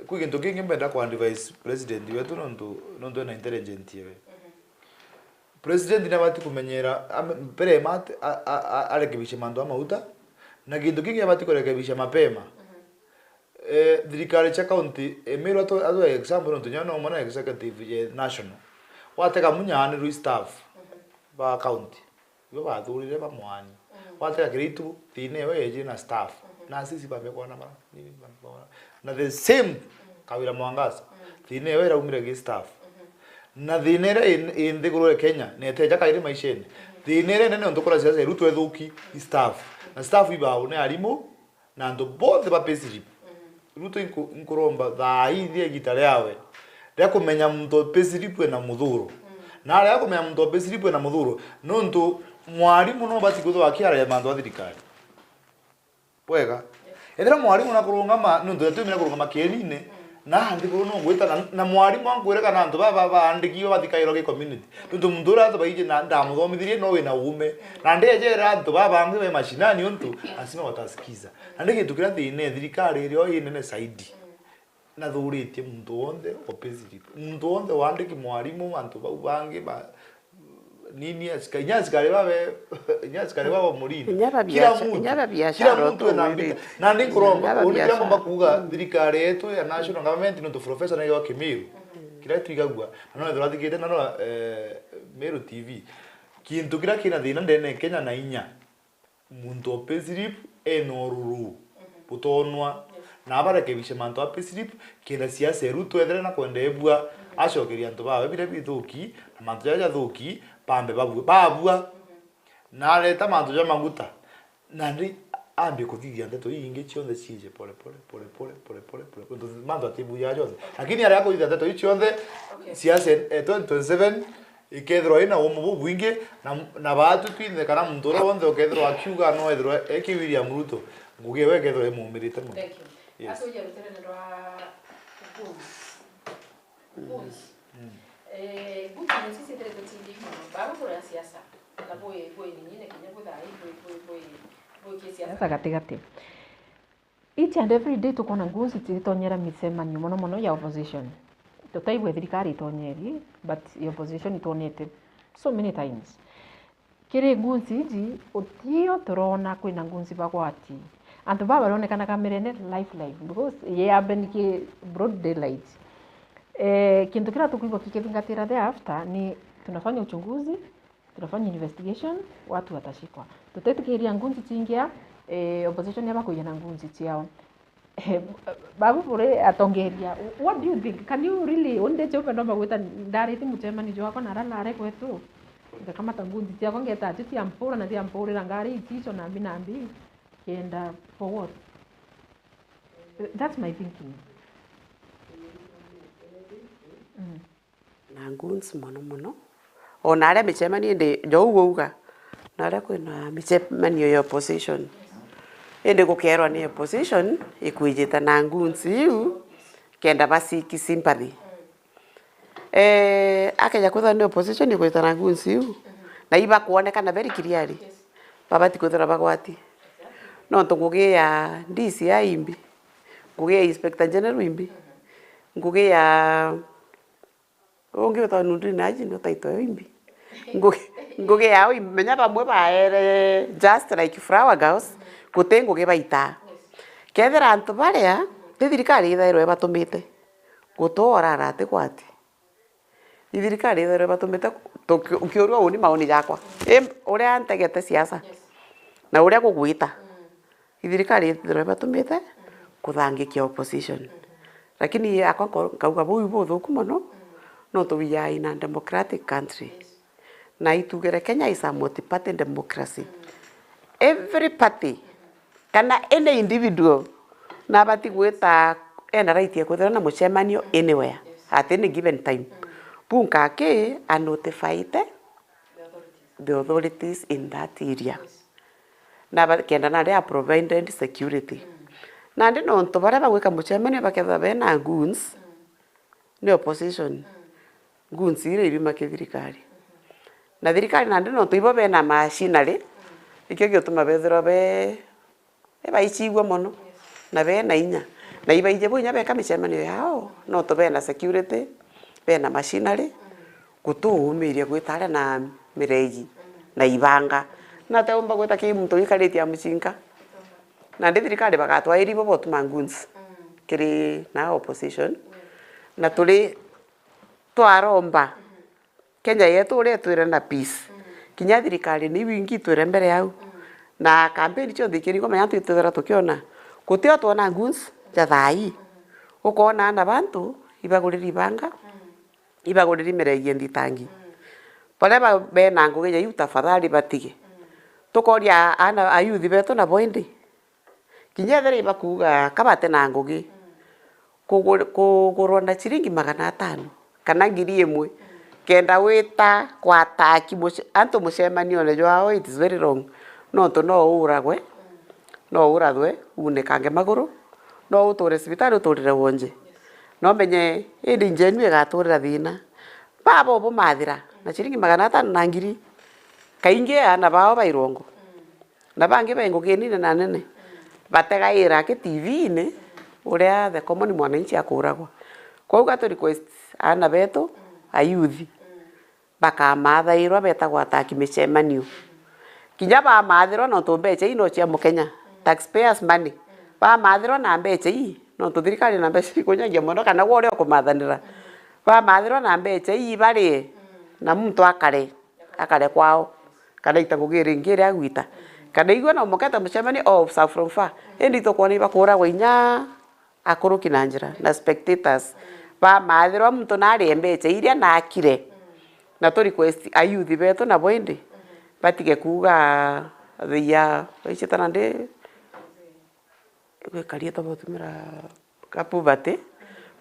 kwi kintu kingi mbenda kwa advise president wetu nuntu na intelligent yewe president na bati kumenyera pere mate arekebisha mando amauta na kintu kingi abati kurekebisha mapema thirikari cha county emero atu example nuntu nyano mona executive national wateka munyani staff ba county yo bathurire ba mwani wateka kiritu thine weje na staff na sisi ba mekwa na the same kawira mwangaza thine we raumire gi staff na thine indi gurure Kenya ne teja kaire maisheni thine nene ndukora siasa Ruto ethuki staff na staff ibao ne arimu na ndo both ba pesiri Ruto inkuromba thai ndie gitare yawe ria kumenya mtu pesiripwe na muthuru na ria kumenya mtu pesiripwe na muthuru nuntu mwarimu no bati kutho akiara ya mandu athirikari wega ethira mwarimu na kurungama nuntu atumira kurungama kierine na andikuru no gwita na mwarimu angwire kana antu baba andikio bathikairo ge community nuntu mundura to baije na ndamuthomithirie no wina ume na ndejera antu baba angi be mashinani untu asima watasikiza andike tukira thine thirikari rio inene saidi na thuritie muntu wonde opesiri muntu wonde wandiki mwarimu antu bangi ba nini asikanyazikare baba muridi kila mtu na ndikuromba unikira mba kuga thirikari yetu ya national government no to professor na Kimiru kira twigagwa no thirathikite no Meru TV kintu kira kina thina ndene Kenya na inya muntu opesiri enoruru putonwa na barekebisha manto apeslip kenda siasa Ruto ethera na kwendebua acokeria antu bawe bire bithuki na manto ya thuki pambe babua na leta manto ya maguta na ndi ambe kuthithia ndeto ingi cionthe cije pole ndo manto atibu ya jonde lakini ara kuthithia ndeto cionthe siasa 2027 ikethro ina umubu bwingi na batu twine kana munduro wonde okethro akiuga no ethro eki William Ruto nguge wekethro emumirite mu. Yes. Aso ya rutere ndwa Buku sisi tele kutindi babu kwa siasa. Na boy nyingine Kenya boy siasa katikati. Each and every day tuko na nguzi zitonyera micemanio mono ya opposition. Tutaigwe thirikari itonyeri but the opposition itonete so many times. Kiri nguzi iji otio turona kwina nguzi bagwati. Antu baba baronekana kamerene life because ye happen ki broad daylight. Kintu kila tukuivo kikizingatira thereafter ni tunafanya uchunguzi, tunafanya investigation, watu watashikwa. Tutetikiria ngunzi chingia opposition yaba kuyana ngunzi chiao. Babu pure atongeria. What do you think? Can you really onde chope ndo bagwita ndariti muchemani jo wako naralare kwetu? Kama tangunzi chiao ngeta titi ampura na ampura rangari ticho nambi kenda for what? That's my thinking. Na nguns mono ona aria micemanio ndi jo uga na aria kwina micemanio ya opposition indi gukerwa ni opposition ikwijita na nguns iu kenda basiki sympathy akaja kwitha ni opposition ikwijita na nguns iu na iba kuonekana very clearly babati kwithira bagwati no ngugi ya DCI imbi ngugi ya Inspector General imbi ngugi ya onge utanundu naji no taito imbi ngugi yao imenya bamwe baere just like flower girls gutengo ge baita kethera antu baria thirikari ithairwe batumite gutora arate kwati thirikari ithairwe batumite ukiurwa uni maoni yakwa uria antegete siasa na uria gugwita thirikari ithairwe batumite kuthangikia opposition lakini akwa kauga bu thuku muno no to we are in a democratic country na itugere Kenya is a multi-party democracy. Every party kana any individual na bati gweta ena right ya kuthera na mucemanio anywhere at any given time. Punka ke a notified the authorities in that area. Na kenda na they provided security. Na ndino nto bara bagweka mucemanio baketha bena goons ni opposition. Goons ile irima ke thirikari. Na thirikari na ndino nto ibo bena machinery ikyo gituma bethero be baicigwa mono na bena inya na ibaije bunya beka micemanio yao no to bena security bena machinery gutuumiria gwitara na mireji na ibanga na te umba gwita ki muntu ikariti ya mucinga na thirikari bagatwa iri bo tuma goons kiri na opposition na tuli twaromba Kenya yetu uri twire na peace kinya thirikari ni wingi twire mbere yau na campaign cio thikiri ko manya twitwira tukiona gutio twona goons ja thai ukona na bantu ibaguriri banga ibaguriri meregie nditangi pale ba bena nguge ya tafadhali batige tukoria ana ayuthi beto na boindi kinya there bakuga kabate na nguge kugurwa na ciringi 500 kana ngiri imwe kenda wita kwataki antu mucemanio ne jwao it is very wrong no to no uragwe no uradwe unekange maguru no utore cibitari uturire wonje no menye indi njenu igaturira thina babo bo mathira na ciringi 500 na ngiri kainge ana bao bairongo na bange bengo genine na nene bategaira ke TV ne uria the common mwananchi akuragwa kwa uga to request ana beto ayuthi baka mathairwa betagwa ataki micemanio kinya ba mathiro no to mbeche ino cia mukenya taxpayers money ba mathiro na mbeche i no to thirikari na mbeche kunyagia mono kana gore kumathanira ba mathiro na mbeche i bari na muntu akare kwao kana itangugire ngire agwita kana igwa no muketa mucemanio of south from far endi to kwani bakura gwinya akuru kinanjira na spectators ba mathiro muntu na ari mbeche iria na akire na to request ayuthi beto na boindi batige kuga thia ichitana ndi gwikaria to botumira kapu bate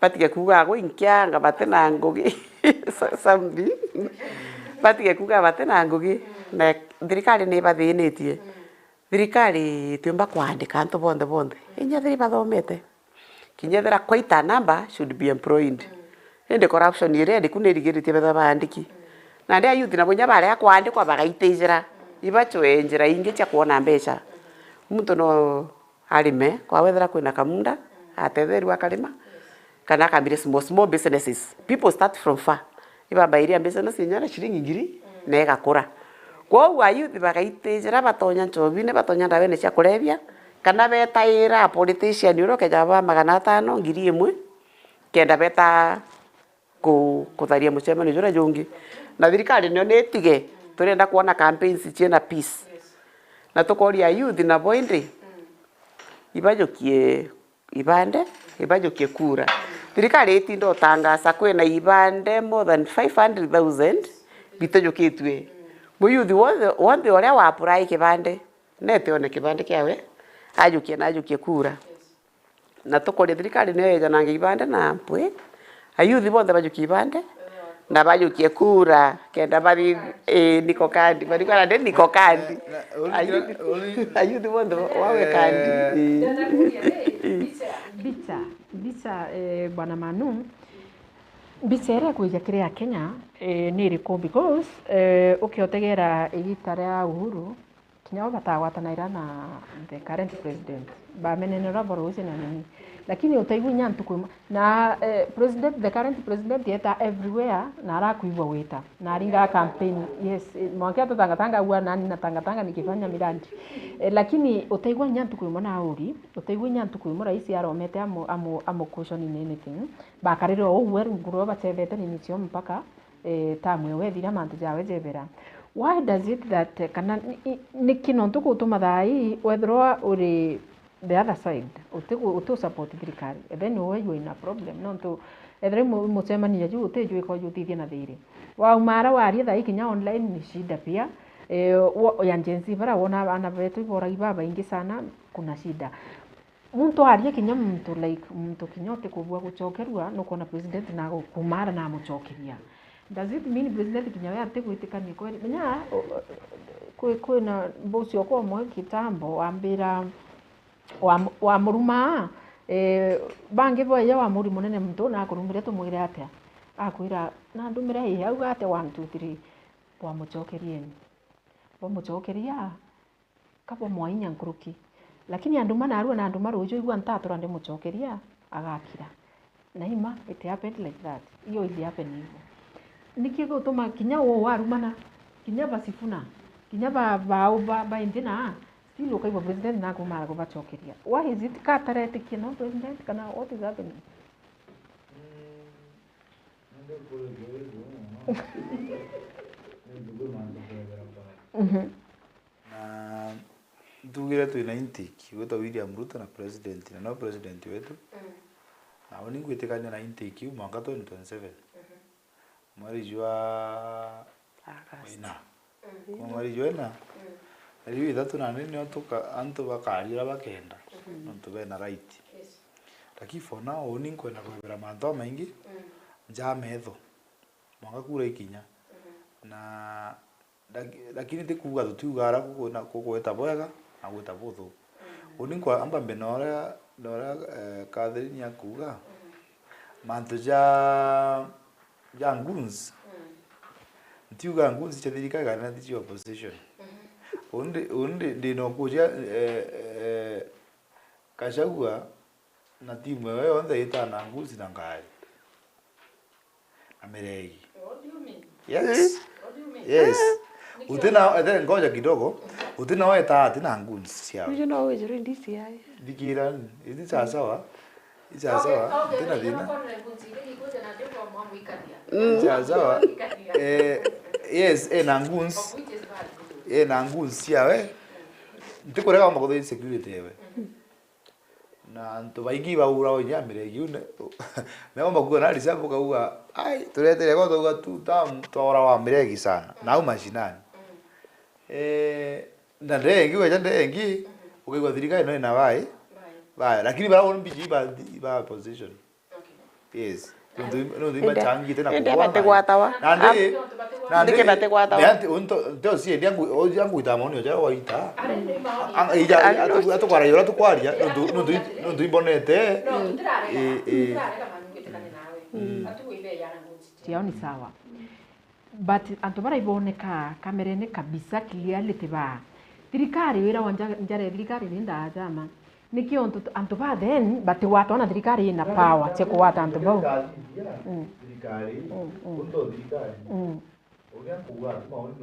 batige kuga gwinkia nga bate na ngugi sambi batige kuga bate na ngugi na thirikari ni bathinitie thirikari tiumba kwandika antu bonde inya thiri bathomete kinya thira quite a number should be employed ende corruption ire ndi kunirigirite betha bandiki na ndia youth na bonya bare akwandikwa bagaitejera ibachwenjera ingi cha kuona mbeca muntu no arime kwa wethera kwina kamunda atetheru akalima kana akambire small businesses. People start from far. Iba bairia business nyara shiringi ngiri na igakura. Kwa uwa youth bagaitejera batonya nchovine batonya ndabene cia kurevia kana betaira politician uroke jaba 500 ngiri imwe kenda beta kutharia mucemani jura jongi na thirikari nio netige turenda kuona campaigns ciena peace na tukoria youth na boindi ibajokie ibajokie kura thirikari itindo tangaza kwena ibande more than 500,000 bitojoketwe mu youth wothe oria wa apply kibande nete one kibande kiawe ajukie kura na tukoria thirikari nio yejana ngibande na mpwe ayuthi bothe bajukie ibande na bajukie kura kenda bari niko kandi bari kana ndi niko kandi ayuthi bothe wawe kandi bicha bwana Manu bicha kuja kiria Kenya ni riko because ukiotegera igita ria Uhuru Kenya batagwatanaira na the current president bamenenera boroze na nini lakini utaigwa nyantu na president the current president yeta everywhere na arakuigwa weta na aringa campaign yes mwangia tanga huwa nani na tanga nikifanya miradi lakini utaigwa nyantu kuimona auri utaigwa nyantu kuimona isi aromete amo caution in anything bakariro uwe nguro batevete ni nicio mpaka tamwe wethira mantu jawe jebera. Why does it that kana nikino tukutuma thai wethroa uri the other side utu support thirikari then you in a problem no to ethre mucemani ya ju uteju ko ju tithie na thiri wa umara wari tha ikinya online ni shida pia ya jenzi bara wona ana betu bora ibaba ingi sana kuna shida muntu arie kinya muntu like muntu kinyote kubwa gucokerwa no kona president na kumara na mucokeria. Does it mean president kinyawe ate gwitikania kweli menya kwina bosi okwo mwe kitambo ambira wa muruma bangi boya wa muri munene muntu na kurumire tumwire atia akwira na ndumire hi auga ate 1 2 3 wa mucokeria kabo mwainya nkuruki lakini anduma na arua na anduma rojo igwa ntatura ndi mucokeria agakira na ima it happened like that iyo ili happen hivyo nikigo tuma kinya wo warumana kinya basifuna kinya ba indina still okay president na kumara ko bachokeria. Why is it katarete kino president kana what is happening? Na tugira tu ina intake wetu William Ruto na president na no president wetu na oni gwitikania na intake mwaka 2027 mwari jua ina mwari jua na riu ithatu na nini antu bakarira bakenda antu bena right lakini for now oni kwenda kwera manto maingi jametho mwaka kura ikinya na lakini tikuga tutiugara kugona kugweta bwega na gweta buthu oni kwa amba benora Catherine yakuga manto ja nguns ntiuga nguns cha thirikari na thici opposition undi ndino kuja Gachagua na timu wewe onda itana nguns na ngai Ameregi. What do you mean? Yes. What do you mean? Yes. Utina ngoja kidogo utina wewe tina nguns sia you know is really this ya dikira hizi sawa sawa tena dina sawa yes na nguns na nguns sia we ndikurega makodo security yewe na nto baigi ba ura onya Ameregi une mego makuona alisapo kauga ai turetere kwa toga tu tam tora wa Ameregi sana na umashinani na ndengi weja ndengi ukigwa thirikari no ina bai lakini bara won biji ba position yes ndo imba changi tena kwa bategwatawa na ndike bategwatawa yanti unto ndio si yangu itamoni oja waita ija atokwara yora tukwaria ndo imbonete Tiao ni sawa. But antu bara iboneka kamerene kabisa clearly ba. Thirikari wira wanja njare thirikari ni ndajama. Nikio antu ba then but watu ona thirikari ina power cheko watu antu ba. Thirikari. Undo thirikari.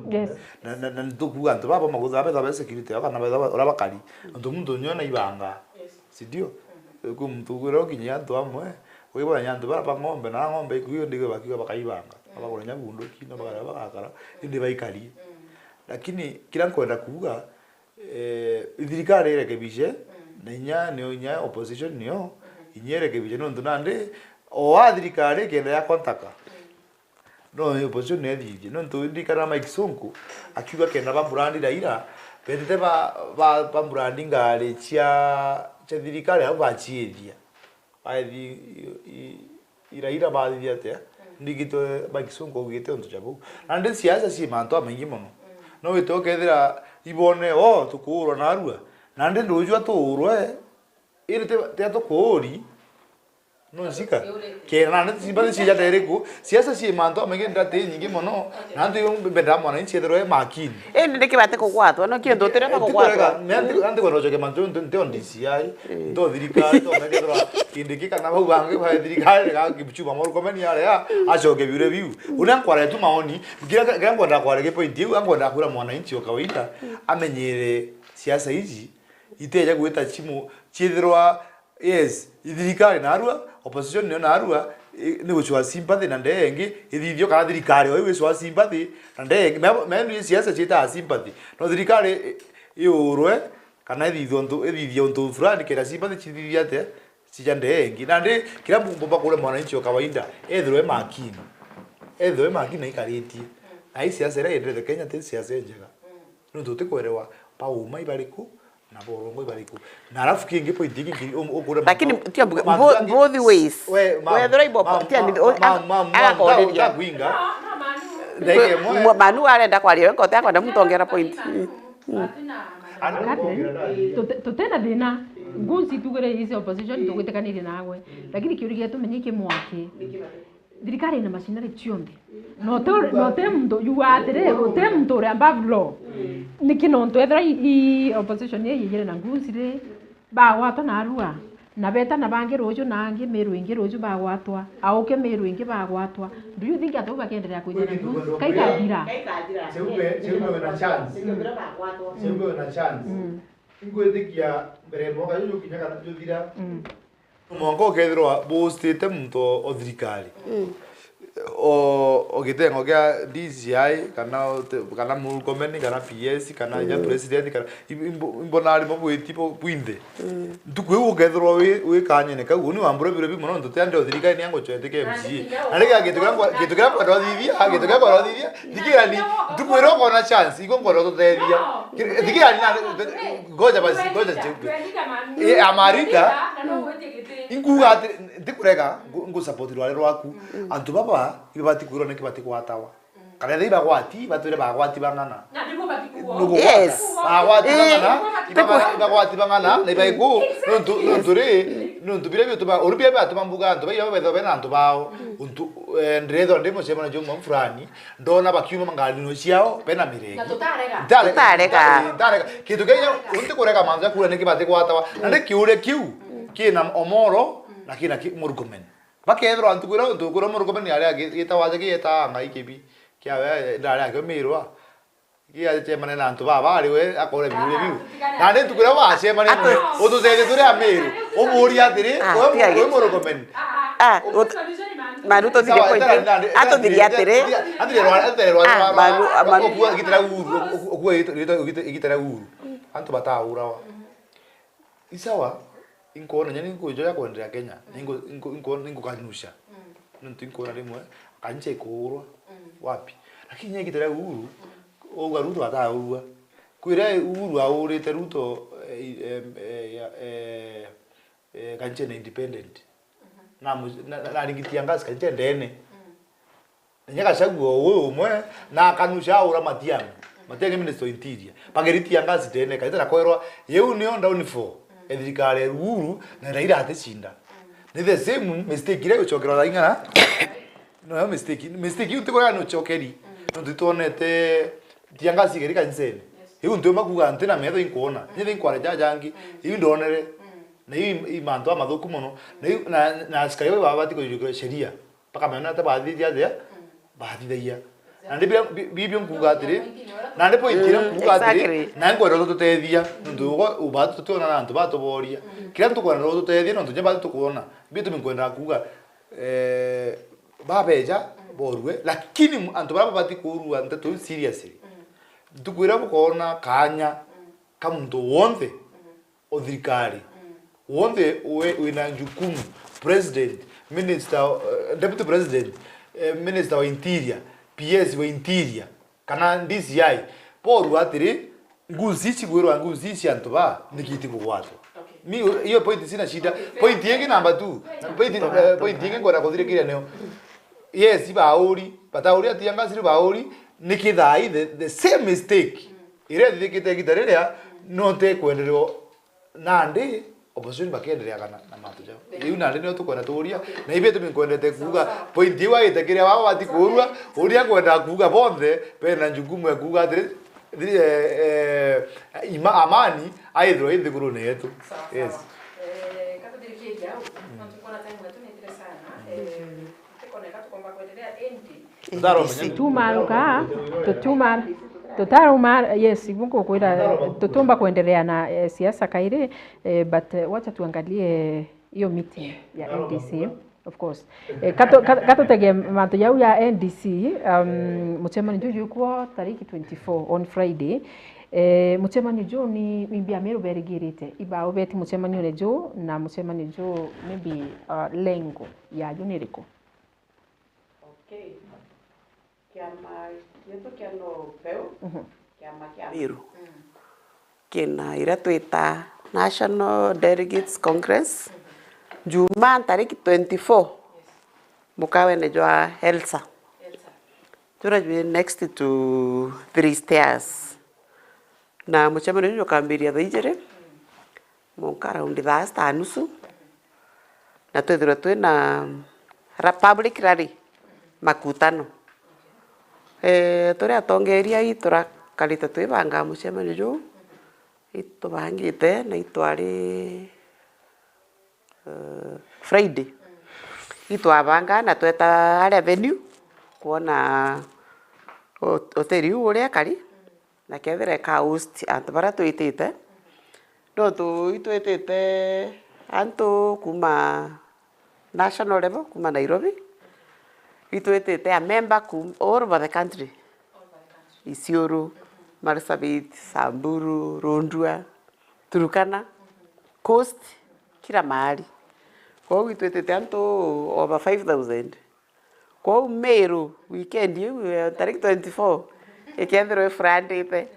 Yes. Na ndukuga antu baba magutha betha security kana betha ora bakari. Antu muntu nyona ibanga. Sidio? Ku mtu gwiro kinya antu amwe. Wiba nyantu bara ng'ombe na ng'ombe ikuyo ndigo bakiwa bakaibanga. Abagora nyabundo kino bagara bagakara indi baikari. Lakini kila nkwenda kuuga thirikari irekebishe na nya opposition niyo inyerekebishe no ndunande o wa thirikari kenda ya kontaka. No opposition ne thije no ndikara Mike Sonko akiuga kenda ba brand Raila pendete ba brand ngari cia thirikari abo bachiethia. Bathi Raila bathithia atia ndigito Mike Sonko ugite onto chabu ande siasa si manto amengi mono no witokethira ibone tukurwa na arua nande ndujua turwe irite te tukuri no sika ke nande sibale sija dereko siasa si manto amengi ndate nyingi mono nande benda mwana inchedero makini ndike bate kugwatwa no kiendo tere kugwatwa nande kwa rojoke manto ndio ndisiai ndo thirikari to megethwa kindiki kana bau bange ba thirikari ga kibuchuma moro komeni yale ya achoke biure biu unankwara tu maoni ngira ngwenda kwarege point hiyo ngwenda kura mwananchi wa kawaida amenyere siasa hizi iteja gweta chimu chithirwa yes thirikari na arua opposition ni na arua ni guchwa sympathy na ndengi ithithio kana thirikari oi wechwa sympathy na ndengi menu siasa chita sympathy no thirikari iurwe kana ithithio ntu fulani kira sympathy chithithia te sija ndengi na ndi kila mbomba kule mwananchi wa kawaida ethirwe makini ikaritie na hii siasa ile ndete Kenya te siasa njega no tutikwerewa pauma ibariku na borongo ibariku na alafu kingi point kingi ukure lakini tia both ways wethera ibopo tia ni aga kuinga ndege mwe manu arenda kwaria nko ta kwenda mutongera point tutena thina ngunsi tugere hizi opposition tugitekanire nawe lakini kiurigia tumenyike mwake thirikari ina macinari cionthe no te mtu yuatire te mtu uri ambavlo nikino ntu ethera i opposition ye yire na ngusire bagwatwa na arua na beta na bangi rojo nangi meru ingi rojo bagwatwa auke meru ingi bagwatwa do you think atu bakendelea kuithana ngu kaikadira cheume na chance cheume na chance ingwethikia mbere moga yuyu kinyaga tuthira mongo kethirwa boostete muntu o thirikari o gitengo kia DCI kana Murkomen kana PS kana ya president kana imbonari mabwiti bwinde ndukwe ukethirwa we kanyene ka uni wambure bire bimono ndutende o thirikari ni yango chweteke MC arega gitugira kwa rothithia agitugira kwa rothithia digira ni ndukwe ro kona chance iko ngoro tuteria digira ni goja basi goja cheupe amarida inguga ndikurega ngusupport rwale rwaku antu baba ibati kwiro ne kibati kwatawa kana thiba gwati batwire bagwati bangana na ndimo batikuo yes bagwati bangana bagwati bangana ne baiku nuntu bire byo tuba urubye ba tumambuga antu bayo betho bena antu bao untu ndredo ndimo sema jo mfrani ndona bakiuma mangali no ciao bena mirege na tutarega kitu kenya unti kurega manza kula ne kibati kwatawa na kiure kiu kina omoro na kina Murkomen bakethro antukura Murkomen ni aria gitawaje gita ngai kibi kia we ndaria kemirwa kia chemane na antu baba ari we akore biure biu na ne tukura wa chemane otu zede turi amiru omuri atiri o Murkomen maruto dire point ato diria tere maru okua gitara uru okua gitara uru antu bataura wa isawa inkoona nyani ngojo ya kwendera Kenya ningo kanusha nuntu inkoona rimwe kanche kurwa wapi lakini nyeki tera uhuru o Ruto ataurwa kwira uhuru aurite Ruto kanche na independent na ringitia ngasi kanche ndene nyaka chaguo wewe umwe na kanusha aura matiangi minister interior pangeritia ngasi ndene kaita na kwerwa yeu nio down for thirikari uhuru na Raila atishinda Ni the same mistake ile uchokera raingana. No mistake utikora no chokeri. No tutonete tiangasi geri kansene. Hiyo ndio makuga antena metho inkuona. Ni inkwara jajangi. Hiyo ndonere. Na hiyo imanto amathuku muno. Na askari wa bati ko sheria. Paka mena ta bathi ya bathi ya. Na ndibia bibio nkuga atiri. Na ndipo ikira nkuga atiri. Na ngwero tutethia. Ndugo ubatu tutona na ntu batoboria. Kira tukona ro tutethia no tuje batu tukuona. Bitu minkwenda kuga babeja borwe lakini antu baba bati kurua nteto seriously. Tukwira mukona kanya kamuntu wonde othirikari. Wonde wina jukumu president, minister, deputy president, minister wa interior, PS wa interior, kana DCI. Poru atiri nguzi chigwiro nguzi chi antu ba nikiti bugwato. Mi hiyo point sina shida. Point yenge number 2. Point yenge ngora kuthire kile neo. Yes, bauri, batauri atianga siri bauri nikithai the same mistake. Ire thikite gitarerea no te kwendereo nandi opposition bakenderea kana na matu jao. Iu nandi no tukona turia na ibe tumikwendete kuga point iwa itekiria baba bati kurua uria kwenda kuga bonde pena njukumu ya kuga amani aidro ithiguru netu. Yes. Kato dirikiria au tukona time wetu ni interesana. Tukoneka tukomba kuendelea endi. Tumaruka tutaruma yes mungu kwenda tutumba kuendelea na siasa kaire but wacha tuangalie hiyo meeting ya NDC of course kato tege manto yau ya NDC muchemani juju kwa tariki 24 on Friday muchemani jo ni mbia meru berigirite iba obeti muchemani ole jo na muchemani jo maybe lengo ya juniriko. Okay. Kiama yetu kiano peu kiama Meru kina ira twita National Delegates Congress Juma tariki 24 mukawe nejwa Elsa turaje next to 3 stairs na muchama nyo kambiria dhaijere munkara undi dhasta nusu na twithira twina public rally makutano tore atongeria itura kalita twibanga muchemani jo itubangite na itwari Friday itwabanga na tweta revenue kuona hoteli uria kari na kethire ka host antu bara twitite no tu itwitite antu kuma national level kuma Nairobi. Itwetete a member all over the country. Isiolo, Marsabit, Samburu, Rondua, Turkana, Coast, kila mahali. Kwa hiyo itwetete anto over 5,000. Kwa hiyo Meru weekend tariki 24 ikiendero Friday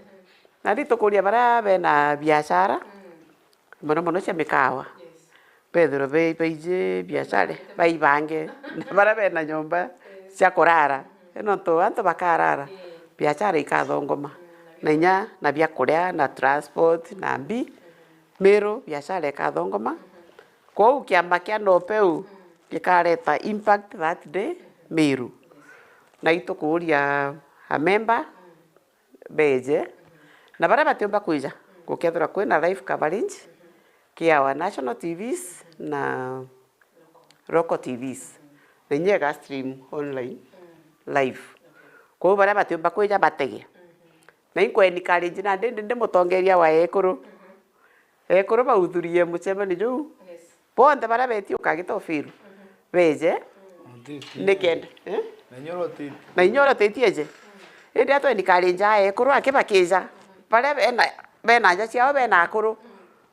na ritokuria bara bena biashara mono cia mikawa. Pedro beije biashara baibange na bara bena nyumba cia kurara eno to anto bakarara biashara ikathongoma na inya na bia kuria na transport na mbi Meru biashara ikathongoma kwa ukiamba kia no peu gikareta impact that day Meru na itukuria a member beje na bara batiomba kuija gukethura kwina live coverage kia wa national TVs na local TVs na nyega stream online live kwa bara batiomba kuija batege na inkweni college na ndende mutongeria wa ekuru bauthurie muchemani ju bonde bara beti ukagita ofiru beje nekend na inyoro tetieje indi atweni college ekuru akibakija bara bena nja ciao bena akuru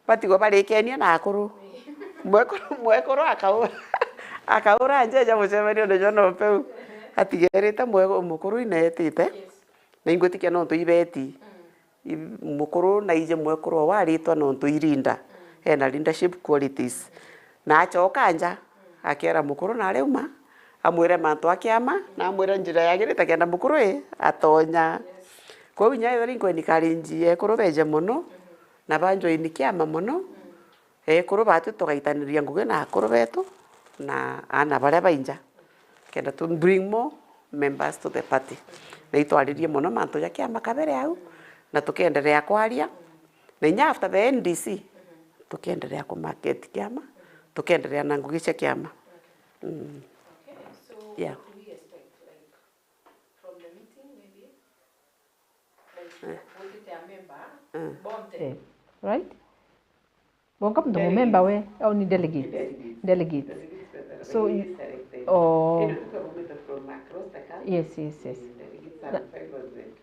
batigo barikenia na akuru mwekuru akaura njeja muchemani ndo jono peu atigerete mukuru inetite na ingwetikia no tuibeti mukuru na ije mwekuru waritwa no tuirinda ena leadership qualities na achoka nja akiera mukuru na reuma amwire mantu akiama na amwire njira yagirite kenda mukuru atonya kwa binya ithari kweni karinji ekuru beje muno na banjo inikiama muno ekuru batu tugaitaniria nguge na akuru betu na ana baria bainja kenda to bring more members to the party na itwaririe muno mantu ya kiama kabere au na tukiendelea kwaria na inya after the NDC tukiendelea ku market kiama tukiendelea na ngugi cia kiama. Yeah. Right? Bonga mtu member we au ni delegate? Delegate. So you, yes.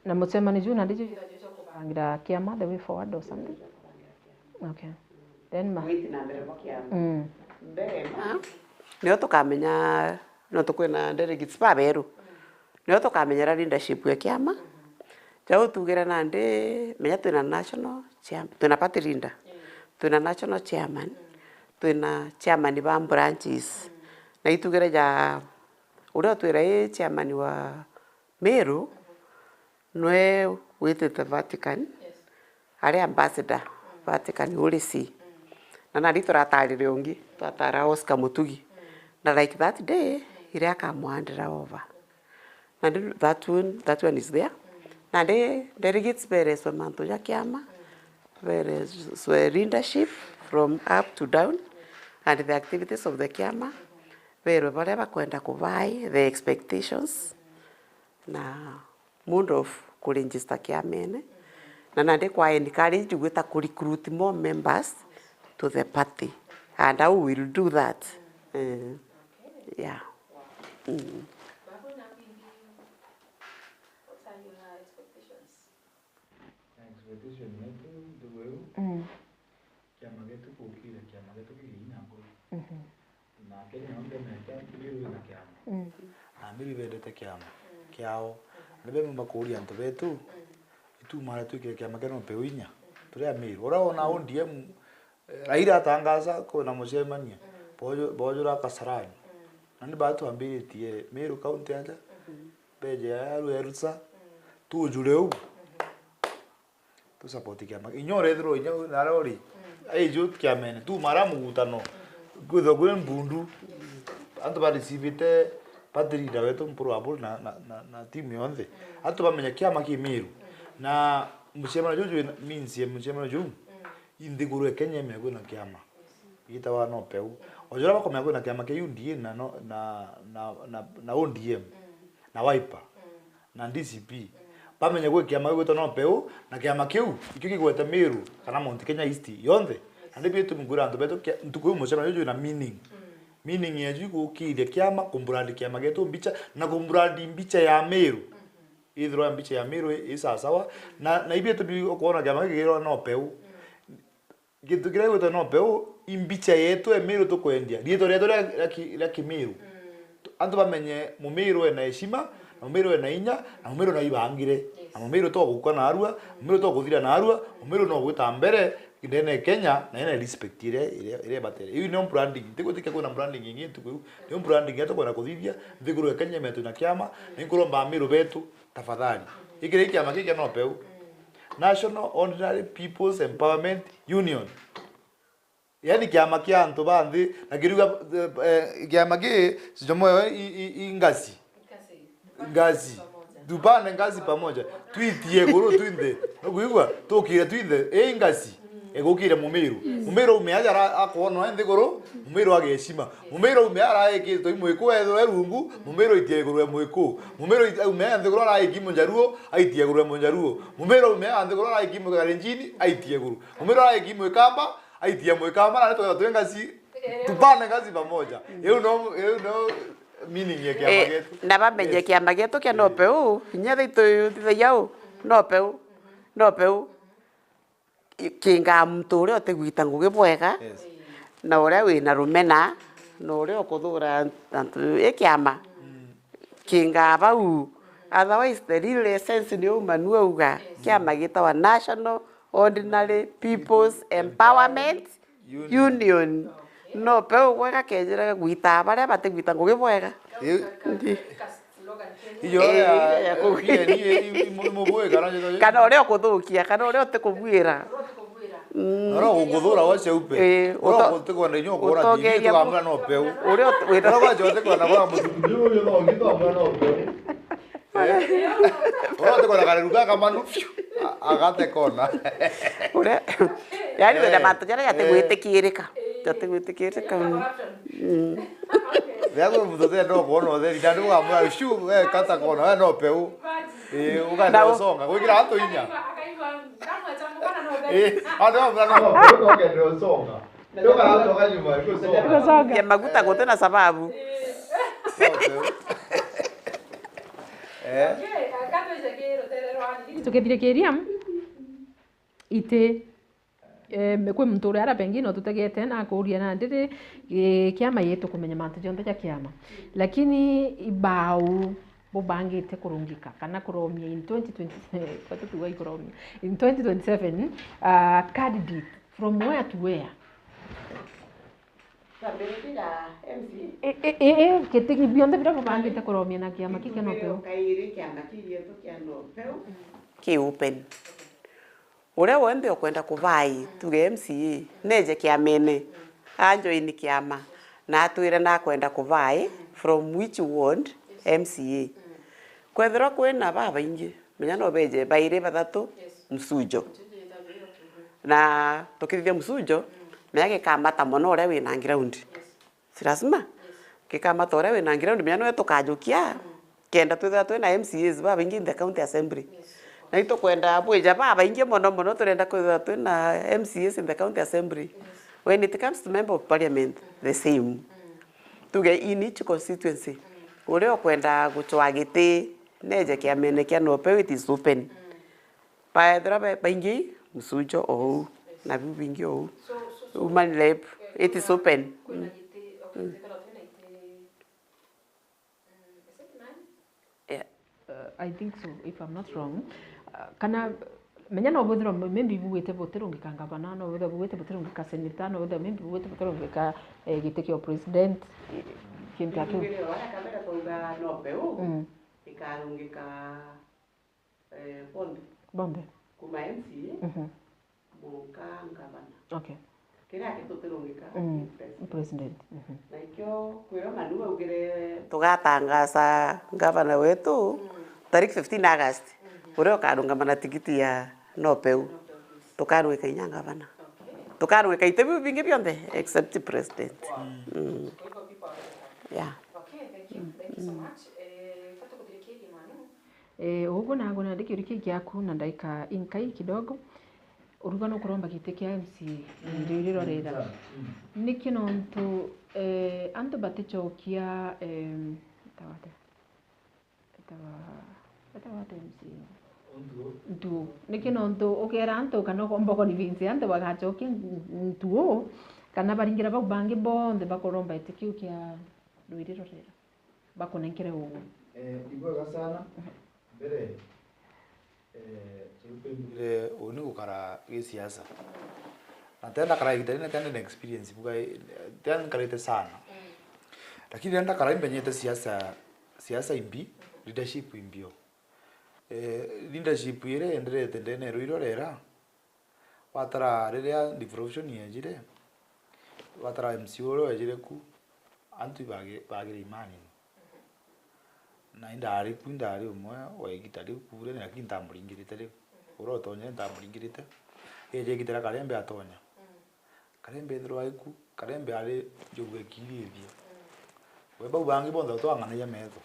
Na msema ni juna ndicho kupangira kiama the way forward or something. Okay. Then ma. Nio tukamenya no tukwina delegates baberu. Nio tukamenyera leadership ya kiama. Jau tugera nande menya twina national chairman, twina party leader. Twina national chairman, twina chairman ba branches. Na itugera ja uria twira chairman wa Meru noe with the Vatican. Ari ambassador Vatican ulisi. Na nari turatarire ungi, twatara Oscar Mutugi. Na like that day, iria akamwandira over. And that one is there. Na delegates beres wa manto ya kiama. Beres leadership from up to down and the activities of the kiama. Pero whatever kwenda kuvai the expectations na mood of kuregister kiamene. Na nande kwa encourage gwita ku recruit more members to the party, and I will do that. Yeah. Mimi bedete kiama kiao nebe makuri antu betu itu mara tu kiama keno peuinya turia miru ora ona ODM Raila tangaza ko na musemania bojo ra Kasarani nani batu ambiritie Meru county anja beje aru erusa tu jureu tu support kiama inyore thro inyo narori ai jut kiamene tu mara mugutano gutho gwen bundu antu ba receive padri da wetu probable na timu yonde atu bamenya kiama ki Meru na musemana jojo means musemana jojo indiguru Kenya mego na kiama itawa no peu ojora bako mego na kiama ke UDA na ODM na Wiper na DCP bamenya go kiama go no peu na kiama keu ikiki gweta Meru kana Mount Kenya East yonde ande bitu mugura ndo beto ntuko musemana jojo na meaning ya jugo kile kiama kumburadi kiama geto mbicha na kumburadi mbicha ya Meru idro mbicha ya Meru isa sawa na ibieto bi okuona kiama kigero no peu gitu kira wetu no peu imbicha yetu Meru to kwendia rieto rieto la Meru antu bamenye mu Meru na heshima na Meru na inya na Meru na ibangire na Meru to gukwa na arua Meru to guthira na arua Meru no gwita mbere ndene Kenya na ina respect ile batere hiyo no branding tiko tika kuna branding nyingi tuko ndio branding yetu kwa kuthithia thiguru Kenya metu na kiama nikuromba Meru betu tafadhali ikire kiama kike no peu National Ordinary People's Empowerment Union. Yani kiama kia antu bandi na kiruga kiama ki sijomo ingasi. Ngazi. Dupane ngazi pamoja. Tuitie guru tuinde. Nokuigwa tokire tuinde ingasi. Egokire Mumeru. Mumeru umeaja akono ende guru. Mumeru ageshima. Mumeru umeara ekito imweko erungu. Mumeru itie guru emweko. Mumeru umeaja ende guru ara ekimo njaruo aitie guru emonjaruo. Mumeru umeaja ende guru ara ekimo kalenjini aitie guru. Mumeru ara ekimo ekamba aitie mwekamba na toka twengasi tupane ngazi pamoja. You know meaning ya kiama getu. Na bamenye kiama getu kia no peu. Inya thito thiyao no peu. No peu. Kinga mtu uri otegwita ngugi bwega na uria wina rumena na uria ukuthura antu ikiama kinga bau otherwise the real essence ni umanu auga kiama gitawa National Ordinary People's Empowerment Union no peu gwega kenjira gwita baria bategwita ngugi bwega iyo ya kukia ni muboe kana kana uria ukuthukia kana uria utikubwira Ora guthura wa cheupe. Ora gutikona inyo kora dini tukamga no peu. Ora Ora kwa jote kwa na mutuku yo no ngito no peu. Ora te kona karuka kamanu. Agate kona. Ora. Yani wenda mato jana yate gwitikirika. Yate gwitikirika. Vego mutothe no kono the ndandu wa mwa shu kata kona no peu. Uganda songa gwikira ato inya. Ya maguta gote na sababu. Tukithirikiria ite kwi muntu uria pengine tutegete na kuria na ndiri kiama yetu kumenya mantu jonthe ja kiama lakini ibau bubangite kurungika kana kuromia in 2027 candidate from where to where kitigi bionde bira bubangite kuromia na kiama kikeno peu ki open uria wende ukwenda kuvai tuge MCA neje kiamene anjoini kiama na atwire na kwenda kuvai from which ward MCA kwethira kwina baba ingi menya no beje baire bathatu msujo na tukithia msujo menya gikamata mono uria wina ground sirasima gikamata uria wina ground menya no tukajukia kenda twithira twina MCAs baba ingi in the county assembly na ito kwenda bweja baba ingi mono turenda kwithira twina MCAs in the county assembly when it comes to member of parliament the same tuge in each constituency uria kwenda guchwa giti neje kiamene kia no peu it is open paethra baingi msujo o na bingi o human lab it is open yeah I think so if I'm not wrong kana menya no buthiro maybe buwete botero ngikanga bana no buwete botero ngika senator no maybe buwete botero ngika gitekio president kintu akio wala kamera kwa no peu ikarungika bonde kuma MCA mukanga bana okay kira kitutirungika president na ikyo kwira manu ugire tugatangaza gavana wetu tariki 15 August uria karunga mana tikiti ya no peu tukarwika inyanga bana tukarwika itebi bingi bionde except president yeah thank you so much ugu nago na ndiki uriki giaku na ndaika inkai kidogo urugano kuromba gite kia MC ndiriro rera niki nontu antu batichokia tawate MC ntu niki nontu ukera antu kana komboko ni vinci antu bagachokia ntu kana baringira babangi bonde bakoromba itikio kia ndiriro rera bakonenkere ugu igwa sana mbere chipembire oni gukara gisiasa na tena kara igitani tena experience buga tena karete sana lakini nenda kara imbenyete siasa imbi leadership imbio leadership ire enderete ndene ruiro rera watara rera devolution yejire watara MCO yejire ku antu bagire imani na indari kundari umwe waigitari kure na kintamburingirite ri urotonya ntamburingirite eje gitara kalembe atonya kalembe ndro aiku kalembe ari joge kirivia weba ubangi bonda to angana ya mezo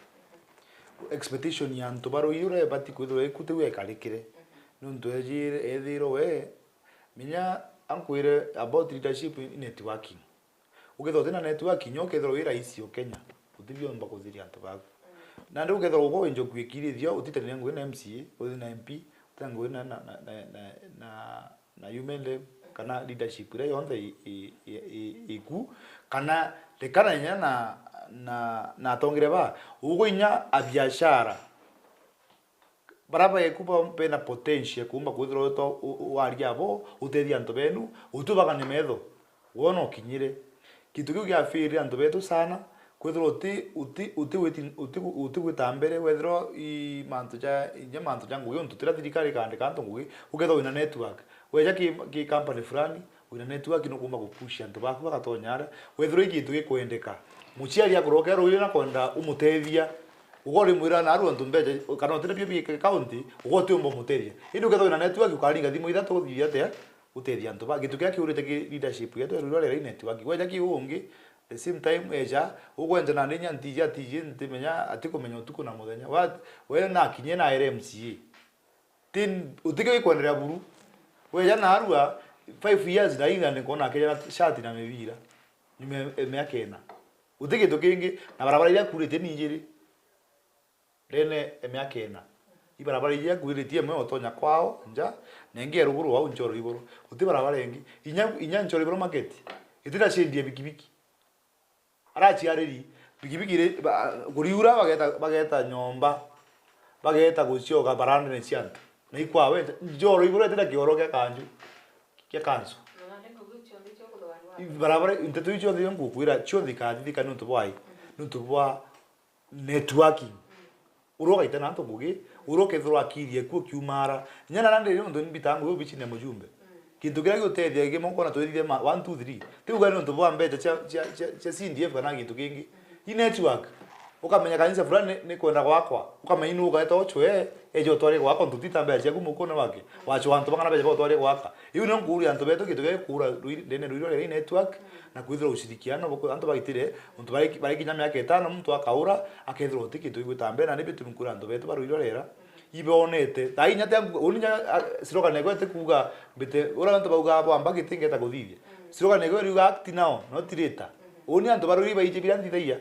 expectation ya nto baro yure bati kudo ekute we kalikire nunto ejire ediro we minya ankuire about leadership in networking ugetho tena networking yokedro ira isio Kenya utibio mbako ziri anto bago na ndio ketho go enjo kwikirithio utitene ngwe na MCA uthi na MP utango na human lab kana leadership ira yonthe iku kana lekana nya na tongire ba ugo inya a biashara baraba ekupa pena potential kumba kuthiro to wari abo utethi anto benu utubaga ni metho wono kinyire kitu kiu kia firi anto betu sana kwethro uti gwitambere wethro I manto ja ngugi untu tira thirikari kande kanto ngugi uketho ina network weja ki company fulani wina network no kuma gupusha ntu baku bagatonyara wethro igitu gikwendeka muchiari akorokera uyu na konda umutethia ugori mwira na aru ntu mbeje kana tira bi county ugote umbo muteria indu ketho ina network ukaringa thimu ithatu thia atia utethia ntu ba gitu kia kiurite leadership yetu rurore network weja ki ungi the same time eja ugwenja na ndinya ntija ntimenya atiko menya utuko na muthenya what we na kinye na RMC tin utike kwendera buru weja na arua 5 years na inga nikona keja shati na mevira miaka ena utike tokingi na barabara ile kurite ninjiri rene miaka ena ibarabara ile kurite mwe otonya kwao nja nenge ruguru wa unjoro iboro uti barabara engi inya njoro iboro market itira shindie bikibiki arachi areri bigibigire guriura bageta nyomba bageta gucioga barande ne ciantu na ikwawe njoro ibure tena kioro ke kanju ke kanzu barabara intetu icho ndio ngukwira chio thika nuntu bwai nuntu bwa networking uroga itana nto ngugi uroke thro akirie ku kiumara nyana nande ndo nbitangu yo bichine mujumbe kintu kira gutethia gimo kona twirire 1 2 3 tiuga nuntu bwa mbeje cha CDF kana kintu kingi I network ukamenya kanisa fulani ni kwenda gwakwa ukamenya inu ugaeta ochwe ejo twari gwakwa ntutita mbeje kumukona wake wacho wantu bangana beje twari gwaka iu no nguri antu beto kintu kira kura ndene rwiro network na kwithira ushirikiano boko antu bagitire muntu bari kinya myaka 5 muntu akaura akethira utikito igwitambe na nibitu nkura antu beto barwiro rera ibonete tai nyate uninya siroka negwete kuga bite ora antu bauga abo ambagi tingeta kuthithia siroka negwe riuga act now no tireta oni antu baruri baije biranthi thaia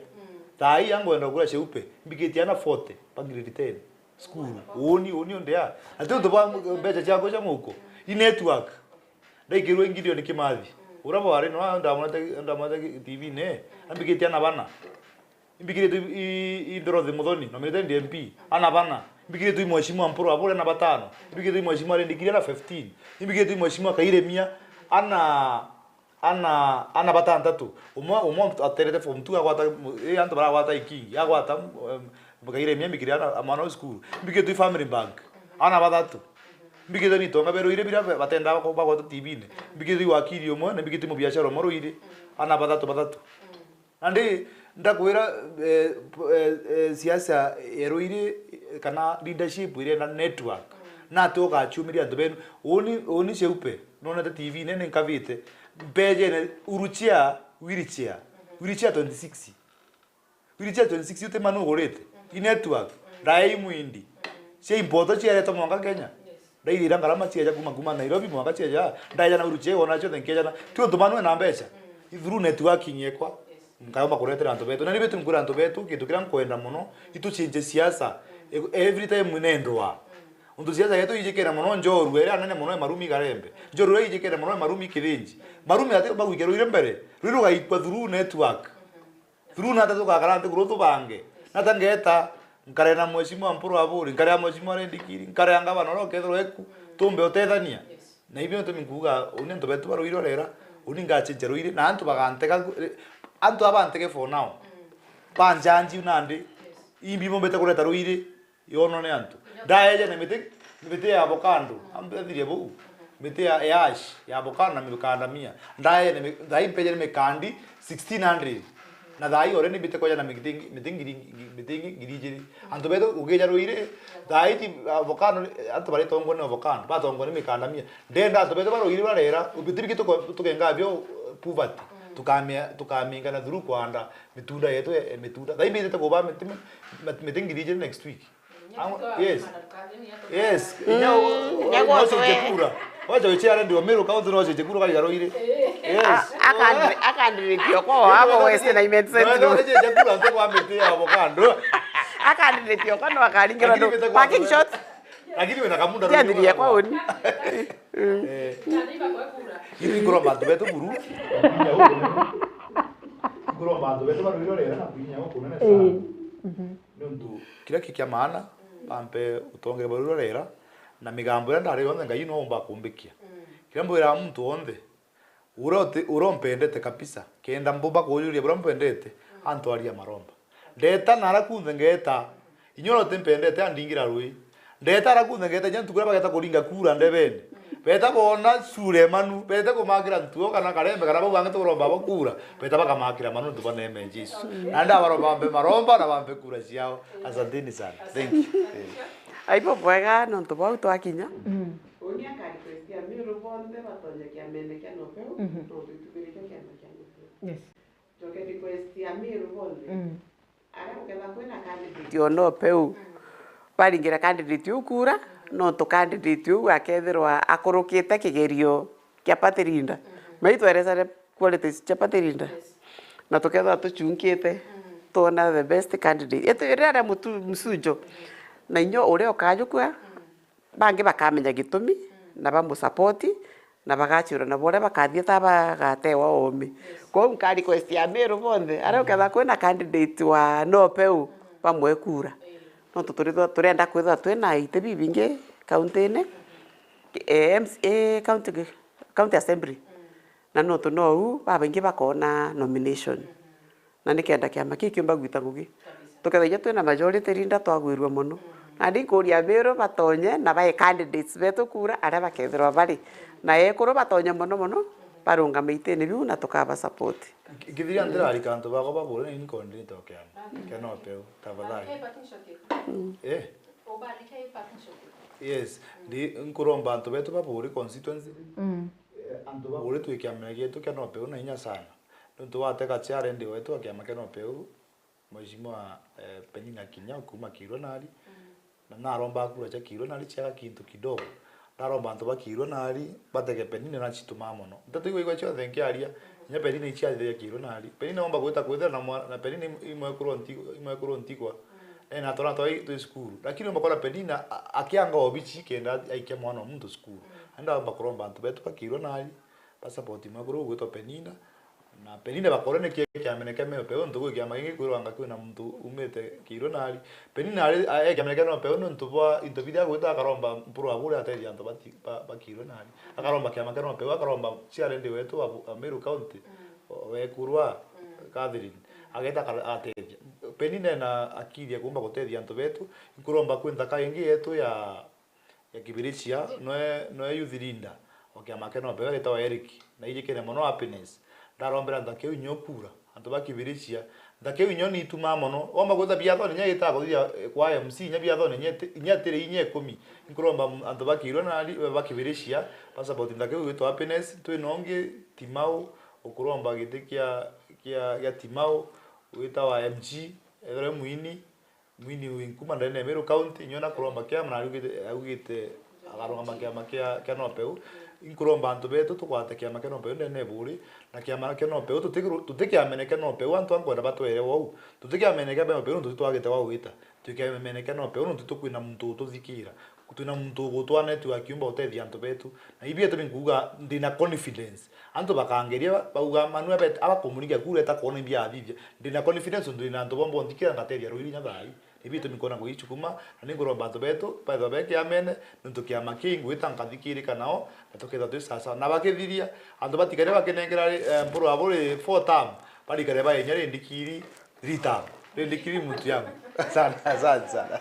tai yango enda kula cheupe mbikitia na 40 pangire 10 school oni ondea ati ndo ba mbeja chako cha muko I network ndaikirwe ngidio ni kimathi urabo wari no ndamona TV ne ambikitia na bana mbikire tu indoro the muthoni no mire ndi MP ana bana mbikire tu mheshimiwa mporo abore na batano mbikire tu mheshimiwa rendikiria na 15 mbikire tu mheshimiwa kairemia ana batantatu umwe aterete form 2 agwata antu bara agwata ikingi agwata kairemia mbikire ana amano school mbikire tu family bank ana batatu mbikire ni tonga bero ire bira batenda ko bagwata TV ne mbikire tu wakiri umwe na mbikire tu biashara moro ire ana batatu andi ndakwira siasa eroire kana leadership ire na network na toka achumiria antu benu oni cheupe nona TV nene nkavite mbeje ne uruchia wheelchair 26 ute manu gorete I network dai muindi se impoto chiere to mwanga Kenya dai ira ngarama chiaja kuma Nairobi mwanga chiaja dai jana uruchia ona cho thenkejana tu ndo manu na mbecha through networking yekwa ngamba kuretera antu betu na nibetu nkura antu betu kintu kira nkwenda muno ituchinje siasa every time munendwa untu siasa yetu ijekera muno njoru era nene muno marumi garembe njoru ijekera muno marumi kirinji marumi ate bagwikero ire mbere riruga ikwa through network through nata tuka garante kurutu bange nata ngeta nkare na mheshimiwa mpuru aburi nkare mheshimiwa rendikiri nkare anga banoro kethro eku tumbe otethania na hivyo tuminguga unento betu barwiro rera uninga chenjero ire na antu baganteka antu abanteke for now panjanji unandi imbi mombete kureta ruire yono ne antu daeje ne mete ya avocado ambethirie bu mete ya ash ya avocado na mikanda 100 dae ne dai peje ne mikandi 1600 na dai ore ne bite koja na mitingi girije antu beto ugeja ruire dai ti avocado antu bare tongo ne avocado ba tongo ne mikanda 100 denda antu beto baro ire barera ubitiri kito tukenga byo poverty tukaminga na dhuru kwanda mitunda yetu mitunda dai bide to ba mitingirije next week yes nyago chekura wacho chiara ndio mero ka udhuro chekura ka yaroire yes akandiretio ko hapo wese na imet centro ndio chekura ndo kwa mete avocado akandiretio kana wakalingira ndo parking shot lakini wena kamunda ndio ndiye kwa oni Ini kuro bantu betu buru. Kuro bantu betu baru iro rera na pinya ko kunene sana. Nundu kila kikia maana pampe utonge baru rera na migambo ya ndari yonde ngai no omba kumbikia. Kila mbora mtu onde. Urompendete kabisa. Kenda mbomba ko yuri urompendete. antwaria maromba ndeta narakunthe ngeta inyoro tempendete andingira rui ndeta arakunthe ngeta nyantu kura bageta kuringa kura ndebeni beta bona sure manu beta kumakira ntuo kana karembe kana bau angete kuromba bakura beta bakamakira manu ntubane menjisu anda baromba maromba na bambe kura ciao asanteni sana thank you aipo bwega no ntubau twakinya Unia karikestia miru bonde batonya kia mene kia no peu no tutubiri kia no. Yes. Toke requestia miru bonde. Ara ukela kwena candidate. Tio no peu. Baringira candidate ukura no to candidate u akethirwa akorokite kigerio kia patirinda. Maitwereza qualities cha patirinda. Na toketha tuchungite tona the best candidate. Eto rera mutu msujo. Na inyo ore okajukwa bange bakamenya gitumi na bamusupport na bagachira na bore bakathie tabagatewa omi ko nkari question mero bonde ara ukatha kwena candidate wa no peu bamwe kura no turenda kwetha twena itebi binge county ne county assembly na no tunou babange bakona nomination na nikenda kiama kikiumba gwita ngugi tuketha twena majority rinda twagwirwa muno andi kuria bero batonye na bae candidates beto kura ara bakethirwa bari na ekuru batonye muno barunga meitene biu na tukaba support ngithiria ndira arikanto bako babure ni kondi tokeana keno peu tafadhali Obalike partnership. Yes di nkuromba anto beto babure constituency anto babure tuikiamenya gitu keno peu na inya sana ntu wateka challenge wetu akiama keno peu mheshimiwa Penina Kinya kuma Kirwa nari na naromba kura cha Kirwa nari cha kintu kidogo naromba anto ba Kirwa nari bateke Penina na chituma mono ndatu igwe cho thenke aria nya Penina ichi athia Kirwa nari Penina omba gweta kwetha na Penina imwe kuro ntikwa na tora toi tu school lakini omba kora Penina akianga obichi kenda aikia mwana muntu school anda omba kuromba anto betu ba Kirwa nari passport imwe kuro gweta Penina na Penina bakorene kiameneke me peu ntugo kiamangi kwirwanga kwina muntu umete Kirwa nari Penina ari kiameneke no peu ntubwa intobidia gweta karomba mpuru abure ateri anto ba Kirwa nari akaromba kiamange no peu akaromba challenge wetu Ameru County we kurwa Catherine ageta ateria Penina na akiria kumba gutethia anto betu kuromba kwenta kaingi yetu ya Kibirichia no youth leader okiamange no peu eta Eric na ije mono happiness ndarombera ndakeu nyokura anto bakibirichia ndakeu nyoni ituma mono omba gotha biatho nya gita gothia kwa MC nya biatho nya tere inye 10 nkuromba anto bakirwa na bakibirichia passport ndakeu gito happiness twinonge timau ukuromba gitikia kia timau wita wa MG evre muini winkuma ndene Ameru County nyona kuromba kia mna agite agaronga makia no peu inkuromba anto beto tukwate kiama keno peu ndene buri na kiama keno peu tutikiameneke no peu anto ankwenda batwere wau tutikiameneke peu ntu twagite wau wita tukiameneke no peu ntu tukwina muntu tuthikira kutuna muntu gutwane tu akiumba utethia anto betu na ibie tu nkuga ndina confidence anto bakangeria bauga manua bet aba komunika kure ta kona ibia adivia ndina confidence ndina anto bombo ndikira ngateria ruiri nya thai ibito nikona kuichukuma na ningoromba anto betu pa thobeke amene ntu kiama kingu itankathikirika nao natoketha tu sasa na bakithiria anto batikare bakenengera mburu aburi 4 term barikare ba enyere ndikiri 3 term ndikiri mtu yangu sana sana sana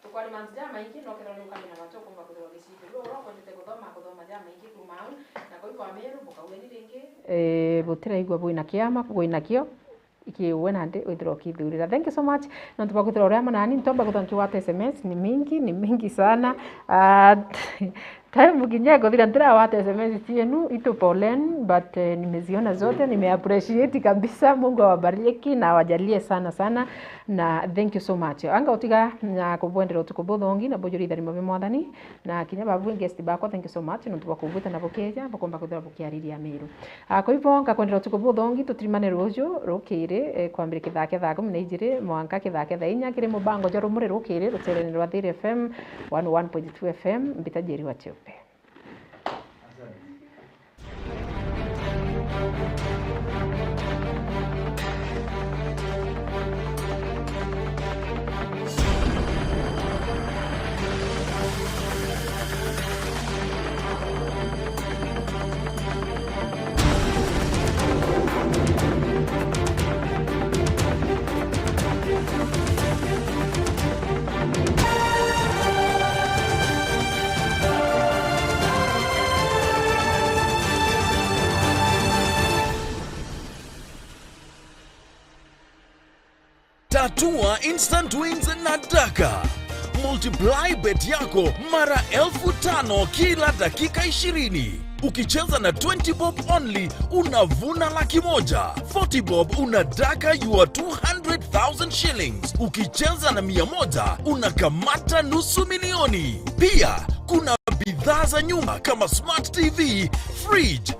tukwari mantu jama ingi no kero ni ukamina bato kumba kuthwa gicigo ro ro kwendete kuthoma jama ingi kuma au na koi kwa Ameru bukaule ni ringi butira igwa bwina kiama bwina kio ikiwe nande withiro kithurira. Thank you so much na tubakuthira ria manani ntomba kuthanki wa SMS ni mingi sana time ginya gothira ndira wa SMS tienu itu polen but nimeziona zote nimeappreciate kabisa. Mungu awabariki na awajalie sana na thank you so much anga utiga na kubwendera utukubuthongi na bojuri thari mabe mwathani na kinya babu guest bako. Thank you so much no tubakubuta na bukeja bakomba kuthira bukiariria Ameru kwa hivyo ngakwendera utukubuthongi tutirimane rujo rukire kwambire kithake thago mnejire mwanka kithake thainya kire mubango joro muri rukire ruterene rwa Thiri FM 101.2 FM mbitajeri wa Chiope. Tatua instant wins na Daka. Multiply bet yako mara 5,000 kila dakika 20. Ukicheza na 20 bob only unavuna $100,000. 40 bob unadaka your 200,000 shillings. Ukicheza na 100 unakamata $250,000. Pia kuna bidhaa za nyumba kama smart TV, fridge,